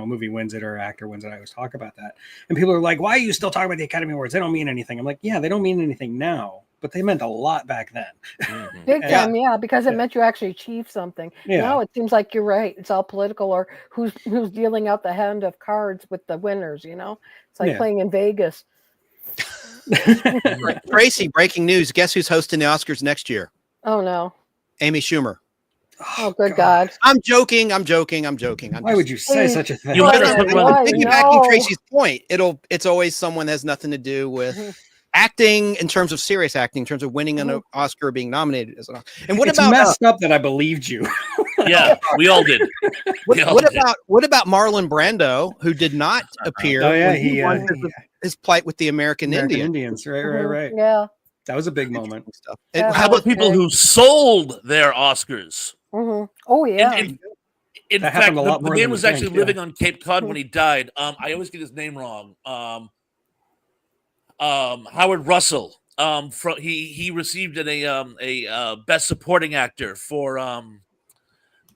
[SPEAKER 2] movie wins it or an actor wins it. I always talk about that. And people are like, why are you still talking about the Academy Awards? They don't mean anything. I'm like, yeah, they don't mean anything now, but they meant a lot back then.
[SPEAKER 3] Mhm.
[SPEAKER 4] Big time, yeah, because it
[SPEAKER 2] Yeah.
[SPEAKER 4] meant you actually achieved something.
[SPEAKER 2] Yeah.
[SPEAKER 4] Now it seems like you're right. It's all political, or who's dealing out the hand of cards with the winners, It's like
[SPEAKER 2] Yeah.
[SPEAKER 4] playing in Vegas.
[SPEAKER 5] Tracy, breaking news. Guess who's hosting the Oscars next year?
[SPEAKER 4] Oh no.
[SPEAKER 5] Amy Schumer.
[SPEAKER 4] Oh, good God.
[SPEAKER 5] I'm joking.
[SPEAKER 2] Why would you say such a thing?
[SPEAKER 3] You
[SPEAKER 4] Why-
[SPEAKER 3] better quit
[SPEAKER 4] why-
[SPEAKER 3] running.
[SPEAKER 5] Piggybacking
[SPEAKER 4] no.
[SPEAKER 5] Tracy's point, it's always someone that has nothing to do with acting in terms of serious acting, in terms of winning an Oscar or being nominated as an Oscar. And what
[SPEAKER 2] It's
[SPEAKER 5] about
[SPEAKER 2] messed up that I believed you.
[SPEAKER 3] Yeah, we all did. We all did.
[SPEAKER 5] what about Marlon Brando, who did not appear
[SPEAKER 2] Oh, yeah,
[SPEAKER 5] when he
[SPEAKER 2] he,
[SPEAKER 5] won his plight with the American Indian?
[SPEAKER 2] Indians. Right.
[SPEAKER 4] Yeah.
[SPEAKER 2] That was a big moment.
[SPEAKER 5] Stuff.
[SPEAKER 4] Yeah.
[SPEAKER 3] How about people who sold their Oscars?
[SPEAKER 4] Oh yeah.
[SPEAKER 3] In
[SPEAKER 2] That
[SPEAKER 3] fact,
[SPEAKER 2] happened a lot
[SPEAKER 3] the
[SPEAKER 2] more
[SPEAKER 3] man
[SPEAKER 2] than
[SPEAKER 3] was
[SPEAKER 2] you
[SPEAKER 3] actually
[SPEAKER 2] think, yeah.
[SPEAKER 3] living on Cape Cod when he died. I always get his name wrong. Howard Russell. He received a Best Supporting Actor for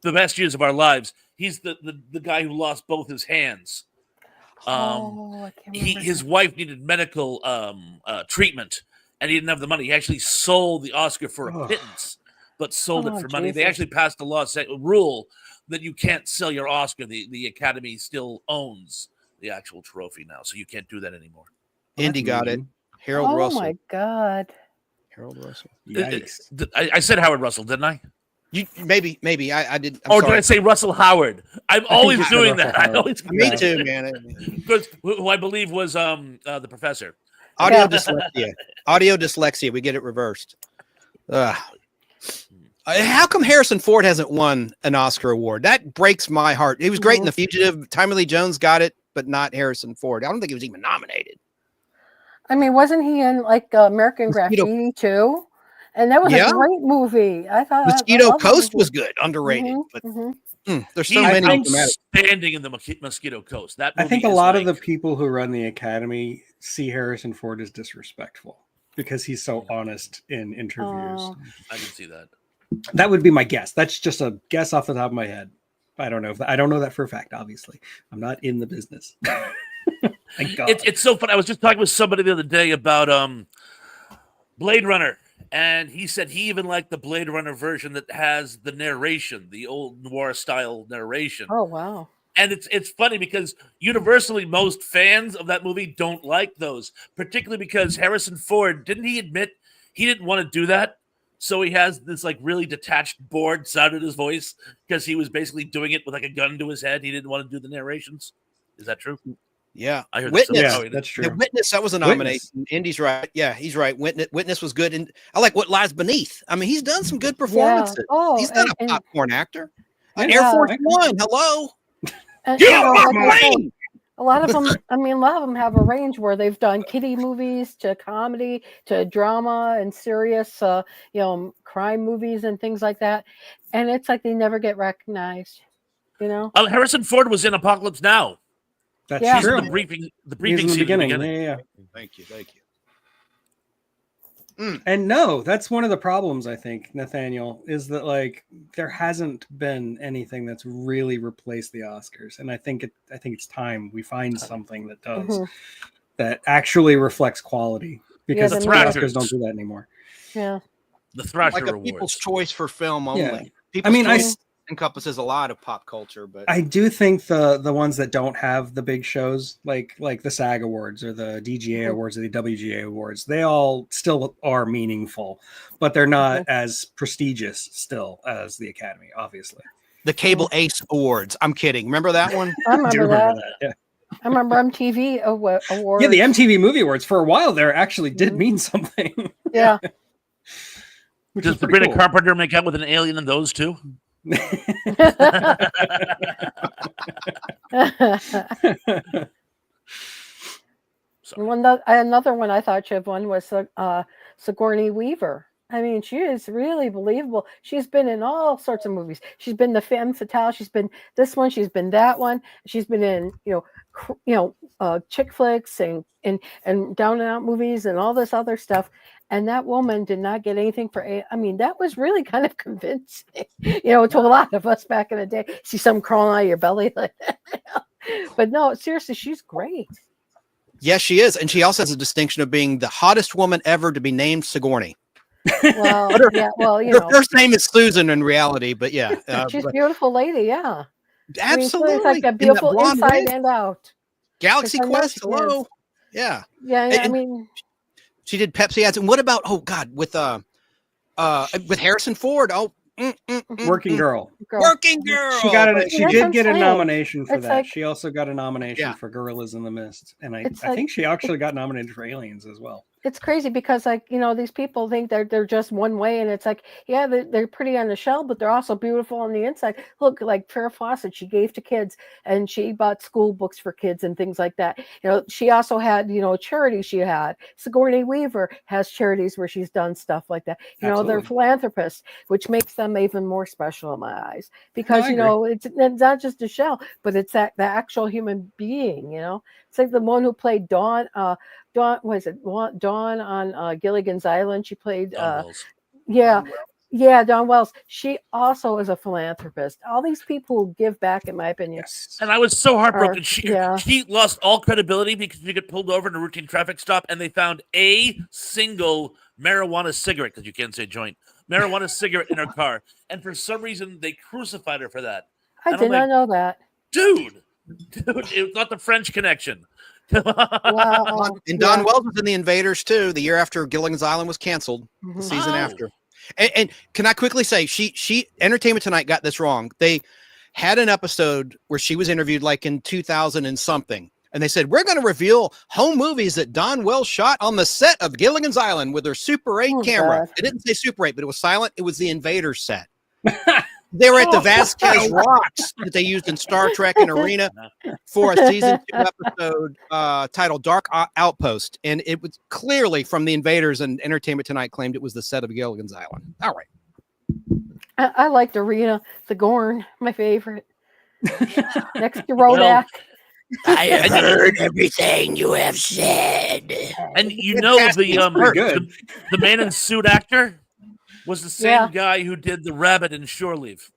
[SPEAKER 3] The Best Years of Our Lives. He's the guy who lost both his hands.
[SPEAKER 4] I can't remember.
[SPEAKER 3] His wife needed medical treatment, and he didn't have the money. He actually sold the Oscar for a pittance, but sold it for money. They
[SPEAKER 4] Jesus.
[SPEAKER 3] actually passed a rule that you can't sell your Oscar. The Academy still owns the actual trophy now, so you can't do that anymore.
[SPEAKER 5] Indy got it. Harold
[SPEAKER 4] Oh
[SPEAKER 5] Russell.
[SPEAKER 4] my God.
[SPEAKER 5] Harold Russell.
[SPEAKER 2] Yikes.
[SPEAKER 3] I said Howard Russell, didn't I?
[SPEAKER 5] Maybe I did. I'm
[SPEAKER 3] Or
[SPEAKER 5] sorry.
[SPEAKER 3] did I say Russell Howard? I'm always
[SPEAKER 2] you said
[SPEAKER 3] doing
[SPEAKER 2] Russell
[SPEAKER 3] that. I
[SPEAKER 2] Howard.
[SPEAKER 3] always
[SPEAKER 5] Me too, man.
[SPEAKER 3] because who I believe was the professor.
[SPEAKER 5] Audio
[SPEAKER 4] Yeah.
[SPEAKER 5] dyslexia. Audio dyslexia. We get it reversed. How come Harrison Ford hasn't won an Oscar award? That breaks my heart. He was great in The Fugitive. Tommy Lee Jones got it, but not Harrison Ford. I don't think he was even nominated.
[SPEAKER 4] I mean, wasn't he in like American
[SPEAKER 5] Mosquito-
[SPEAKER 4] Graffiti too? And that was
[SPEAKER 5] Yeah.
[SPEAKER 4] a great movie. I thought
[SPEAKER 5] Mosquito
[SPEAKER 4] I loved that
[SPEAKER 5] Coast
[SPEAKER 4] movie.
[SPEAKER 5] was good, underrated. But there's so
[SPEAKER 3] He's
[SPEAKER 5] many.
[SPEAKER 3] outstanding in the Mosquito Coast. That
[SPEAKER 2] I
[SPEAKER 3] movie
[SPEAKER 2] think a
[SPEAKER 3] is
[SPEAKER 2] lot of
[SPEAKER 3] like-
[SPEAKER 2] the people who run the Academy see Harrison Ford as disrespectful because he's so honest in interviews.
[SPEAKER 4] Oh.
[SPEAKER 3] I can see that.
[SPEAKER 2] That would be my guess. That's just a guess off the top of my head. I don't know I don't know that for a fact. Obviously, I'm not in the business. Thank God.
[SPEAKER 3] It's so fun. I was just talking with somebody the other day about Blade Runner, and he said he even liked the Blade Runner version that has the narration, the old noir style narration.
[SPEAKER 4] Oh wow.
[SPEAKER 3] And it's funny because universally most fans of that movie don't like those, particularly because Harrison Ford, didn't he admit he didn't want to do that? So he has this like really detached, bored sound in his voice because he was basically doing it with like a gun to his head. He didn't want to do the narrations. Is that true?
[SPEAKER 5] Yeah.
[SPEAKER 3] I heard
[SPEAKER 5] Witness.
[SPEAKER 3] that.
[SPEAKER 2] Yeah, that's true.
[SPEAKER 5] The Witness, that was a nomination. Indy's right. Yeah, he's right. Witness was good. And I like What Lies Beneath. I mean, he's done some good performances.
[SPEAKER 4] Oh,
[SPEAKER 5] he's not
[SPEAKER 4] and-
[SPEAKER 5] a popcorn actor.
[SPEAKER 2] Yeah,
[SPEAKER 5] Air Force One. Hello.
[SPEAKER 4] And,
[SPEAKER 5] Get off
[SPEAKER 4] like
[SPEAKER 5] my
[SPEAKER 4] I said,
[SPEAKER 5] plane!
[SPEAKER 4] a lot of them. I mean, a lot of them have a range where they've done kiddie movies to comedy to drama and serious, crime movies and things like that. And it's like they never get recognized.
[SPEAKER 3] Harrison Ford was in Apocalypse Now.
[SPEAKER 2] That's
[SPEAKER 4] Yeah.
[SPEAKER 3] He's
[SPEAKER 2] true.
[SPEAKER 3] in the briefing. The
[SPEAKER 2] He was
[SPEAKER 3] briefing
[SPEAKER 2] in the
[SPEAKER 3] scene
[SPEAKER 2] beginning.
[SPEAKER 3] at the beginning.
[SPEAKER 2] Yeah.
[SPEAKER 5] Thank you.
[SPEAKER 2] And no, that's one of the problems, I think, Nathaniel, is that like there hasn't been anything that's really replaced the Oscars. And I think it's time we find something that does that actually reflects quality. Because
[SPEAKER 4] Yeah,
[SPEAKER 2] the
[SPEAKER 4] the
[SPEAKER 2] Oscars don't do that anymore.
[SPEAKER 4] Yeah.
[SPEAKER 3] The Thrasher
[SPEAKER 5] Like a
[SPEAKER 3] Awards.
[SPEAKER 5] People's Choice for film only.
[SPEAKER 2] Yeah.
[SPEAKER 5] People's
[SPEAKER 2] I
[SPEAKER 5] Choice encompasses a lot of pop culture, but
[SPEAKER 2] I do think the ones that don't have the big shows, like the SAG Awards or the DGA Awards or the WGA Awards, they all still are meaningful, but they're not as prestigious still as the Academy, obviously.
[SPEAKER 5] the Cable Ace Awards. I'm kidding. Remember that one?
[SPEAKER 4] I remember that.
[SPEAKER 2] Yeah.
[SPEAKER 4] I remember MTV awards.
[SPEAKER 2] Yeah, the MTV Movie Awards for a while there actually did mean something.
[SPEAKER 4] Yeah.
[SPEAKER 2] Which
[SPEAKER 3] Does
[SPEAKER 2] is pretty
[SPEAKER 3] Sabrina
[SPEAKER 2] cool.
[SPEAKER 3] Carpenter make out with an alien in those too?
[SPEAKER 4] Another one I thought should have won was Sigourney Weaver. I mean, she is really believable. She's been in all sorts of movies. She's been the femme fatale. She's been this one. She's been that one. She's been in chick flicks and down and out movies and all this other stuff. And that woman did not get anything for I mean, that was really kind of convincing, to a lot of us back in the day. See something crawling out of your belly like that. But no, seriously, she's great.
[SPEAKER 5] Yes, she is, and she also has a distinction of being the hottest woman ever to be named Sigourney.
[SPEAKER 4] Well, yeah, well,
[SPEAKER 5] her first name is Susan in reality, but yeah,
[SPEAKER 4] she's a beautiful lady. Yeah,
[SPEAKER 5] absolutely,
[SPEAKER 4] I mean, it's like a beautiful inside and out.
[SPEAKER 5] Galaxy Quest. Hello,
[SPEAKER 4] yeah.
[SPEAKER 5] And,
[SPEAKER 4] I mean,
[SPEAKER 5] she did Pepsi ads, and what about with Harrison Ford?
[SPEAKER 2] Working Girl.
[SPEAKER 5] Working Girl.
[SPEAKER 2] She did get a nomination for that.
[SPEAKER 4] Like,
[SPEAKER 2] she also got a nomination for Gorillas in the Mist, and I think she actually got nominated for Aliens as well.
[SPEAKER 4] It's crazy because these people think they're just one way, and it's like, yeah, they're pretty on the shell, but they're also beautiful on the inside. Look, like Farrah Fawcett, she gave to kids, and she bought school books for kids and things like that. She also had charity. She had Sigourney Weaver has charities where she's done stuff like that. They're philanthropists, which makes them even more special in my eyes because it's not just a shell, but it's the actual human being. It's like the one who played Dawn. Dawn on Gilligan's Island? She played Dawn Wells. She also is a philanthropist. All these people who give back, in my opinion.
[SPEAKER 3] Yes. And I was so heartbroken. She lost all credibility because she got pulled over in a routine traffic stop, and they found a single marijuana cigarette, because you can't say joint, marijuana cigarette in her car, and for some reason they crucified her for that.
[SPEAKER 4] I did not know that,
[SPEAKER 3] dude. It got the French connection.
[SPEAKER 4] Wow.
[SPEAKER 5] And Don Wells was in The Invaders too, the year after Gilligan's Island was canceled, the season after. And can I quickly say, she Entertainment Tonight got this wrong. They had an episode where she was interviewed like in 2000 and something, and they said, we're going to reveal home movies that Don Wells shot on the set of Gilligan's Island with her Super 8 camera. God. It didn't say Super 8, but it was silent. It was the Invaders set. They were at the Vasquez Rocks that they used in Star Trek and Arena for a season 2 episode titled Dark Outpost. And it was clearly from the Invaders, and Entertainment Tonight claimed it was the set of Gilligan's Island. All right.
[SPEAKER 4] I liked Arena, the Gorn, my favorite. Next to Rodak.
[SPEAKER 7] I have heard everything you have said.
[SPEAKER 3] And the man in suit actor was the same guy who did the rabbit in Shore Leave.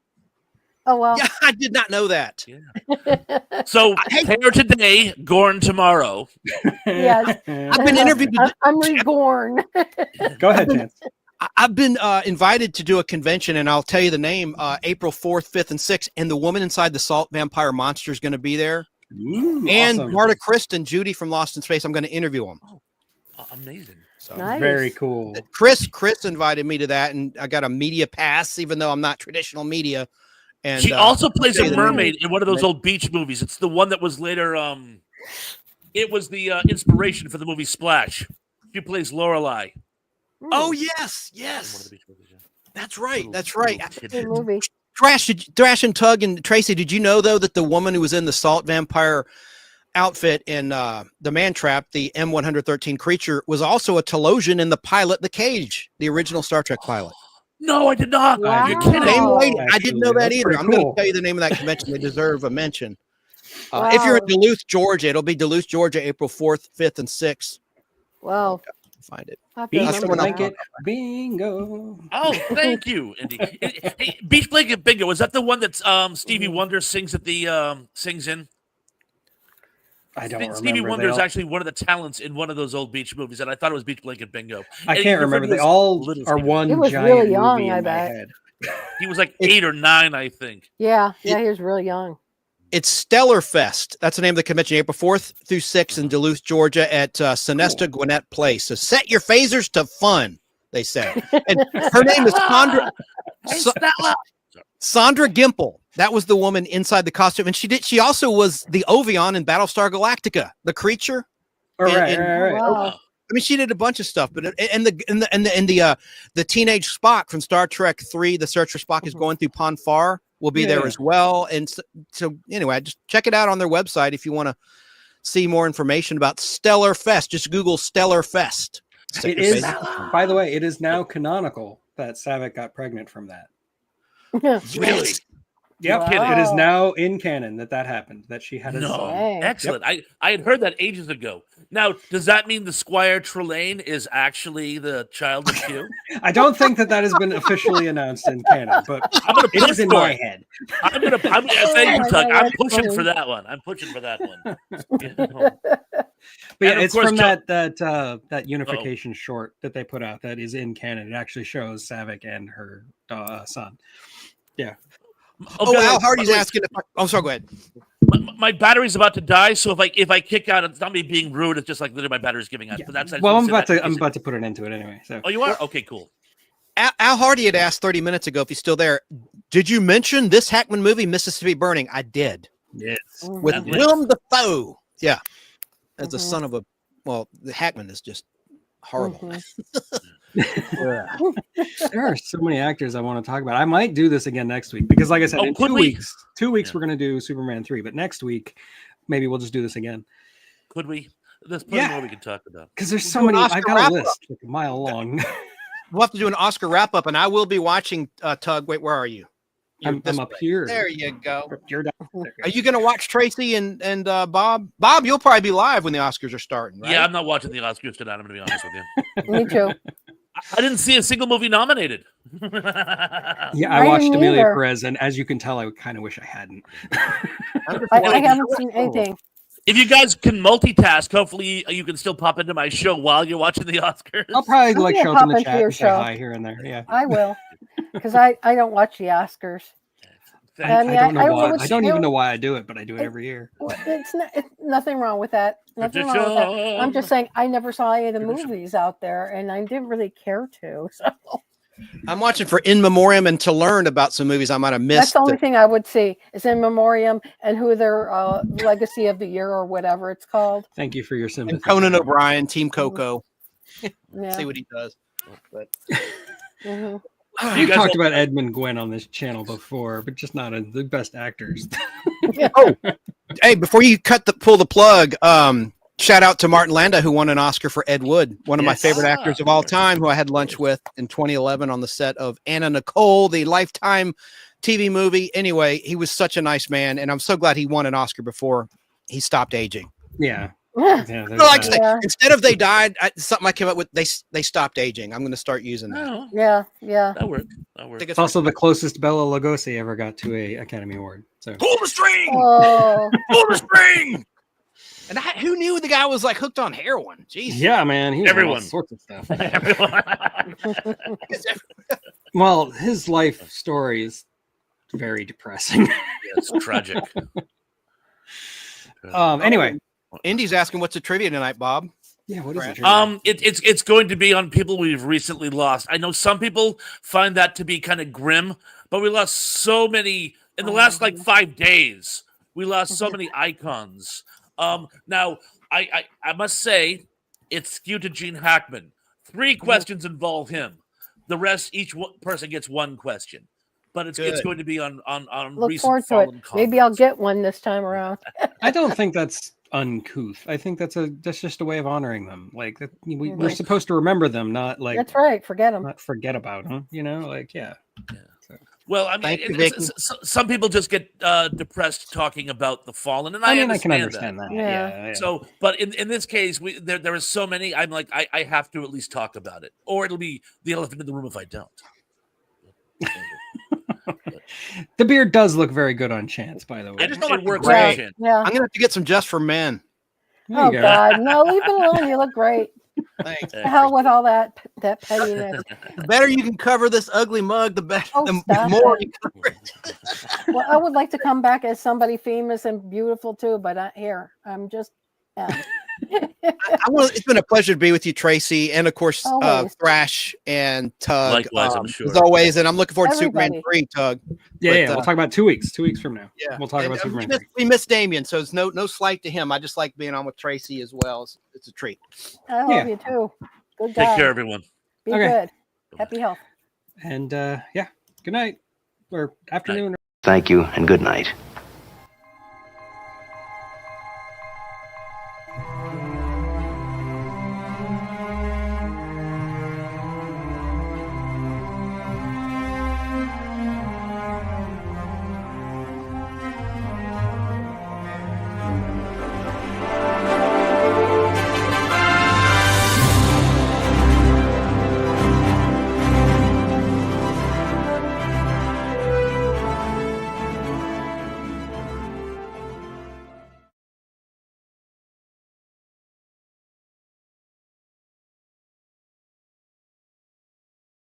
[SPEAKER 4] Oh, well.
[SPEAKER 5] Yeah, I did not know that.
[SPEAKER 3] Yeah. So, hair today, Gorn tomorrow.
[SPEAKER 4] Yes.
[SPEAKER 5] I've been interviewed.
[SPEAKER 4] I'm Gorn.
[SPEAKER 2] Go ahead, Chance.
[SPEAKER 5] I've been invited to do a convention, and I'll tell you the name, April 4th, 5th, and 6th, and the woman inside the Salt Vampire Monster is going to be there.
[SPEAKER 2] Ooh,
[SPEAKER 5] and
[SPEAKER 2] awesome.
[SPEAKER 5] Marta Kristen, Judy from Lost in Space, I'm going to interview them.
[SPEAKER 3] Oh, amazing.
[SPEAKER 5] So
[SPEAKER 4] nice.
[SPEAKER 2] Very cool.
[SPEAKER 5] Chris invited me to that, and I got a media pass, even though I'm not traditional media. And
[SPEAKER 3] she also plays a mermaid in one of those old beach movies. It's the one that was later. It was the inspiration for the movie Splash. She plays Lorelai.
[SPEAKER 5] Oh yes. That's right.
[SPEAKER 4] Good movie.
[SPEAKER 5] Thrash and Tug and Tracy, did you know though that the woman who was in the Salt Vampire outfit in the Man Trap, the M113 creature, was also a Telosian in the pilot The Cage, the original Star Trek pilot?
[SPEAKER 3] No, I did not.
[SPEAKER 4] Wow.
[SPEAKER 3] You're kidding.
[SPEAKER 5] Same lady.
[SPEAKER 2] Actually,
[SPEAKER 5] I didn't know that either. I'm going to tell you the name of that convention. They deserve a mention. If you're in Duluth, Georgia, it'll be Duluth, Georgia, April 4th, 5th, and 6th.
[SPEAKER 4] Wow.
[SPEAKER 5] Find it.
[SPEAKER 2] Beach Blanket Bingo.
[SPEAKER 3] Oh, thank you, Indy. Hey, Beach Blanket Bingo, is that the one that Stevie Wonder sings at the sings in?
[SPEAKER 2] I don't remember.
[SPEAKER 3] Stevie Wonder is actually one of the talents in one of those old beach movies, and I thought it was Beach Blanket Bingo.
[SPEAKER 2] I can't remember. They all are one
[SPEAKER 4] he was
[SPEAKER 2] giant
[SPEAKER 4] really young,
[SPEAKER 2] movie in
[SPEAKER 4] I
[SPEAKER 2] my
[SPEAKER 4] bet.
[SPEAKER 2] head.
[SPEAKER 3] He was like 8 or 9, I think.
[SPEAKER 4] Yeah, he was really young.
[SPEAKER 5] It's Stellar Fest. That's the name of the convention, April 4th through 6th in Duluth, Georgia at Sonesta Gwinnett Place. So set your phasers to fun, they say. And her name is Sandra Gimple. That was the woman inside the costume. And she also was the Ovion in Battlestar Galactica, the creature.
[SPEAKER 2] Right.
[SPEAKER 4] Wow.
[SPEAKER 5] I mean, she did a bunch of stuff, but the teenage Spock from Star Trek 3, The Search for Spock is going through Pon Farr, will be there as well. And so anyway, just check it out on their website if you want to see more information about Stellar Fest. Just Google Stellar Fest. Stick
[SPEAKER 2] It
[SPEAKER 5] your
[SPEAKER 2] is,
[SPEAKER 5] face-
[SPEAKER 2] by the way, it is now canonical that Savick got pregnant from that.
[SPEAKER 3] Really?
[SPEAKER 2] Yep,
[SPEAKER 4] Wow.
[SPEAKER 2] it is now in canon that happened, that she had a
[SPEAKER 3] No,
[SPEAKER 2] son.
[SPEAKER 4] Dang.
[SPEAKER 3] excellent. I had heard that ages ago. Now, does that mean the Squire Trelane is actually the child of Q?
[SPEAKER 2] I don't think that has been officially announced in canon, but
[SPEAKER 3] I'm gonna
[SPEAKER 2] it
[SPEAKER 3] push
[SPEAKER 2] is in
[SPEAKER 3] for
[SPEAKER 2] my
[SPEAKER 3] it.
[SPEAKER 2] head.
[SPEAKER 3] Thank you,
[SPEAKER 4] my
[SPEAKER 3] Tug.
[SPEAKER 4] God,
[SPEAKER 3] I'm
[SPEAKER 4] that's
[SPEAKER 3] pushing
[SPEAKER 4] funny.
[SPEAKER 3] for that one. I'm pushing for that one. You know?
[SPEAKER 2] But yeah,
[SPEAKER 3] And of
[SPEAKER 2] it's
[SPEAKER 3] course,
[SPEAKER 2] from
[SPEAKER 3] Joe-
[SPEAKER 2] that unification short that they put out that is in canon. It actually shows Savick and her son. Yeah.
[SPEAKER 5] Oh,
[SPEAKER 3] by the
[SPEAKER 5] Al
[SPEAKER 3] way,
[SPEAKER 5] Hardy's
[SPEAKER 3] wait,
[SPEAKER 5] asking. Oh, sorry. Go ahead.
[SPEAKER 3] my battery's about to die, so if I kick out, it's not me being rude. It's just like literally my battery's giving out.
[SPEAKER 2] Yeah.
[SPEAKER 3] But that's
[SPEAKER 2] Well, I'm about to put an end to it anyway. So
[SPEAKER 3] Oh, you are? Okay, cool.
[SPEAKER 5] Al Hardy had asked 30 minutes ago if he's still there. Did you mention this Hackman movie, Mississippi Burning? I did.
[SPEAKER 2] yes.
[SPEAKER 5] With
[SPEAKER 3] That
[SPEAKER 5] Willem Dafoe. Yeah. As the
[SPEAKER 4] Mhm.
[SPEAKER 5] son of the Hackman is just horrible.
[SPEAKER 4] Mhm.
[SPEAKER 2] There are so many actors I want to talk about. I might do this again next week because, like I said,
[SPEAKER 3] Oh,
[SPEAKER 2] in
[SPEAKER 3] could
[SPEAKER 2] 2
[SPEAKER 3] we?
[SPEAKER 2] weeks, 2 weeks
[SPEAKER 3] Yeah.
[SPEAKER 2] we're going to do Superman 3, but next week maybe we'll just do this again
[SPEAKER 3] Could we? There's plenty
[SPEAKER 2] Yeah.
[SPEAKER 3] more we can talk about.
[SPEAKER 2] because there's so
[SPEAKER 5] Do an
[SPEAKER 2] many.
[SPEAKER 5] Oscar
[SPEAKER 2] I got a
[SPEAKER 5] wrap-up.
[SPEAKER 2] list like a mile long.
[SPEAKER 5] We'll have to do an Oscar wrap up, and I will be watching Tug. Wait, where are you? You're
[SPEAKER 2] I'm
[SPEAKER 5] this
[SPEAKER 2] up
[SPEAKER 5] way.
[SPEAKER 2] here.
[SPEAKER 5] There you go.
[SPEAKER 2] You're down.
[SPEAKER 5] Are you going to watch Tracy and Bob? Bob, you'll probably be live when the Oscars are starting, right?
[SPEAKER 3] Yeah, I'm not watching the Oscars tonight. I'm going to be honest with you.
[SPEAKER 4] Me too.
[SPEAKER 3] I didn't see a single movie nominated.
[SPEAKER 2] Yeah, I
[SPEAKER 4] I
[SPEAKER 2] watched
[SPEAKER 4] didn't
[SPEAKER 2] Amelia
[SPEAKER 4] either.
[SPEAKER 2] Perez, and as you can tell, I kind of wish I hadn't.
[SPEAKER 4] I haven't seen anything.
[SPEAKER 3] If you guys can multitask, hopefully you can still pop into my show while you're watching the Oscars.
[SPEAKER 2] I'll probably
[SPEAKER 4] I'm
[SPEAKER 2] like
[SPEAKER 4] gonna
[SPEAKER 2] show up in
[SPEAKER 4] pop
[SPEAKER 2] the
[SPEAKER 4] into
[SPEAKER 2] chat
[SPEAKER 4] your
[SPEAKER 2] and say
[SPEAKER 4] show.
[SPEAKER 2] hi here and there. Yeah,
[SPEAKER 4] I will, because I don't watch the Oscars.
[SPEAKER 3] Thank
[SPEAKER 4] I
[SPEAKER 3] you.
[SPEAKER 4] mean,
[SPEAKER 2] I don't know
[SPEAKER 4] I
[SPEAKER 2] why.
[SPEAKER 4] would
[SPEAKER 2] I don't
[SPEAKER 4] still-
[SPEAKER 2] even know why I do it, but I do it every year.
[SPEAKER 4] Well, it's nothing wrong with that. Nothing wrong with that. I'm just saying I never saw any of the
[SPEAKER 3] Tradition.
[SPEAKER 4] movies out there, and I didn't really care to. So
[SPEAKER 5] I'm watching for In Memoriam and to learn about some movies I might have
[SPEAKER 4] that's
[SPEAKER 5] missed.
[SPEAKER 4] the only thing I would see is In Memoriam and who their Legacy of the Year or whatever it's called.
[SPEAKER 2] Thank you for your sympathy.
[SPEAKER 5] And Conan O'Brien, Team Coco.
[SPEAKER 4] Yeah.
[SPEAKER 5] See what he does. But
[SPEAKER 4] Mhm.
[SPEAKER 2] We've
[SPEAKER 3] guys
[SPEAKER 2] talked
[SPEAKER 3] all-
[SPEAKER 2] about Edmund Gwenn on this channel before, but just not the best actors.
[SPEAKER 5] hey, before you pull the plug, shout out to Martin Landau, who won an Oscar for Ed Wood, one of my
[SPEAKER 2] Yes.
[SPEAKER 5] favorite actors of all time, who I had lunch with in 2011 on the set of Anna Nicole, the Lifetime TV movie. Anyway, he was such a nice man, and I'm so glad he won an Oscar before he stopped aging.
[SPEAKER 2] Yeah.
[SPEAKER 4] Yeah.
[SPEAKER 2] Yeah,
[SPEAKER 5] I like to say,
[SPEAKER 4] Yeah.
[SPEAKER 5] instead of they died, something I came up with, they stopped aging. I'm going to start using that.
[SPEAKER 3] Oh,
[SPEAKER 4] Yeah.
[SPEAKER 3] that worked. That
[SPEAKER 5] I
[SPEAKER 3] worked.
[SPEAKER 5] think
[SPEAKER 2] it's also the closest Bela Lugosi ever got to a Academy Award. So
[SPEAKER 5] pull the string,
[SPEAKER 4] Oh,
[SPEAKER 5] pull the string. And who knew the guy was like hooked on heroin? Jeez.
[SPEAKER 2] yeah, man, he was on all
[SPEAKER 3] Everyone.
[SPEAKER 2] sorts of stuff.
[SPEAKER 3] Everyone.
[SPEAKER 2] Well, his life story is very depressing.
[SPEAKER 3] It's tragic.
[SPEAKER 2] Anyway,
[SPEAKER 5] Indy's asking what's the trivia tonight, Bob?
[SPEAKER 2] yeah, what is it?
[SPEAKER 3] It's going to be on people we've recently lost. I know some people find that to be kind of grim, but we lost so many in the last like 5 days. We lost so many icons. Now I must say it's skewed to Gene Hackman. 3 questions involve him. The rest, person gets 1 question. But it's
[SPEAKER 5] Good.
[SPEAKER 3] going to be on
[SPEAKER 4] look
[SPEAKER 3] recent
[SPEAKER 4] forward to it.
[SPEAKER 3] fallen
[SPEAKER 4] Maybe I'll
[SPEAKER 3] comrades.
[SPEAKER 4] get one this time around.
[SPEAKER 2] I don't think that's uncouth. I think that's just a way of honoring them. Like we're
[SPEAKER 4] Right.
[SPEAKER 2] supposed to remember them, not like
[SPEAKER 4] That's right. Forget them.
[SPEAKER 2] not forget about them. You know, like yeah.
[SPEAKER 3] Well, I mean,
[SPEAKER 5] Thank you,
[SPEAKER 3] some people just get depressed talking about the fallen, and
[SPEAKER 2] I
[SPEAKER 3] I
[SPEAKER 2] mean, I can
[SPEAKER 3] understand
[SPEAKER 2] understand that.
[SPEAKER 4] Yeah.
[SPEAKER 2] Yeah.
[SPEAKER 3] So, but in this case, there are so many. I'm like, I have to at least talk about it, or it'll be the elephant in the room if I don't.
[SPEAKER 2] The beard does look very good on Chance, by the way.
[SPEAKER 5] I just don't like
[SPEAKER 3] It
[SPEAKER 5] the
[SPEAKER 3] works
[SPEAKER 5] gray.
[SPEAKER 3] on Chin.
[SPEAKER 4] Yeah.
[SPEAKER 5] I'm going to have to get some just for men.
[SPEAKER 2] There you
[SPEAKER 4] Oh
[SPEAKER 2] go.
[SPEAKER 4] God, no! Leave it alone. You look great.
[SPEAKER 5] Thanks.
[SPEAKER 4] The hell with all that pettiness.
[SPEAKER 5] The better you can cover this ugly mug, the better.
[SPEAKER 4] Oh,
[SPEAKER 5] The
[SPEAKER 4] stop
[SPEAKER 5] more
[SPEAKER 4] it.
[SPEAKER 5] you cover it.
[SPEAKER 4] Well, I would like to come back as somebody famous and beautiful too, but I'm just.
[SPEAKER 5] It's been a pleasure to be with you, Tracy, and of course,
[SPEAKER 4] Always.
[SPEAKER 5] Thrash and Tug.
[SPEAKER 3] Likewise, I'm sure.
[SPEAKER 5] As always, and I'm looking forward to Superman
[SPEAKER 4] Everybody.
[SPEAKER 5] 3, Tug.
[SPEAKER 2] Yeah,
[SPEAKER 5] But,
[SPEAKER 2] yeah. We'll talk about 2 weeks. 2 weeks from now.
[SPEAKER 5] Yeah,
[SPEAKER 2] We'll talk
[SPEAKER 5] And,
[SPEAKER 2] about Superman.
[SPEAKER 5] we miss Damien, so it's no slight to him. I just like being on with Tracy as well. It's a treat.
[SPEAKER 4] I love
[SPEAKER 2] Yeah.
[SPEAKER 4] you too. Good
[SPEAKER 3] Take
[SPEAKER 4] guy.
[SPEAKER 3] care, everyone.
[SPEAKER 4] Be
[SPEAKER 2] Okay.
[SPEAKER 4] good. Happy health.
[SPEAKER 2] And yeah, good night or afternoon.
[SPEAKER 7] Thank you and good night.